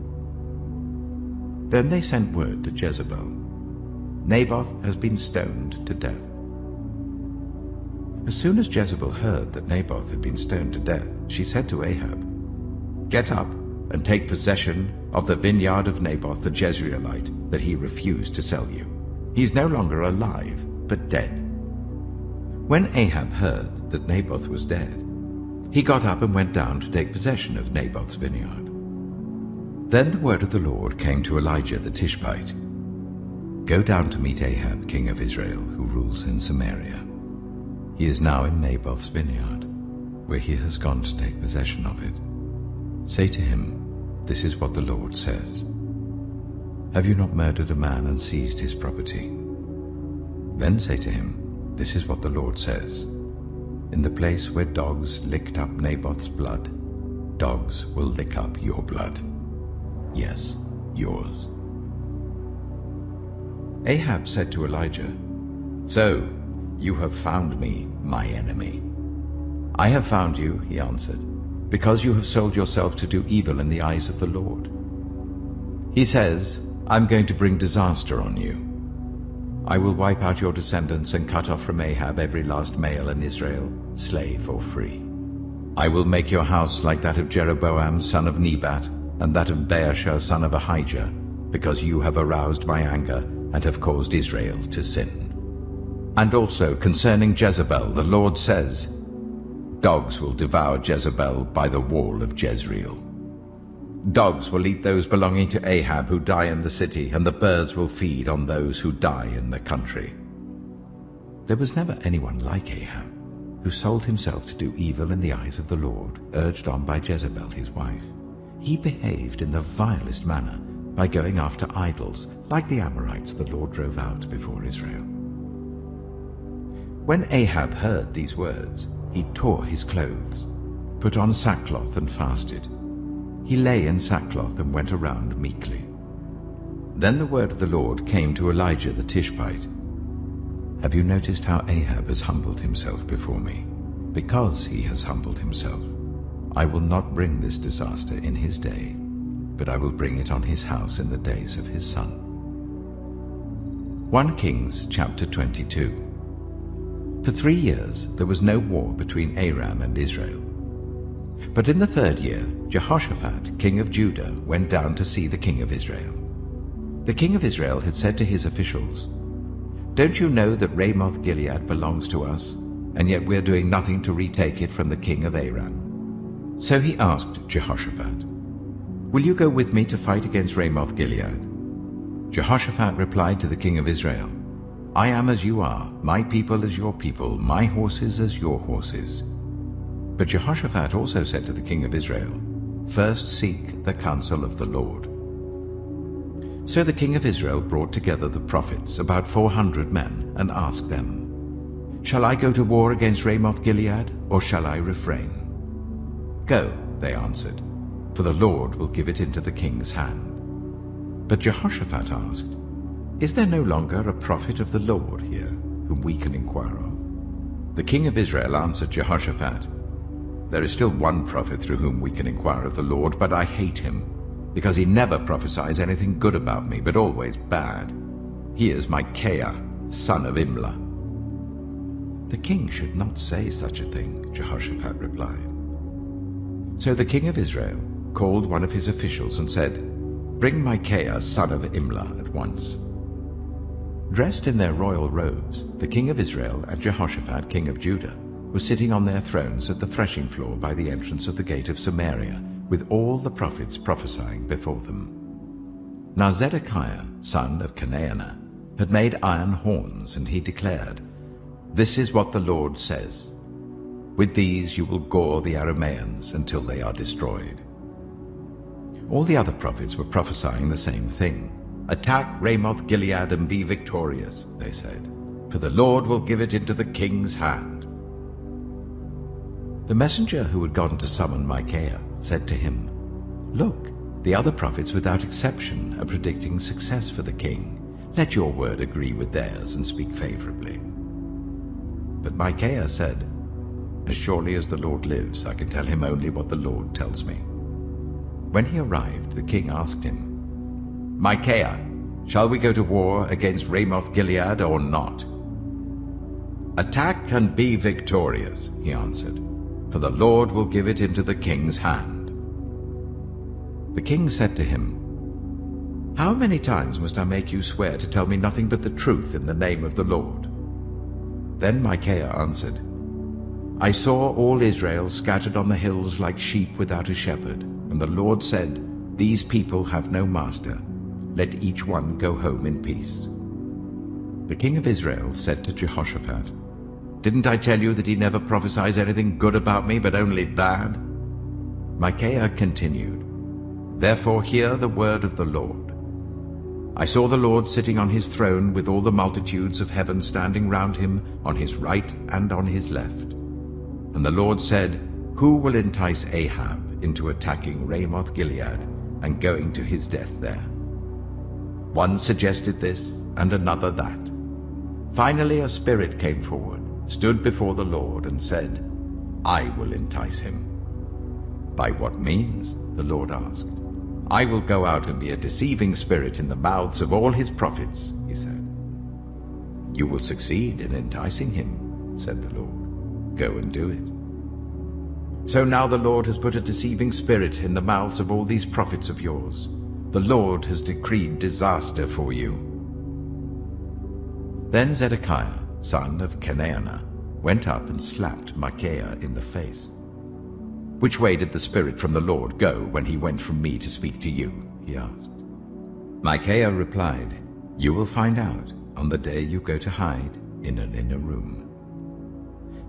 Then they sent word to Jezebel, "Naboth has been stoned to death." As soon as Jezebel heard that Naboth had been stoned to death, she said to Ahab, "Get up and take possession of the vineyard of Naboth the Jezreelite that he refused to sell you. He is no longer alive, but dead." When Ahab heard that Naboth was dead, he got up and went down to take possession of Naboth's vineyard. Then the word of the Lord came to Elijah the Tishbite, "Go down to meet Ahab, king of Israel, who rules in Samaria. He is now in Naboth's vineyard, where he has gone to take possession of it. Say to him, 'This is what the Lord says. Have you not murdered a man and seized his property?' Then say to him, 'This is what the Lord says. In the place where dogs licked up Naboth's blood, dogs will lick up your blood. Yes, yours.'" Ahab said to Elijah, "So, you have found me, my enemy." "I have found you," he answered, "because you have sold yourself to do evil in the eyes of the Lord. He says, 'I'm going to bring disaster on you. I will wipe out your descendants and cut off from Ahab every last male in Israel, slave or free. I will make your house like that of Jeroboam son of Nebat and that of Baasha son of Ahijah, because you have aroused my anger and have caused Israel to sin.' And also concerning Jezebel, the Lord says, 'Dogs will devour Jezebel by the wall of Jezreel. Dogs will eat those belonging to Ahab who die in the city, and the birds will feed on those who die in the country.'" There was never anyone like Ahab, who sold himself to do evil in the eyes of the Lord, urged on by Jezebel his wife. He behaved in the vilest manner by going after idols, like the Amorites the Lord drove out before Israel. When Ahab heard these words, he tore his clothes, put on sackcloth and fasted. He lay in sackcloth and went around meekly. Then the word of the Lord came to Elijah the Tishbite. Have you noticed how Ahab has humbled himself before me? Because he has humbled himself, I will not bring this disaster in his day, but I will bring it on his house in the days of his son. 1 Kings chapter 22. For 3 years there was no war between Aram and Israel. But in the 3rd year, Jehoshaphat, king of Judah, went down to see the king of Israel. The king of Israel had said to his officials, "Don't you know that Ramoth-Gilead belongs to us, and yet we are doing nothing to retake it from the king of Aram?" So he asked Jehoshaphat, "Will you go with me to fight against Ramoth-Gilead?" Jehoshaphat replied to the king of Israel, "I am as you are, my people as your people, my horses as your horses." But Jehoshaphat also said to the king of Israel, "First seek the counsel of the Lord." So the king of Israel brought together the prophets, about 400 men, and asked them, "Shall I go to war against Ramoth-Gilead, or shall I refrain?" "Go," they answered, "for the Lord will give it into the king's hand." But Jehoshaphat asked, "Is there no longer a prophet of the Lord here, whom we can inquire of?" The king of Israel answered Jehoshaphat, "There is still one prophet through whom we can inquire of the Lord, but I hate him, because he never prophesies anything good about me, but always bad. He is Micaiah, son of Imlah." "The king should not say such a thing," Jehoshaphat replied. So the king of Israel called one of his officials and said, "Bring Micaiah, son of Imlah, at once." Dressed in their royal robes, the king of Israel and Jehoshaphat, king of Judah, were sitting on their thrones at the threshing floor by the entrance of the gate of Samaria, with all the prophets prophesying before them. Now Zedekiah, son of Chenaanah, had made iron horns, and he declared, "This is what the Lord says. With these you will gore the Arameans until they are destroyed." All the other prophets were prophesying the same thing. "Attack Ramoth-Gilead and be victorious," they said, "for the Lord will give it into the king's hand." The messenger who had gone to summon Micaiah said to him, "Look, the other prophets without exception are predicting success for the king. Let your word agree with theirs and speak favorably." But Micaiah said, "As surely as the Lord lives, I can tell him only what the Lord tells me." When he arrived, the king asked him, "Micaiah, shall we go to war against Ramoth-Gilead or not?" "Attack and be victorious," he answered, "for the Lord will give it into the king's hand." The king said to him, "How many times must I make you swear to tell me nothing but the truth in the name of the Lord?" Then Micaiah answered, "I saw all Israel scattered on the hills like sheep without a shepherd, and the Lord said, 'These people have no master. Let each one go home in peace.'" The king of Israel said to Jehoshaphat, "Didn't I tell you that he never prophesies anything good about me, but only bad?" Micaiah continued, "Therefore hear the word of the Lord. I saw the Lord sitting on his throne with all the multitudes of heaven standing round him on his right and on his left. And the Lord said, 'Who will entice Ahab into attacking Ramoth-Gilead and going to his death there?' One suggested this, and another that. Finally a spirit came forward, stood before the Lord, and said, 'I will entice him.' 'By what means?' the Lord asked. 'I will go out and be a deceiving spirit in the mouths of all his prophets,' he said. 'You will succeed in enticing him,' said the Lord. 'Go and do it.' So now the Lord has put a deceiving spirit in the mouths of all these prophets of yours. The Lord has decreed disaster for you." Then Zedekiah, son of Chenaanah, went up and slapped Micaiah in the face. "Which way did the spirit from the Lord go when he went from me to speak to you?" he asked. Micaiah replied, "You will find out on the day you go to hide in an inner room."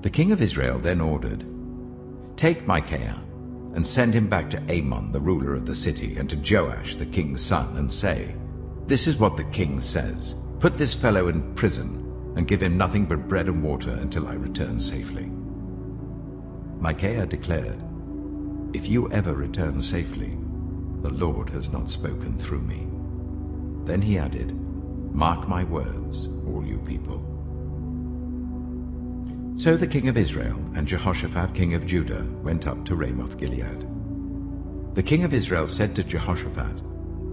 The king of Israel then ordered, "Take Micaiah and send him back to Amon, the ruler of the city, and to Joash, the king's son, and say, 'This is what the king says. Put this fellow in prison and give him nothing but bread and water until I return safely.'" Micaiah declared, "If you ever return safely, the Lord has not spoken through me." Then he added, "Mark my words, all you people." So the king of Israel and Jehoshaphat king of Judah went up to Ramoth-Gilead. The king of Israel said to Jehoshaphat,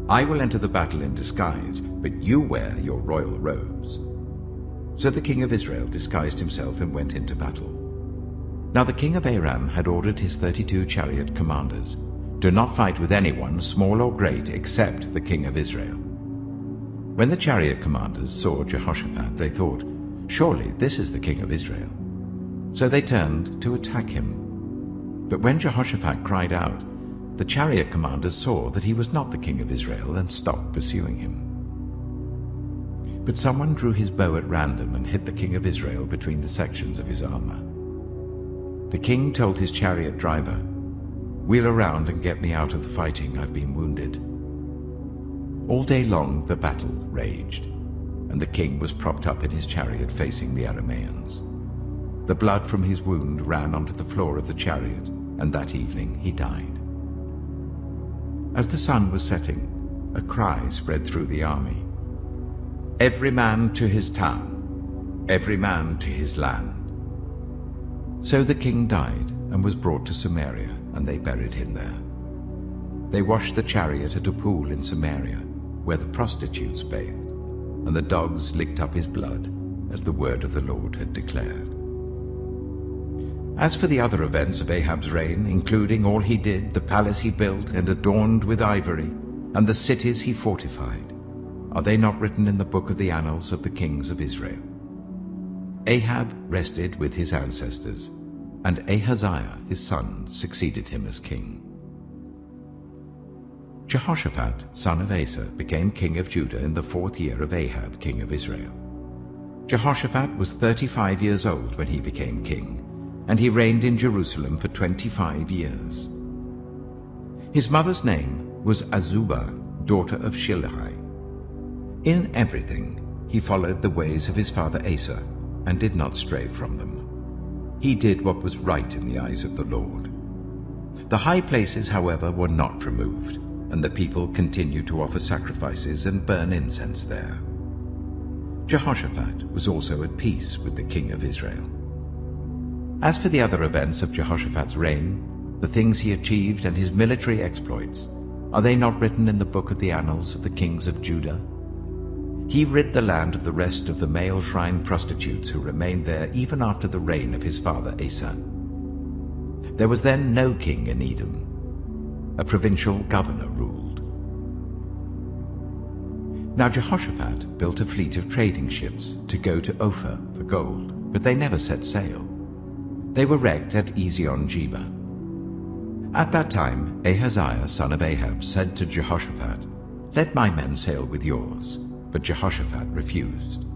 "I will enter the battle in disguise, but you wear your royal robes." So the king of Israel disguised himself and went into battle. Now the king of Aram had ordered his 32 chariot commanders, "Do not fight with anyone, small or great, except the king of Israel." When the chariot commanders saw Jehoshaphat, they thought, "Surely this is the king of Israel." So they turned to attack him. But when Jehoshaphat cried out, the chariot commanders saw that he was not the king of Israel and stopped pursuing him. But someone drew his bow at random and hit the king of Israel between the sections of his armor. The king told his chariot driver, "Wheel around and get me out of the fighting. I've been wounded." All day long the battle raged, and the king was propped up in his chariot facing the Arameans. The blood from his wound ran onto the floor of the chariot, and that evening he died. As the sun was setting, a cry spread through the army, "Every man to his town, every man to his land." So the king died and was brought to Samaria, and they buried him there. They washed the chariot at a pool in Samaria, where the prostitutes bathed, and the dogs licked up his blood, as the word of the Lord had declared. As for the other events of Ahab's reign, including all he did, the palace he built and adorned with ivory, and the cities he fortified, are they not written in the book of the annals of the kings of Israel? Ahab rested with his ancestors, and Ahaziah his son succeeded him as king. Jehoshaphat, son of Asa, became king of Judah in the 4th year of Ahab, king of Israel. Jehoshaphat was 35 years old when he became king, and he reigned in Jerusalem for 25 years. His mother's name was Azubah, daughter of Shilhi. In everything he followed the ways of his father Asa, and did not stray from them. He did what was right in the eyes of the Lord. The high places, however, were not removed, and the people continued to offer sacrifices and burn incense there. Jehoshaphat was also at peace with the king of Israel. As for the other events of Jehoshaphat's reign, the things he achieved and his military exploits, are they not written in the book of the annals of the kings of Judah? He rid the land of the rest of the male shrine prostitutes who remained there even after the reign of his father Asa. There was then no king in Edom. A provincial governor ruled. Now Jehoshaphat built a fleet of trading ships to go to Ophir for gold, but they never set sail. They were wrecked at Ezion-Geber. At that time Ahaziah, son of Ahab, said to Jehoshaphat, "Let my men sail with yours." But Jehoshaphat refused.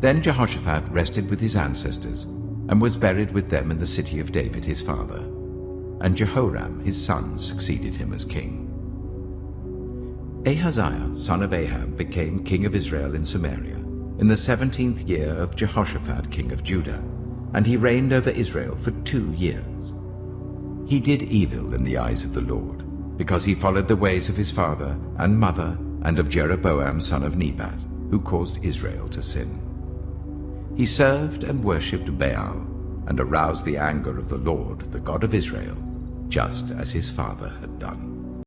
Then Jehoshaphat rested with his ancestors, and was buried with them in the city of David his father, and Jehoram his son succeeded him as king. Ahaziah, son of Ahab, became king of Israel in Samaria in the 17th year of Jehoshaphat king of Judah, and he reigned over Israel for 2 years. He did evil in the eyes of the Lord, because he followed the ways of his father and mother, and of Jeroboam son of Nebat, who caused Israel to sin. He served and worshipped Baal, and aroused the anger of the Lord, the God of Israel, just as his father had done.